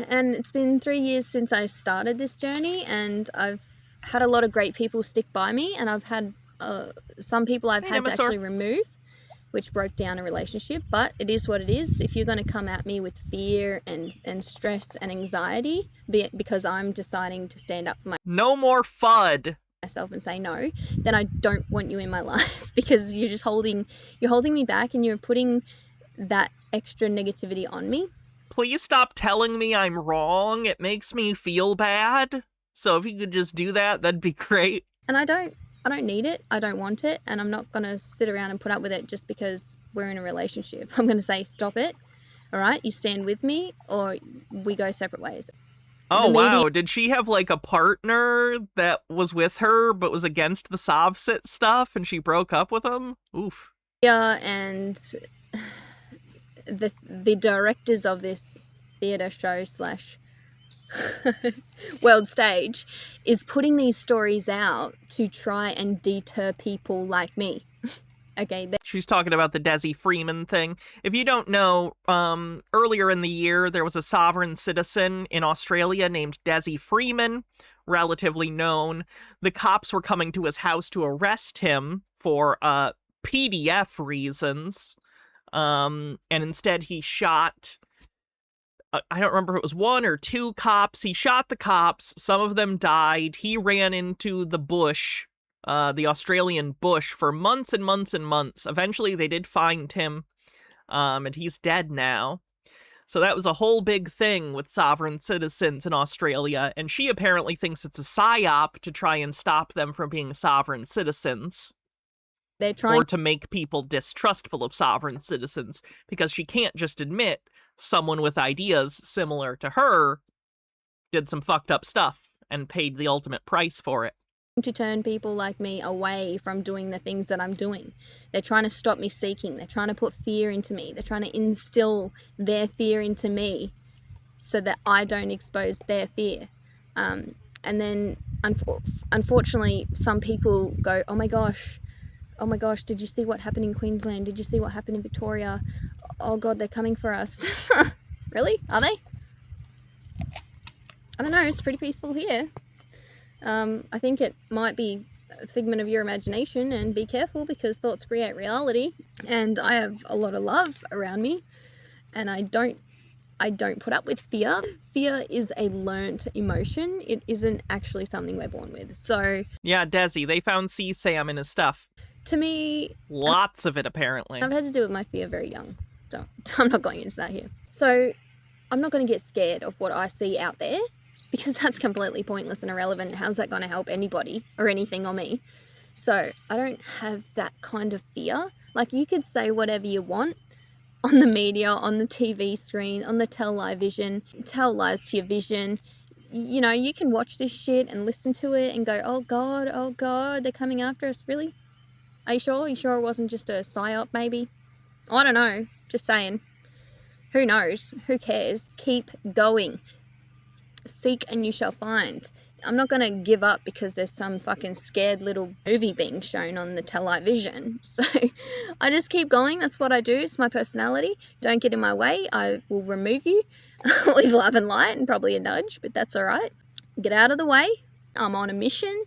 And it's been 3 years since I started this journey, and I've had a lot of great people stick by me, and I've had some people I've had to actually remove, which broke down a relationship. But it is what it is. If you're going to come at me with fear and stress and anxiety because I'm deciding to stand up for no more FUD myself and say no, then I don't want you in my life, because you're just holding me back, and you're putting that extra negativity on me. Please stop telling me I'm wrong. It makes me feel bad. So if you could just do that, that'd be great. And I don't need it. I don't want it, and I'm not going to sit around and put up with it just because we're in a relationship. I'm going to say stop it. All right, you stand with me or we go separate ways. Oh, wow. Did she have like a partner that was with her but was against the Sovsit stuff and she broke up with him? Oof. Yeah, and the directors of this theatre show / world stage is putting these stories out to try and deter people like me. Okay. She's talking about the Desi Freeman thing. If you don't know, earlier in the year, there was a sovereign citizen in Australia named Desi Freeman, relatively known. The cops were coming to his house to arrest him for PDF reasons. And instead he shot, I don't remember if it was 1 or 2 cops. He shot the cops. Some of them died. He ran into the bush, the Australian bush, for months and months and months. Eventually they did find him, and he's dead now. So that was a whole big thing with sovereign citizens in Australia, and she apparently thinks it's a psyop to try and stop them from being sovereign citizens. They're trying, or to make people distrustful of sovereign citizens, because she can't just admit someone with ideas similar to her did some fucked up stuff and paid the ultimate price for it. to turn people like me away from doing the things that I'm doing. They're trying to stop me seeking. They're trying to put fear into me. They're trying to instill their fear into me so that I don't expose their fear. And then, unfortunately, some people go, oh my gosh, did you see what happened in Queensland? Did you see what happened in Victoria? Oh God, they're coming for us. Really? Are they? I don't know, it's pretty peaceful here. I think it might be a figment of your imagination, and be careful because thoughts create reality. And I have a lot of love around me, and I don't put up with fear. Fear is a learnt emotion. It isn't actually something we're born with. So yeah, Desi, they found CSAM in his stuff. To me, lots of it apparently. I've had to deal with my fear very young. I'm not going into that here. So I'm not going to get scared of what I see out there, because that's completely pointless and irrelevant. How's that going to help anybody or anything or me? So I don't have that kind of fear. Like, you could say whatever you want on the media, on the TV screen, on the television, tell lies to your vision. You know, you can watch this shit and listen to it and go, oh God, they're coming after us. Really? Are you sure? Are you sure it wasn't just a psyop maybe? I don't know. Just saying. Who knows? Who cares? Keep going. Seek and you shall find. I'm not going to give up because there's some fucking scared little movie being shown on the television. So I just keep going. That's what I do. It's my personality. Don't get in my way. I will remove you with love and light and probably a nudge, but that's all right. Get out of the way. I'm on a mission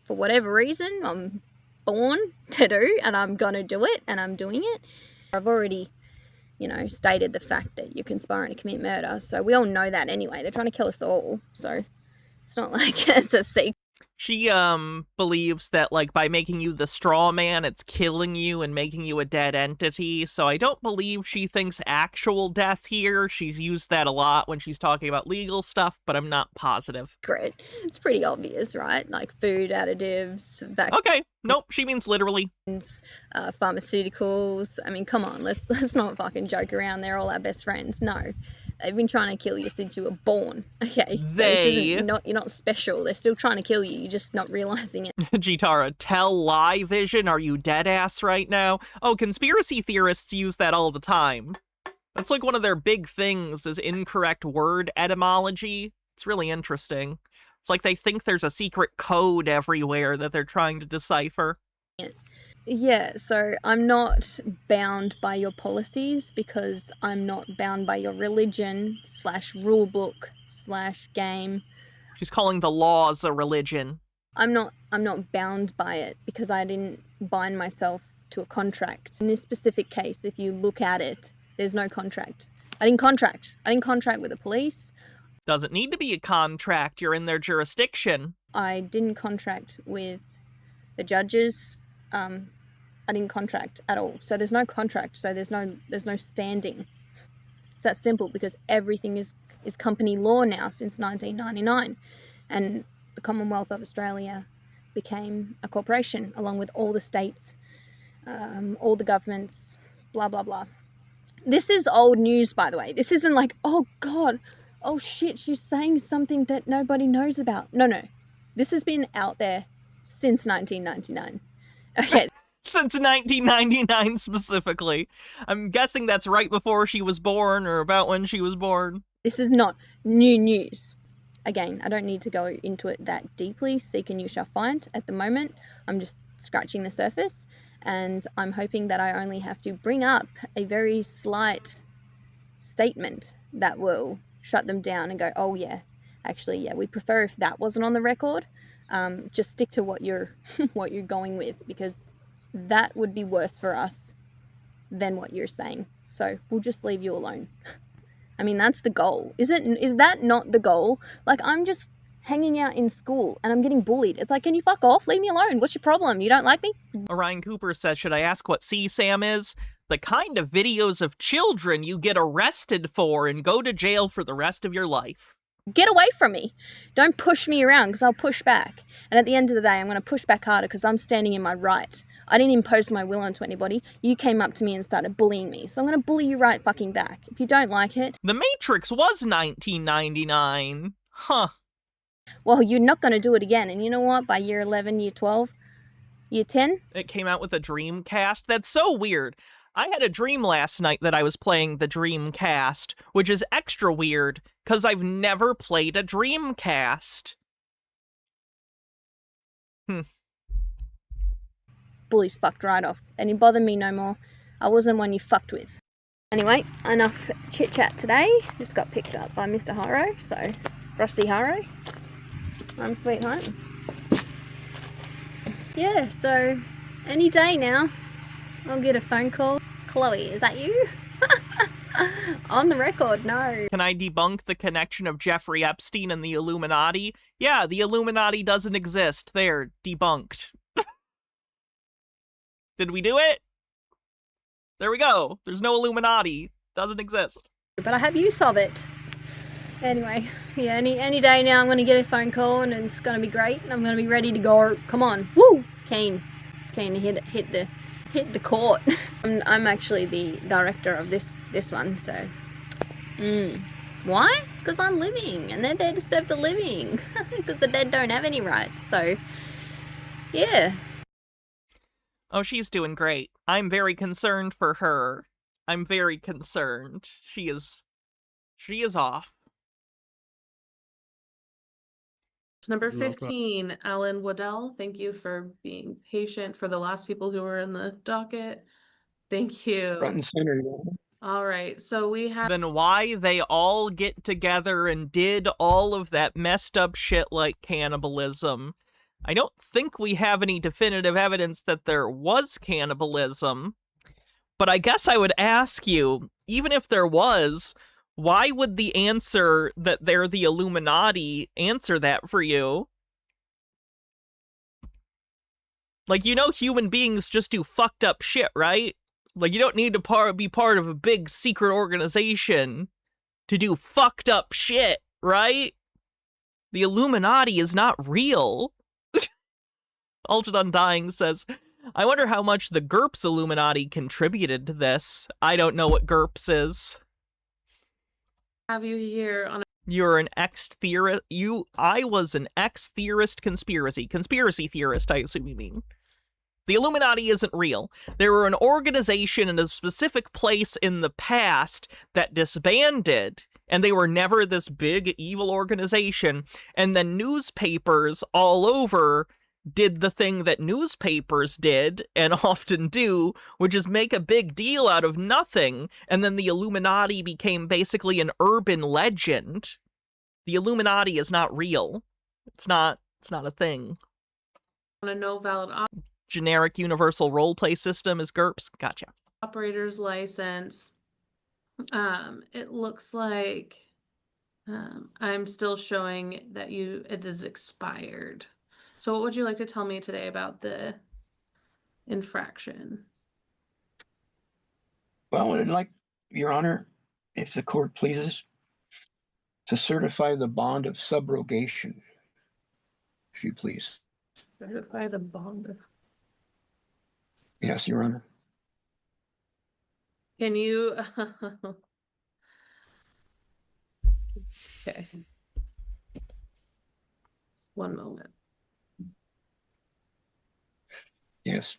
for whatever reason. I'm born to do, and I'm going to do it, and I'm doing it. I've already, stated the fact that you're conspiring to commit murder. So we all know that anyway. They're trying to kill us all. So it's not like it's a secret. She believes that, like, by making you the straw man, it's killing you and making you a dead entity. So I don't believe she thinks actual death here. She's used that a lot when she's talking about legal stuff, but I'm not positive. Great. It's pretty obvious, right? Like food additives. Okay. Nope. She means literally. Pharmaceuticals. I mean, come on. Let's not fucking joke around. They're all our best friends. No. They've been trying to kill you since you were born. Okay. You're not special. They're still trying to kill you. You're just not realizing it. Jitara, tell lie vision. Are you dead ass right now? Oh, conspiracy theorists use that all the time. That's like one of their big things is incorrect word etymology. It's really interesting. It's like they think there's a secret code everywhere that they're trying to decipher. Yeah, so I'm not bound by your policies because I'm not bound by your religion / rule book / game. She's calling the laws a religion. I'm not bound by it because I didn't bind myself to a contract. In this specific case, if you look at it, there's no contract. I didn't contract with the police. Doesn't need to be a contract. You're in their jurisdiction. I didn't contract with the judges. I didn't contract at all. So there's no contract. So there's no standing. It's that simple because everything is company law now since 1999. And the Commonwealth of Australia became a corporation along with all the states, all the governments, blah, blah, blah. This is old news, by the way. This isn't like, oh God, oh shit, she's saying something that nobody knows about. No. This has been out there since 1999. Okay. Since 1999 specifically. I'm guessing that's right before she was born or about when she was born. This is not new news. again, I don't need to go into it that deeply. Seek and you shall find. At the moment, I'm just scratching the surface, and I'm hoping that I only have to bring up a very slight statement that will shut them down and go, oh yeah, actually, yeah, we prefer if that wasn't on the record. Just stick to what you're what you're going with, because that would be worse for us than what you're saying. So we'll just leave you alone. I mean, that's the goal. Is that not the goal? Like, I'm just hanging out in school and I'm getting bullied. It's like, can you fuck off? Leave me alone. What's your problem? You don't like me? Orion Cooper says, should I ask what CSAM is? The kind of videos of children you get arrested for and go to jail for the rest of your life. Get away from me. Don't push me around, because I'll push back. And at the end of the day, I'm going to push back harder because I'm standing in my right. I didn't impose my will onto anybody. You came up to me and started bullying me. So I'm going to bully you right fucking back. If you don't like it... The Matrix was 1999. Huh. Well, you're not going to do it again. And you know what? By year 11, year 12, year 10... It came out with a Dreamcast. That's so weird. I had a dream last night that I was playing the Dreamcast, which is extra weird, because I've never played a Dreamcast. Bullies fucked right off. And it bothered me no more. I wasn't one you fucked with. Anyway, enough chit-chat today. Just got picked up by Mr. Haro, so... Frosty Haro. I'm sweet home. Yeah, so... Any day now, I'll get a phone call. Chloe, is that you? On the record, no. Can I debunk the connection of Jeffrey Epstein and the Illuminati? Yeah, the Illuminati doesn't exist. There, debunked. Did we do it? There we go. There's no Illuminati. Doesn't exist. But I have use of it. Anyway, yeah, any day now I'm going to get a phone call and it's going to be great. And I'm going to be ready to go. Come on. Woo! Keen to hit the court. I'm actually the director of this one, so... Why? Because I'm living, and they're there to serve the living. Because the dead don't have any rights, so... Yeah. Oh, she's doing great. I'm very concerned for her. I'm very concerned. She is off. Number 15, Alan Waddell. Thank you for being patient for the last people who were in the docket. Thank you. Front and center. All right, so we have... Then why they all get together and did all of that messed up shit like cannibalism. I don't think we have any definitive evidence that there was cannibalism, but I guess I would ask you, even if there was, why would the answer that they're the Illuminati answer that for you? Like, you know human beings just do fucked up shit, right? Like, you don't need to be part of a big secret organization to do fucked up shit, right? The Illuminati is not real. Ultimate Undying says, I wonder how much the GURPS Illuminati contributed to this. I don't know what GURPS is. Have you here on... You're an ex-theorist. I was an ex-theorist conspiracy theorist, I assume you mean. The Illuminati isn't real. They were an organization in a specific place in the past that disbanded, and they were never this big evil organization, and then newspapers all over did the thing that newspapers did, and often do, which is make a big deal out of nothing, and then the Illuminati became basically an urban legend. The Illuminati is not real. It's not a thing. On a no valid Generic universal roleplay system is GURPS. Gotcha. operator's license. It looks like I'm still showing that it is expired. So what would you like to tell me today about the infraction? Well, I'd like, Your Honor, if the court pleases, to certify the bond of subrogation, if you please. Certify the bond of... Yes, Your Honor. Can you... Okay. One moment. Yes.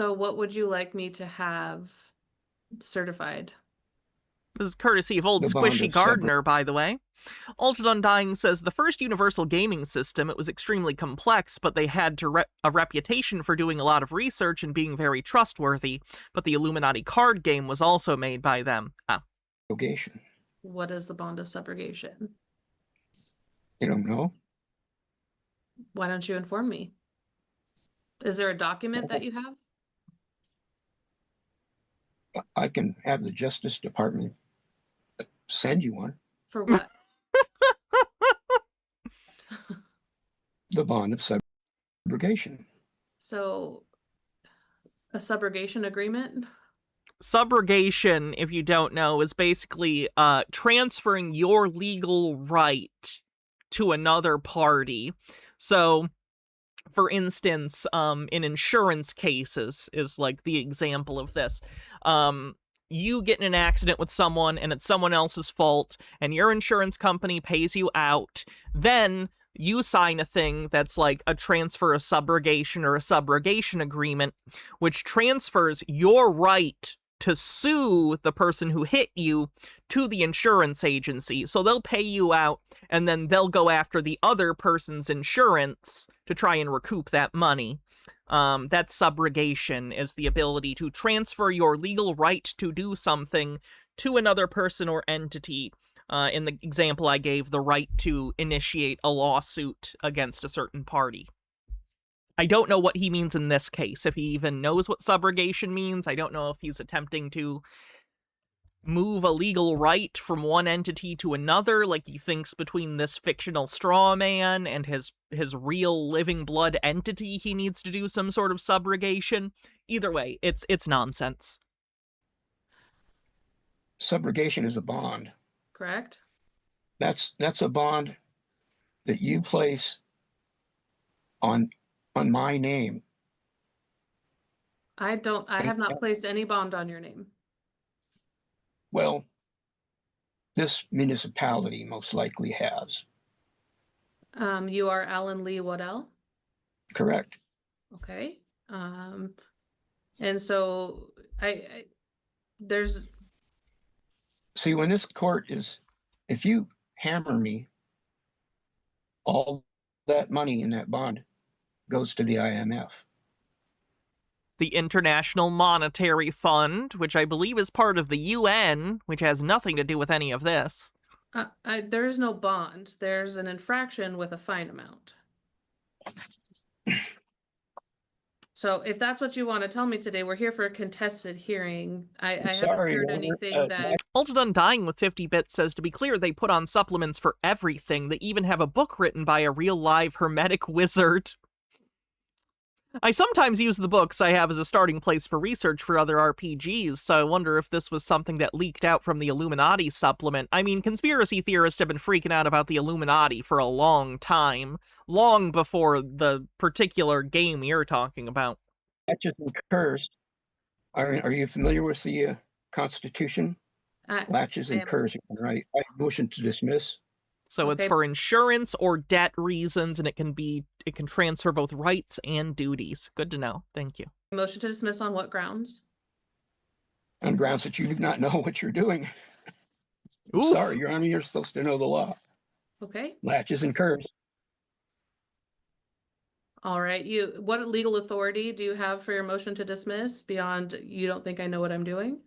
So what would you like me to have certified? This is courtesy of old The bond Squishy of Gardner, by the way. Altered Undying says the first universal gaming system, it was extremely complex, but they had a reputation for doing a lot of research and being very trustworthy. But the Illuminati card game was also made by them. Subrogation. What is the bond of subrogation? You don't know? Why don't you inform me? Is there a document that you have? I can have the Justice Department send you one. For what? The bond of subrogation. So, a subrogation agreement? Subrogation, if you don't know, is basically transferring your legal right to another party. So, for instance, in insurance cases is like the example of this. You get in an accident with someone and it's someone else's fault and your insurance company pays you out, then you sign a thing that's like a transfer of subrogation or a subrogation agreement, which transfers your right to sue the person who hit you to the insurance agency. So they'll pay you out and then they'll go after the other person's insurance to try and recoup that money. That's subrogation, is the ability to transfer your legal right to do something to another person or entity. In the example I gave, the right to initiate a lawsuit against a certain party. I don't know what he means in this case, if he even knows what subrogation means. I don't know if he's attempting to move a legal right from one entity to another, like he thinks between this fictional straw man and his real living blood entity he needs to do some sort of subrogation. Either way, it's nonsense. Subrogation is a bond. Correct? That's a bond that you place on my name. I have not placed any bond on your name. Well, this municipality most likely has. You are Alan Lee Waddell? Correct. Okay. And so there's... See, when this court is, if you hammer me, all that money in that bond goes to the IMF. The International Monetary Fund, which I believe is part of the UN, which has nothing to do with any of this. There is no bond. There's an infraction with a fine amount. So if that's what you want to tell me today, we're here for a contested hearing. I haven't heard anything that... Altered Undying with 50 bits says, to be clear, they put on supplements for everything. They even have a book written by a real live hermetic wizard. I sometimes use the books I have as a starting place for research for other RPGs, so I wonder if this was something that leaked out from the Illuminati supplement. I mean, conspiracy theorists have been freaking out about the Illuminati for a long time, long before the particular game you're talking about. Latches and curs. Are you familiar with the Constitution? Latches and curs, right? I motion to dismiss. So okay. It's for insurance or debt reasons, and it can transfer both rights and duties. Good to know. Thank you. Motion to dismiss on what grounds? On grounds that you do not know what you're doing. Sorry, Your Honor, you're supposed to know the law. Okay. Latches and curs. All right. What legal authority do you have for your motion to dismiss beyond you don't think I know what I'm doing?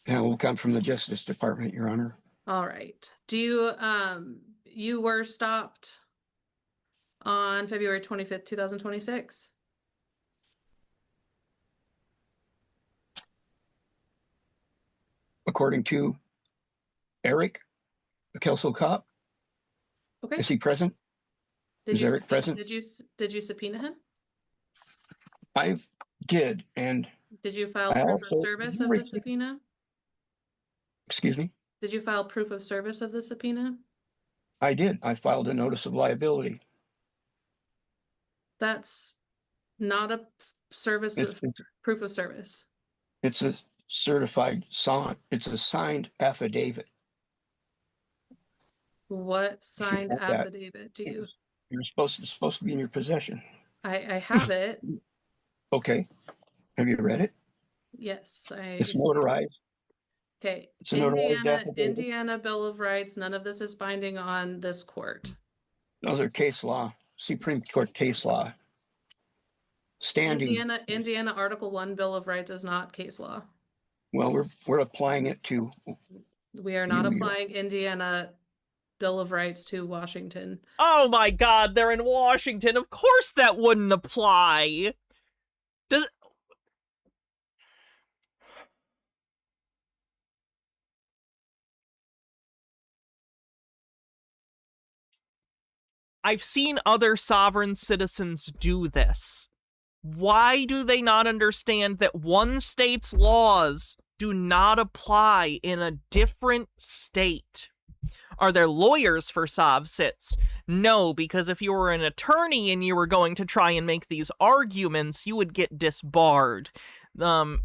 That will come from the Justice Department, Your Honor. All right. Do you were stopped on February 25th, 2026? According to Eric, the Kelso cop. Okay. Is he present? Is Eric present? Did you subpoena him? I did, and did you file proof of service of the subpoena? Excuse me? Did you file proof of service of the subpoena? I did. I filed a notice of liability. That's not a proof of service. It's a certified sign. It's a signed affidavit. What signed affidavit do you? It's supposed to be in your possession. I have it. Okay. Have you read it? Yes, It's notarized. Okay, It's a notarized affidavit. Indiana Bill of Rights. None of this is binding on this court. Those are case law, Supreme Court case law. Standing. Indiana Article 1 Bill of Rights is not case law. Well, we're applying it to. We are not applying Indiana Bill of Rights to Washington. Oh my God, they're in Washington. Of course that wouldn't apply. Does I've seen other sovereign citizens do this. Why do they not understand that one state's laws do not apply in a different state? Are there lawyers for Sov Sits? No, because if you were an attorney and you were going to try and make these arguments, you would get disbarred.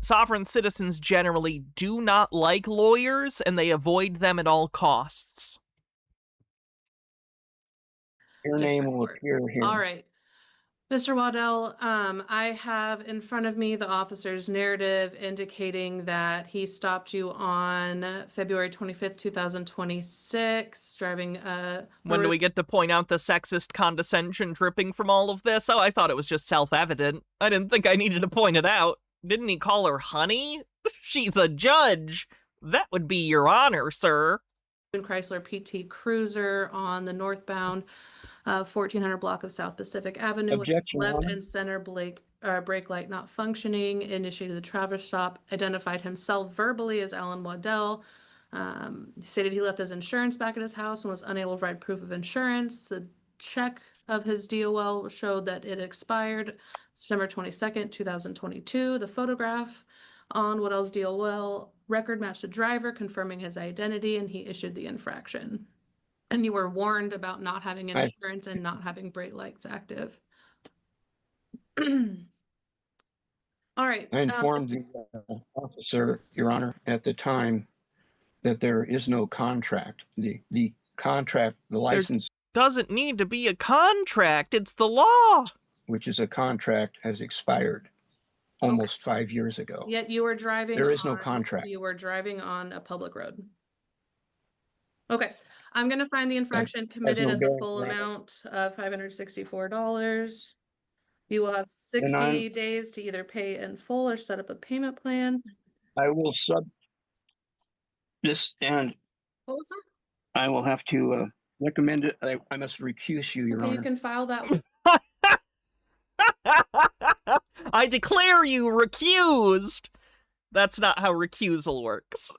Sovereign citizens generally do not like lawyers, and they avoid them at all costs. Your name will appear here. All right. Mr. Waddell, I have in front of me the officer's narrative indicating that he stopped you on February 25th, 2026, driving a... When do we get to point out the sexist condescension dripping from all of this? Oh, I thought it was just self-evident. I didn't think I needed to point it out. Didn't he call her honey? She's a judge. That would be your honor, sir. Chrysler PT Cruiser on the northbound 1400 block of South Pacific Avenue with its left and center brake light not functioning, initiated the traverse stop, identified himself verbally as Alan Waddell, stated he left his insurance back at his house and was unable to provide proof of insurance. The check of his DOL showed that it expired September 22nd, 2022. The photograph on Waddell's DOL record matched the driver, confirming his identity, and he issued the infraction. And you were warned about not having insurance and not having brake lights active. All right. I informed the officer, Your Honor, at the time that there is no contract. The contract, the license... There doesn't need to be a contract. It's the law. Which is a contract has expired almost 5 years ago. Yet you were driving... There is no contract. You were driving on a public road. Okay. I'm going to find the infraction committed at the full amount of $564. You will have 60 days to either pay in full or set up a payment plan. I will sub this, and what was that? I will have to recommend it. I must recuse you, Your Honor. You can file that. I declare you recused. That's not how recusal works.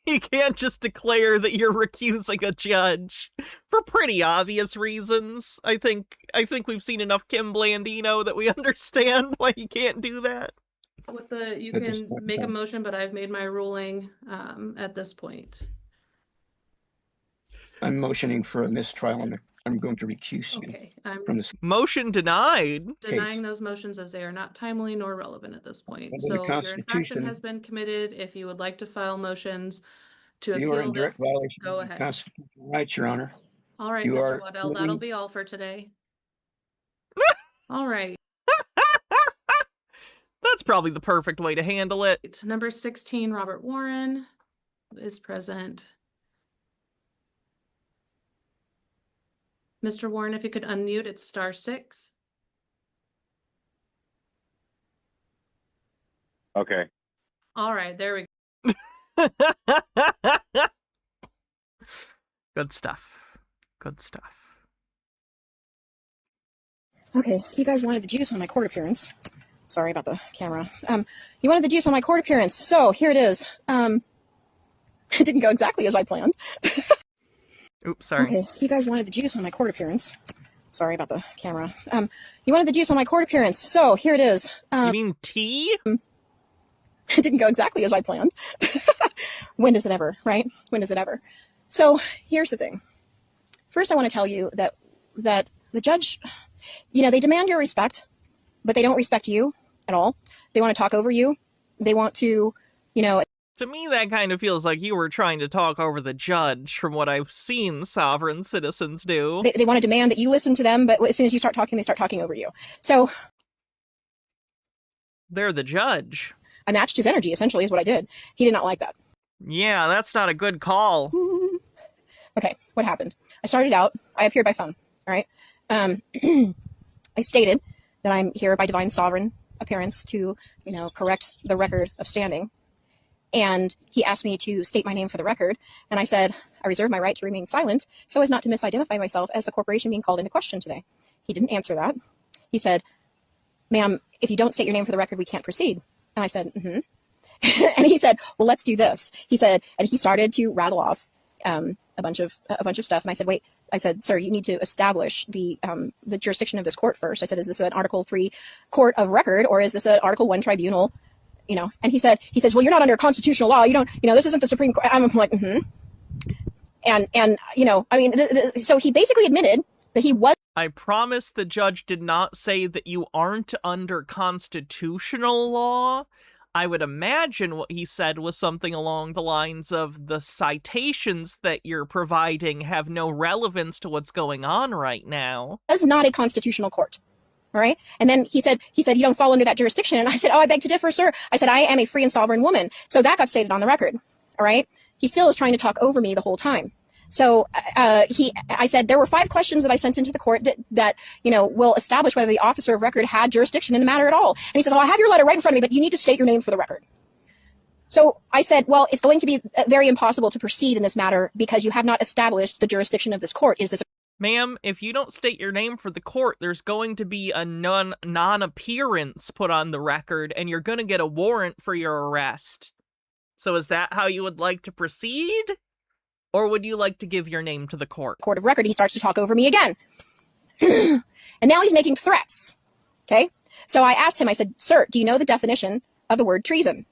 You can't just declare that you're recusing a judge for pretty obvious reasons. I think we've seen enough Kim Blandino that we understand why you can't do that. You can make a motion, but I've made my ruling at this point. I'm motioning for a mistrial, and I'm going to recuse you from this. Motion denied. Denying those motions as they are not timely nor relevant at this point. So your infraction has been committed. If you would like to file motions to You are in appeal direct this, violation go of ahead. constitutional rights, Your Honor. All right, You Mr. are Waddell, that'll be all for today. All right. That's probably the perfect way to handle it. Number 16, Robert Warren is present. Mr. Warren, if you could unmute, it's *6. Okay. All right, there we go. Good stuff. Good stuff. Okay, you guys wanted the juice on my court appearance. Sorry about the camera. You wanted the juice on my court appearance, so here it is. It didn't go exactly as I planned. Oops, sorry. Okay, you guys wanted the juice on my court appearance. Sorry about the camera. You wanted the juice on my court appearance, so here it is. You mean tea? It didn't go exactly as I planned. When does it ever, right? When does it ever? So here's the thing. First, I want to tell you that the judge, they demand your respect, but they don't respect you at all. They want to talk over you. They want to, To me, that kind of feels like you were trying to talk over the judge from what I've seen sovereign citizens do. They want to demand that you listen to them, but as soon as you start talking, they start talking over you. So They're the judge. I matched his energy, essentially, is what I did. He did not like that. Yeah, that's not a good call. Okay, what happened? I started out, I appeared by phone, all right? I stated that I'm here by divine sovereign appearance to, correct the record of standing. And he asked me to state my name for the record. And I said, I reserve my right to remain silent so as not to misidentify myself as the corporation being called into question today. He didn't answer that. He said, ma'am, if you don't state your name for the record, we can't proceed. And I said, mm-hmm. And he said, well, let's do this. He said, and he started to rattle off a bunch of stuff. And I said, wait, I said, sir, you need to establish the jurisdiction of this court first. I said, is this an Article 3 court of record, or is this an Article 1 tribunal? And he says, well, you're not under constitutional law. You don't, this isn't the Supreme Court. I'm like, mm-hmm. And so he basically admitted that he was. I promise the judge did not say that you aren't under constitutional law. I would imagine what he said was something along the lines of the citations that you're providing have no relevance to what's going on right now. Is not a constitutional court. All right. And then he said, you don't fall under that jurisdiction. And I said, oh, I beg to differ, sir. I said, I am a free and sovereign woman. So that got stated on the record. All right. He still is trying to talk over me the whole time. So I said, there were 5 questions that I sent into the court that will establish whether the officer of record had jurisdiction in the matter at all. And he says, well, I have your letter right in front of me, but you need to state your name for the record. So I said, well, it's going to be very impossible to proceed in this matter because you have not established the jurisdiction of this court. Is this Ma'am, if you don't state your name for the court, there's going to be a non-appearance put on the record, and you're going to get a warrant for your arrest. So is that how you would like to proceed? Or would you like to give your name to the court? Court of record, he starts to talk over me again. And now he's making threats. Okay? So I asked him, I said, sir, do you know the definition of the word treason?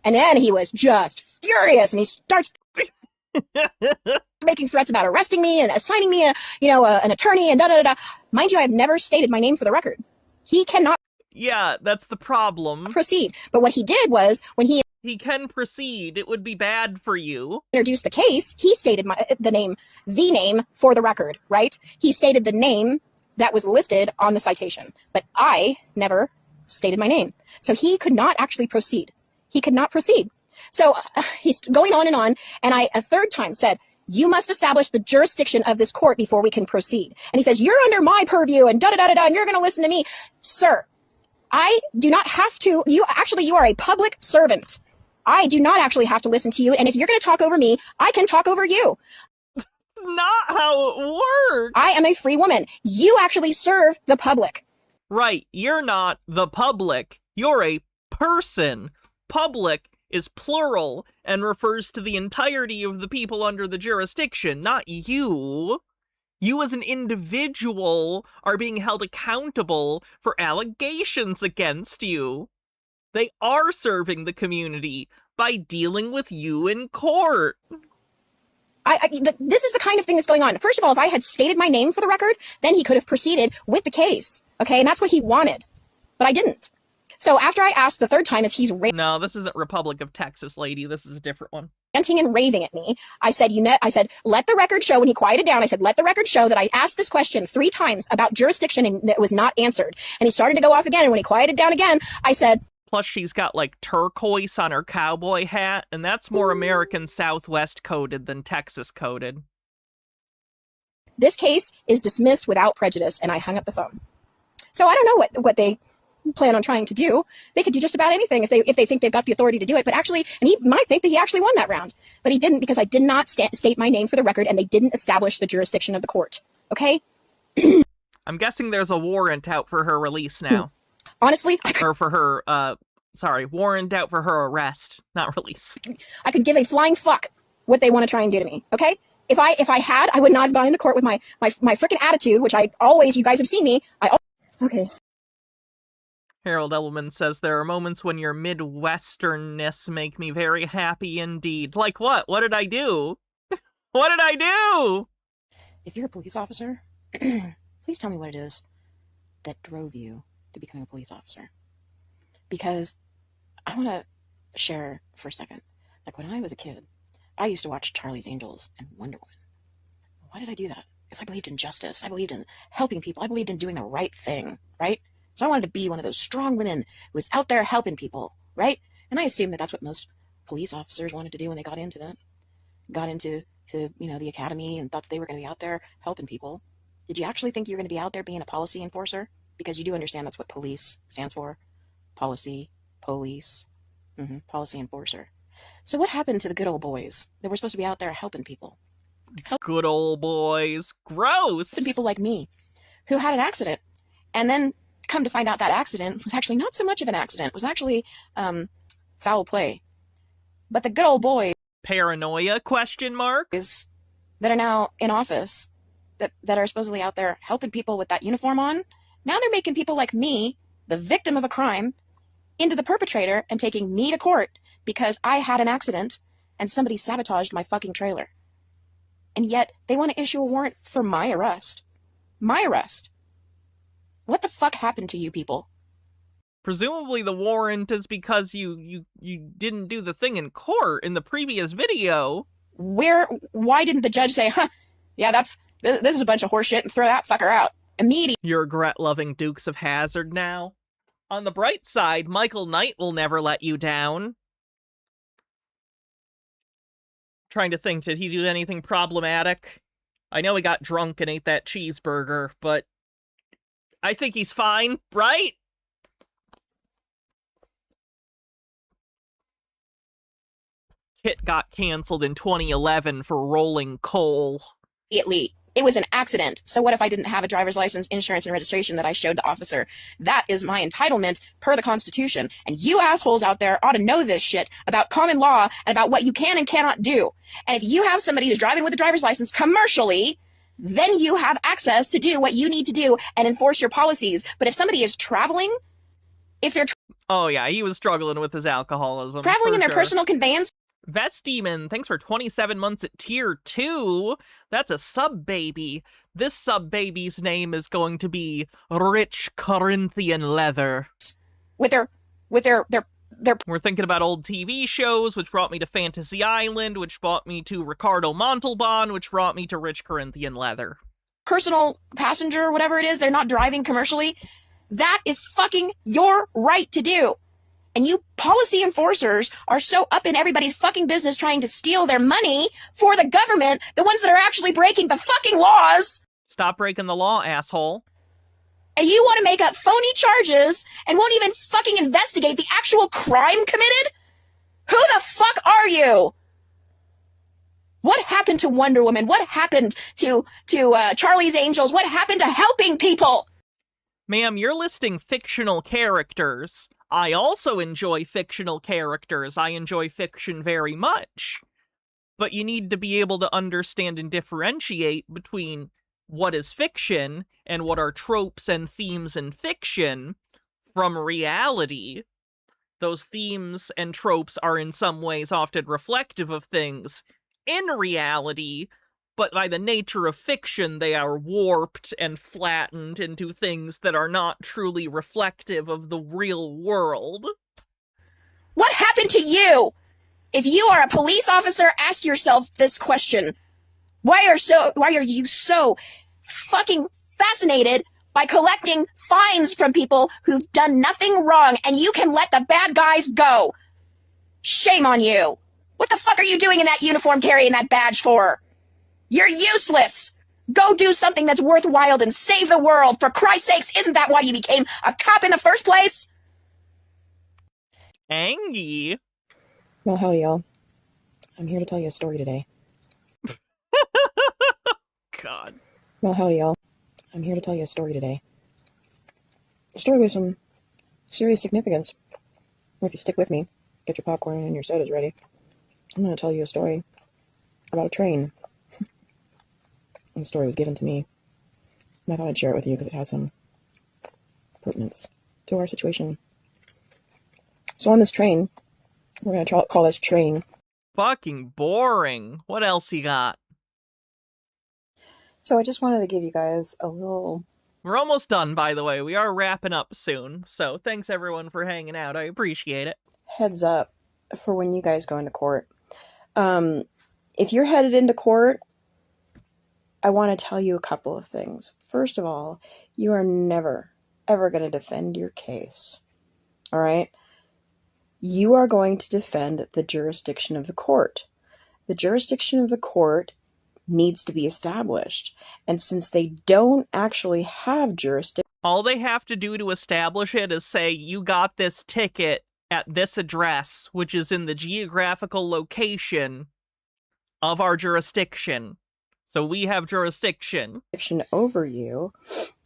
And then he was just furious, and he starts making threats about arresting me and assigning me an attorney and da-da-da-da. Mind you, I have never stated my name for the record. He cannot. Yeah, that's the problem. Proceed. But what he did was, when he can proceed, it would be bad for you. Introduced the case, he stated the name for the record, right? He stated the name that was listed on the citation, but I never stated my name. So he could not actually proceed. He could not proceed. So he's going on, and I a third time said, you must establish the jurisdiction of this court before we can proceed. And he says, you're under my purview and da-da-da-da-da, and you're going to listen to me. Sir, I do not have to. You are a public servant. I do not actually have to listen to you. And if you're going to talk over me, I can talk over you. Not how it works. I am a free woman. You actually serve the public. Right. You're not the public. You're a person. Public is plural and refers to the entirety of the people under the jurisdiction, not you. You as an individual are being held accountable for allegations against you. They are serving the community by dealing with you in court. This is the kind of thing that's going on. First of all, if I had stated my name for the record, then he could have proceeded with the case. Okay, and that's what he wanted. But I didn't. So after I asked the third time, as he's no, this isn't Republic of Texas, lady. This is a different one. Ranting and raving at me, I said, let the record show. When he quieted down, I said, let the record show that I asked this question 3 times about jurisdiction and it was not answered. And he started to go off again. And when he quieted down again, I said, plus she's got like turquoise on her cowboy hat, and that's more American Southwest coded than Texas coded. This case is dismissed without prejudice, and I hung up the phone. So I don't know what they plan on trying to do. They could do just about anything if they think they've got the authority to do it. But actually, and he might think that he actually won that round, but he didn't, because I did not state my name for the record, and they didn't establish the jurisdiction of the court. Okay? I'm guessing there's a warrant out for her release now. Honestly, or for her, warrant out for her arrest, not release. I could give a flying fuck what they want to try and do to me. Okay? If I had, I would not have gone into court with my freaking attitude, which I always, you guys have seen me. Okay. Harold Elman says, there are moments when your Midwesternness make me very happy indeed. Like what? What did I do? What did I do? If you're a police officer, please tell me what it is that drove you to becoming a police officer. Because I want to share for a second. Like when I was a kid, I used to watch Charlie's Angels and Wonder Woman. Why did I do that? Because I believed in justice. I believed in helping people. I believed in doing the right thing, right? So I wanted to be one of those strong women who was out there helping people, right? And I assumed that that's what most police officers wanted to do when they got into the academy and thought they were going to be out there helping people. Did you actually think you were going to be out there being a policy enforcer? Because you do understand that's what police stands for. Policy, police, policy enforcer. So what happened to the good old boys that were supposed to be out there helping people? Good old boys. Gross. People like me who had an accident and then come to find out that accident was actually not so much of an accident. It was actually foul play. But the good old boys... Paranoia, question mark? ...that are now in office, that are supposedly out there helping people with that uniform on, now they're making people like me, the victim of a crime, into the perpetrator and taking me to court because I had an accident and somebody sabotaged my fucking trailer. And yet they want to issue a warrant for my arrest. My arrest. What the fuck happened to you people? Presumably the warrant is because you didn't do the thing in court in the previous video. Why didn't the judge say, yeah, this is a bunch of horseshit and throw that fucker out immediately? You're regret-loving Dukes of Hazzard now. On the bright side, Michael Knight will never let you down. Trying to think, did he do anything problematic? I know he got drunk and ate that cheeseburger, but I think he's fine, right? Kit got canceled in 2011 for rolling coal. It was an accident. So what if I didn't have a driver's license, insurance, and registration that I showed the officer? That is my entitlement per the Constitution. And you assholes out there ought to know this shit about common law and about what you can and cannot do. And if you have somebody who's driving with a driver's license commercially, then you have access to do what you need to do and enforce your policies. But if somebody is traveling, if they're oh yeah, he was struggling with his alcoholism. Traveling in their personal conveyance. Vest Demon, thanks for 27 months at tier 2. That's a sub baby. This sub baby's name is going to be Rich Corinthian Leather. With their We're thinking about old TV shows, which brought me to Fantasy Island, which brought me to Ricardo Montalban, which brought me to Rich Corinthian Leather. Personal passenger, whatever it is, they're not driving commercially. That is fucking your right to do. And you policy enforcers are so up in everybody's fucking business trying to steal their money for the government, the ones that are actually breaking the fucking laws. Stop breaking the law, asshole. And you want to make up phony charges and won't even fucking investigate the actual crime committed? Who the fuck are you? What happened to Wonder Woman? What happened to Charlie's Angels? What happened to helping people? Ma'am, you're listing fictional characters. I also enjoy fictional characters. I enjoy fiction very much. But you need to be able to understand and differentiate between what is fiction and what are tropes and themes in fiction from reality. Those themes and tropes are in some ways often reflective of things in reality, but by the nature of fiction, they are warped and flattened into things that are not truly reflective of the real world. What happened to you? If you are a police officer, ask yourself this question. Why are you so fucking fascinated by collecting fines from people who've done nothing wrong and you can let the bad guys go? Shame on you. What the fuck are you doing in that uniform carrying that badge for? You're useless. Go do something that's worthwhile and save the world. For Christ's sakes, isn't that why you became a cop in the first place? Angie. Well, howdy, y'all. I'm here to tell you a story today. God. Well, howdy, y'all. I'm here to tell you a story today. A story with some serious significance. Or if you stick with me, get your popcorn and your sodas ready. I'm going to tell you a story about a train. The story was given to me, and I thought I'd share it with you because it has some pertinence to our situation. So on this train, we're going to call this train. Fucking boring. What else you got? So I just wanted to give you guys a little... We're almost done, by the way. We are wrapping up soon, so thanks everyone for hanging out. I appreciate it. Heads up for when you guys go into court. If you're headed into court, I want to tell you a couple of things. First of all, you are never, ever going to defend your case. All right? You are going to defend the jurisdiction of the court. The jurisdiction of the court needs to be established. And since they don't actually have jurisdiction, all they have to do to establish it is say, you got this ticket at this address, which is in the geographical location of our jurisdiction. So we have jurisdiction over you,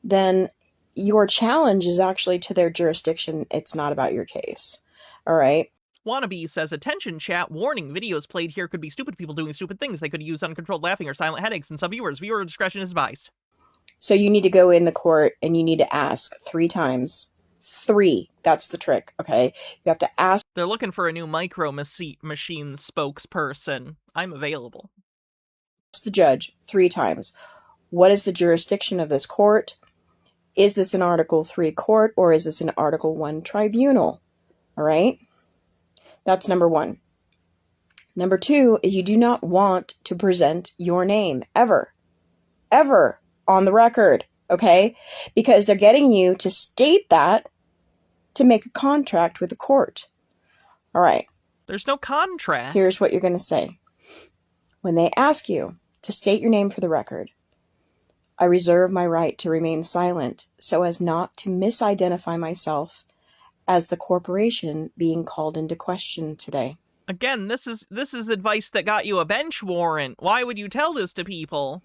then your challenge is actually to their jurisdiction. It's not about your case. All right? Wannabe says, attention chat, warning, videos played here could be stupid people doing stupid things. They could use uncontrolled laughing or silent headaches in some viewers. Viewer discretion is advised. So you need to go in the court and you need to ask 3 times. 3. That's the trick, okay? You have to ask. They're looking for a new micro machine spokesperson. I'm available. Ask the judge 3 times. What is the jurisdiction of this court? Is this an Article 3 court or is this an Article 1 tribunal? All right? That's number 1. Number 2 is you do not want to present your name ever. Ever on the record, okay? Because they're getting you to state that to make a contract with the court. All right. There's no contract. Here's what you're going to say. When they ask you to state your name for the record, I reserve my right to remain silent so as not to misidentify myself as the corporation being called into question today. Again, this is advice that got you a bench warrant. Why would you tell this to people?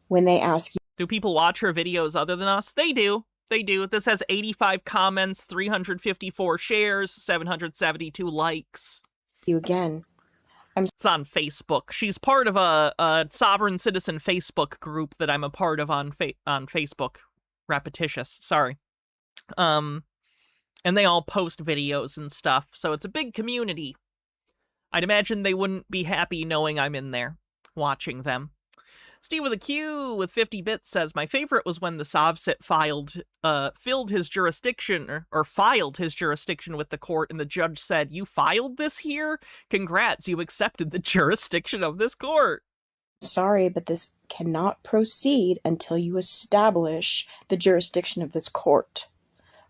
When they ask you, do people watch her videos other than us? They do. They do. This has 85 comments, 354 shares, 772 likes. You again. It's on Facebook. She's part of a sovereign citizen Facebook group that I'm a part of on Facebook. Repetitious. Sorry. And they all post videos and stuff, so it's a big community. I'd imagine they wouldn't be happy knowing I'm in there, watching them. Steve with a Q with 50 bits says, my favorite was when the Sovsit filed his jurisdiction with the court, and the judge said, you filed this here? Congrats, you accepted the jurisdiction of this court. Sorry, but this cannot proceed until you establish the jurisdiction of this court.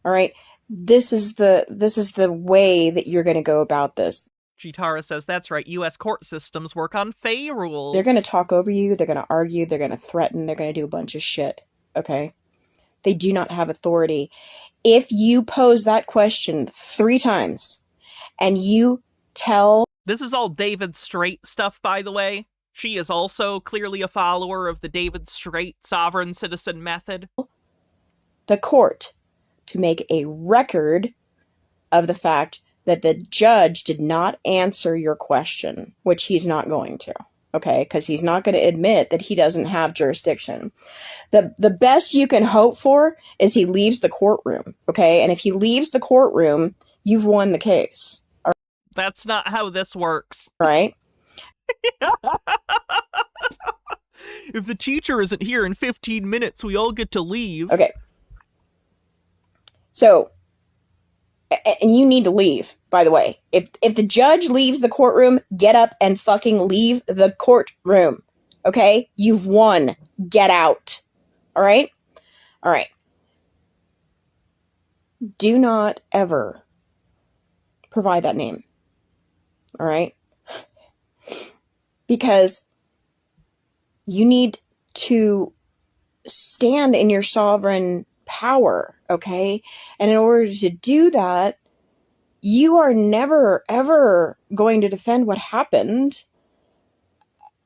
All right? This is the way that you're going to go about this. Chitara says, that's right, U.S. court systems work on Fey rules. They're going to talk over you, they're going to argue, they're going to threaten, they're going to do a bunch of shit, okay? They do not have authority. If you pose that question 3 times, and you tell... This is all David Straight stuff, by the way. She is also clearly a follower of the David Straight sovereign citizen method. The court to make a record of the fact that the judge did not answer your question, which he's not going to, okay? Because he's not going to admit that he doesn't have jurisdiction. The best you can hope for is he leaves the courtroom, okay? And if he leaves the courtroom, you've won the case. All That's not how this works. right? If the teacher isn't here in 15 minutes, we all get to leave. Okay. So... and you need to leave, by the way. If the judge leaves the courtroom, get up and fucking leave the courtroom. Okay? You've won. Get out. All right? All right. Do not ever provide that name. All right? Because you need to stand in your sovereign power, okay? And in order to do that, you are never, ever going to defend what happened.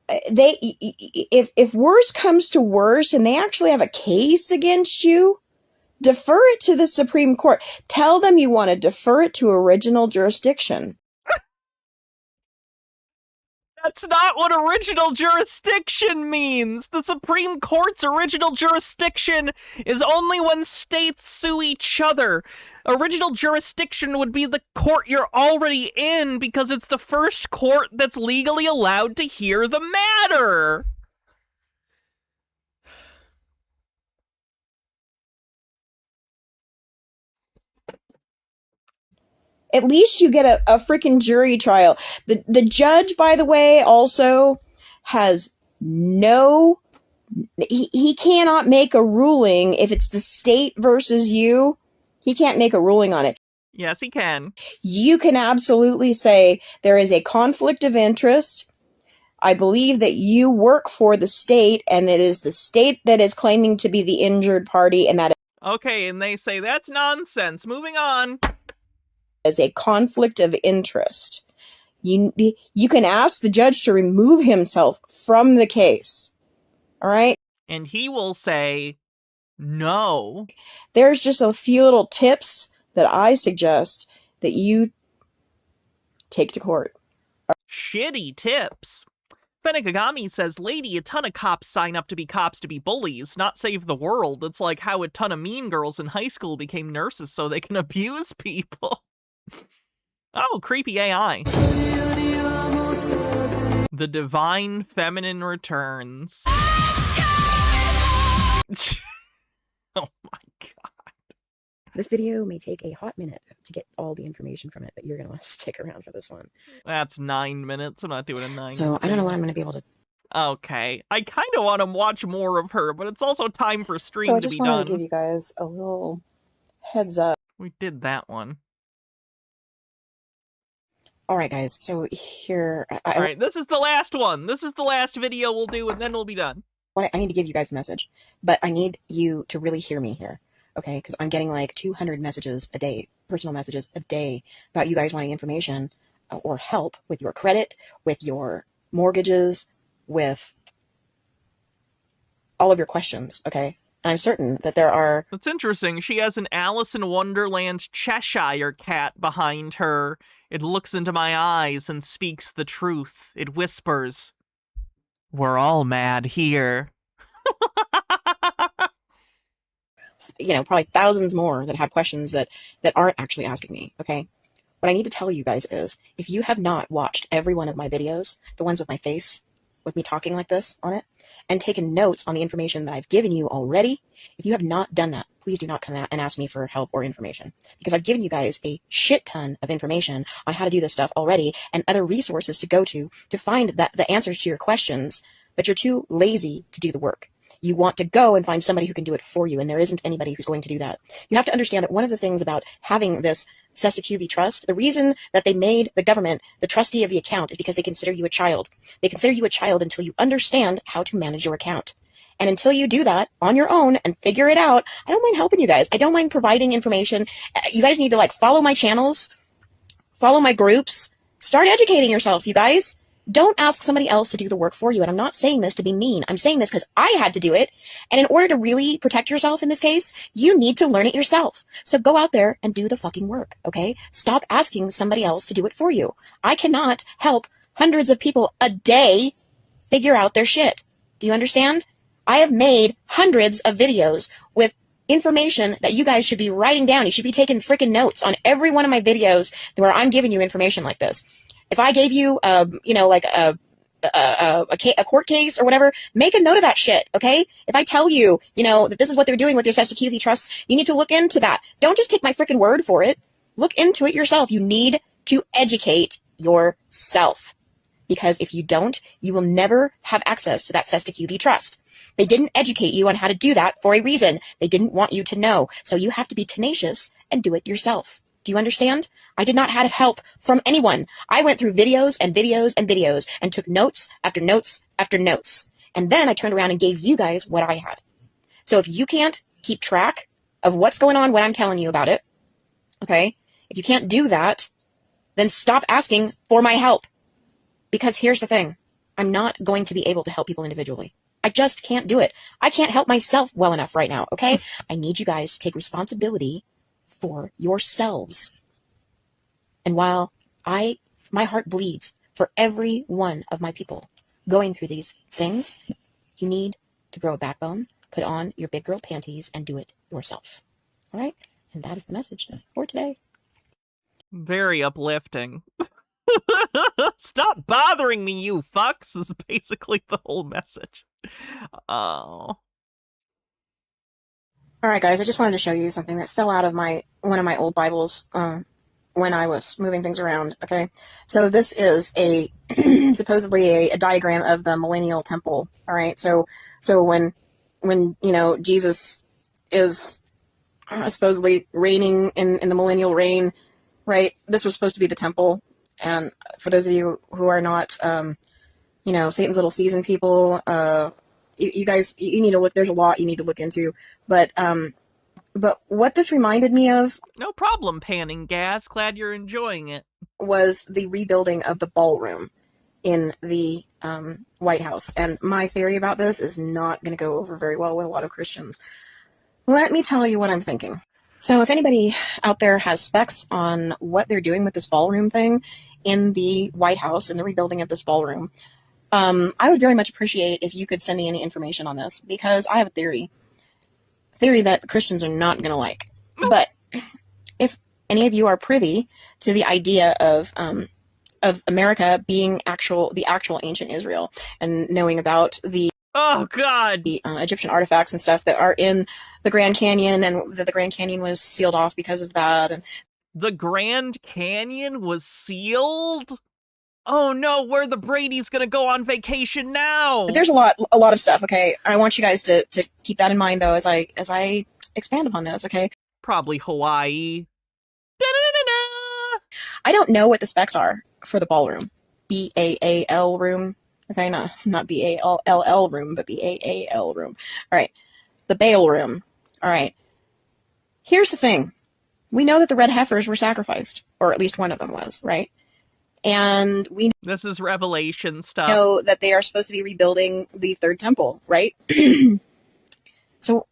If worse comes to worse and they actually have a case against you, defer it to the Supreme Court. Tell them you want to defer it to original jurisdiction. That's not what original jurisdiction means. The Supreme Court's original jurisdiction is only when states sue each other. Original jurisdiction would be the court you're already in because it's the first court that's legally allowed to hear the matter. At least you get a freaking jury trial. The judge, by the way, also has no He cannot make a ruling if it's the state versus you. He can't make a ruling on it. Yes, he can. You can absolutely say there is a conflict of interest. I believe that you work for the state, and it is the state that is claiming to be the injured party, and that Okay, and they say that's nonsense. Moving on. is a conflict of interest. You can ask the judge to remove himself from the case. All right? And he will say no. There's just a few little tips that I suggest that you take to court. Shitty tips. Fenekagami says, lady, a ton of cops sign up to be bullies, not save the world. It's like how a ton of mean girls in high school became nurses so they can abuse people. Oh, creepy AI. The divine feminine returns. Oh my god. This video may take a hot minute to get all the information from it, but you're going to want to stick around for this one. That's 9 minutes. I'm not doing a 9. So I don't know when I'm going to be able to... Okay. I kind of want to watch more of her, but it's also time for stream So I to just be wanted done. to give you guys a little heads up. We did that one. Alright guys, so here... Alright, this is the last one. This is the last video we'll do, and then we'll be done. I need to give you guys a message, but I need you to really hear me here, okay? Because I'm getting like 200 messages a day, personal messages a day, about you guys wanting information or help with your credit, with your mortgages, with all of your questions, okay? And I'm certain that there are... That's interesting. She has an Alice in Wonderland Cheshire cat behind her. It looks into my eyes and speaks the truth. It whispers, "We're all mad here." You know, probably thousands more that have questions that aren't actually asking me, okay? What I need to tell you guys is, if you have not watched every one of my videos, the ones with my face, with me talking like this on it, and taken notes on the information that I've given you already, if you have not done that, please do not come out and ask me for help or information. Because I've given you guys a shit ton of information on how to do this stuff already, and other resources to go to find the answers to your questions, but you're too lazy to do the work. You want to go and find somebody who can do it for you, and there isn't anybody who's going to do that. You have to understand that one of the things about having this Sesta trust, the reason that they made the government the trustee of the account is because they consider you a child. They consider you a child until you understand how to manage your account. And until you do that on your own and figure it out, I don't mind helping you guys. I don't mind providing information. You guys need to like follow my channels, follow my groups, start educating yourself, you guys. Don't ask somebody else to do the work for you. And I'm not saying this to be mean. I'm saying this because I had to do it. And in order to really protect yourself in this case, you need to learn it yourself. So go out there and do the fucking work, okay? Stop asking somebody else to do it for you. I cannot help hundreds of people a day figure out their shit. Do you understand? I have made hundreds of videos with information that you guys should be writing down. You should be taking freaking notes on every one of my videos where I'm giving you information like this. If I gave you, like a court case or whatever, make a note of that shit, okay? If I tell you, that this is what they're doing with your Sesta trusts, you need to look into that. Don't just take my freaking word for it. Look into it yourself. You need to educate yourself. Because if you don't, you will never have access to that Sesta trust. They didn't educate you on how to do that for a reason. They didn't want you to know. So you have to be tenacious and do it yourself. Do you understand? I did not have help from anyone. I went through videos and videos and videos and took notes after notes after notes. And then I turned around and gave you guys what I had. So if you can't keep track of what's going on when I'm telling you about it, okay, if you can't do that, then stop asking for my help. Because here's the thing. I'm not going to be able to help people individually. I just can't do it. I can't help myself well enough right now, okay? I need you guys to take responsibility for yourselves. And while my heart bleeds for every one of my people going through these things, you need to grow a backbone, put on your big girl panties, and do it yourself. All right? And that is the message for today. Very uplifting. Stop bothering me, you fucks, is basically the whole message. Oh. All right, guys, I just wanted to show you something that fell out of one of my old Bibles when I was moving things around, okay? So this is supposedly a diagram of the millennial temple, all right? So when when Jesus is supposedly reigning in the millennial reign, right? This was supposed to be the temple. And for those of you who are not, Satan's Little Season people, you guys, you need to look. There's a lot you need to look into. But what this reminded me of, no problem, panning gas. Glad you're enjoying it. Was the rebuilding of the ballroom in the White House. And my theory about this is not going to go over very well with a lot of Christians. Let me tell you what I'm thinking. So if anybody out there has specs on what they're doing with this ballroom thing in the White House, in the rebuilding of this ballroom, I would very much appreciate if you could send me any information on this, because I have a theory that the Christians are not going to like. But if any of you are privy to the idea of America being the actual ancient Israel, and knowing about the Egyptian artifacts and stuff that are in the Grand Canyon, and that the Grand Canyon was sealed off because of that. And the Grand Canyon was sealed? Oh no, where the Brady's gonna go on vacation now? There's a lot of stuff, okay? I want you guys to keep that in mind, though, as I expand upon this, okay? Probably Hawaii. I don't know what the specs are for the ballroom. B-A-A-L room. Okay, not B-A-L-L room, but B-A-A-L room. All right, the Baal room. All right. Here's the thing. We know that the red heifers were sacrificed, or at least one of them was, right? And we This is Revelation stuff. know that they are supposed to be rebuilding the third temple, right? So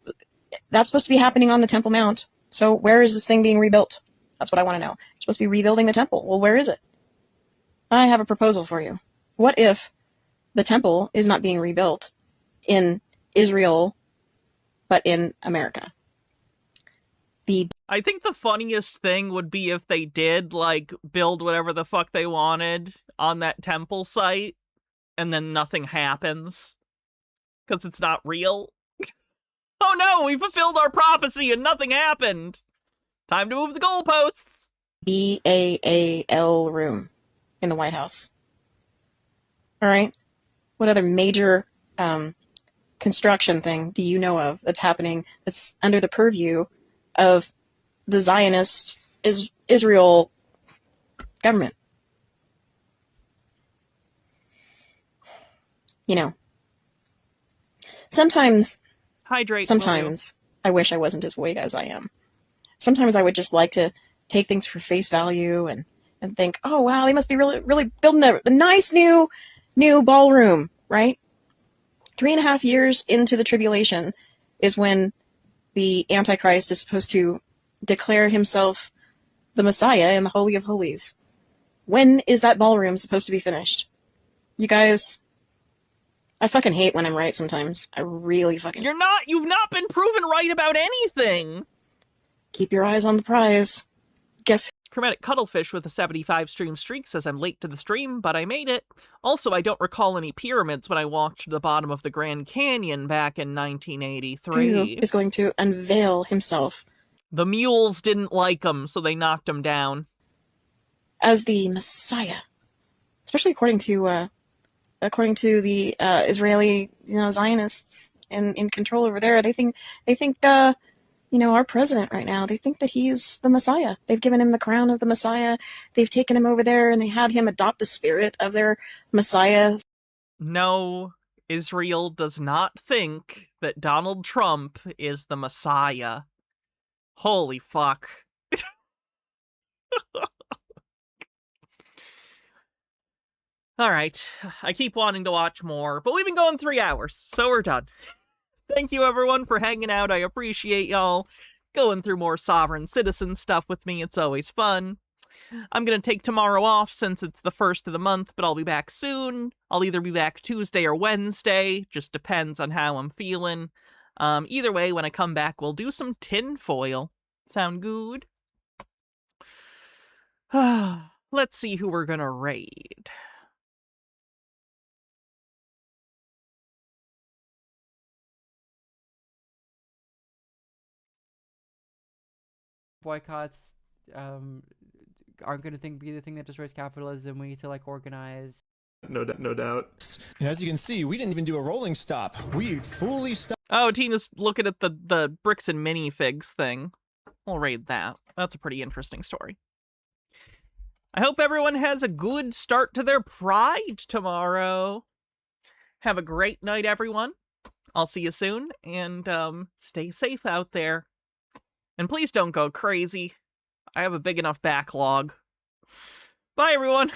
that's supposed to be happening on the Temple Mount. So where is this thing being rebuilt? That's what I want to know. You're supposed to be rebuilding the temple. Well, where is it? I have a proposal for you. What if the temple is not being rebuilt in Israel, but in America? I think the funniest thing would be if they did, build whatever the fuck they wanted on that temple site, and then nothing happens. Because it's not real. Oh no, we fulfilled our prophecy and nothing happened! Time to move the goalposts! B-A-A-L room in the White House. Alright? What other major construction thing do you know of that's happening that's under the purview of the Zionist Israel government? Sometimes I wish I wasn't as weak as I am. Sometimes I would just like to take things for face value and think, oh wow, they must be really, really building a nice new ballroom, right? 3.5 years into the tribulation is when the Antichrist is supposed to declare himself the Messiah in the Holy of Holies. When is that ballroom supposed to be finished? You guys, I fucking hate when I'm right sometimes. I really fucking... You've not been proven right about anything! Keep your eyes on the prize. Guess... Chromatic Cuttlefish with a 75 stream streak says I'm late to the stream, but I made it. Also, I don't recall any pyramids when I walked to the bottom of the Grand Canyon back in 1983. Who is going to unveil himself. The mules didn't like him, so they knocked him down. As the Messiah. Especially according to the Israeli, Zionists in control over there. They think our president right now, they think that he's the Messiah. They've given him the crown of the Messiah. They've taken him over there and they had him adopt the spirit of their Messiah. No, Israel does not think that Donald Trump is the Messiah. Holy fuck. Alright, I keep wanting to watch more, but we've been going 3 hours, so we're done. Thank you everyone for hanging out, I appreciate y'all going through more Sovereign Citizen stuff with me, it's always fun. I'm gonna take tomorrow off since it's the first of the month, but I'll be back soon. I'll either be back Tuesday or Wednesday, just depends on how I'm feeling. Either way, when I come back, we'll do some tinfoil. Sound good? Let's see who we're gonna raid. Boycotts aren't going to be the thing that destroys capitalism. We need to organize. No doubt. As you can see, we didn't even do a rolling stop. We fully stopped. Oh, Tina's looking at the bricks and minifigs thing. We'll read that. That's a pretty interesting story. I hope everyone has a good start to their Pride tomorrow. Have a great night, everyone. I'll see you soon, and stay safe out there. And please don't go crazy. I have a big enough backlog. Bye, everyone.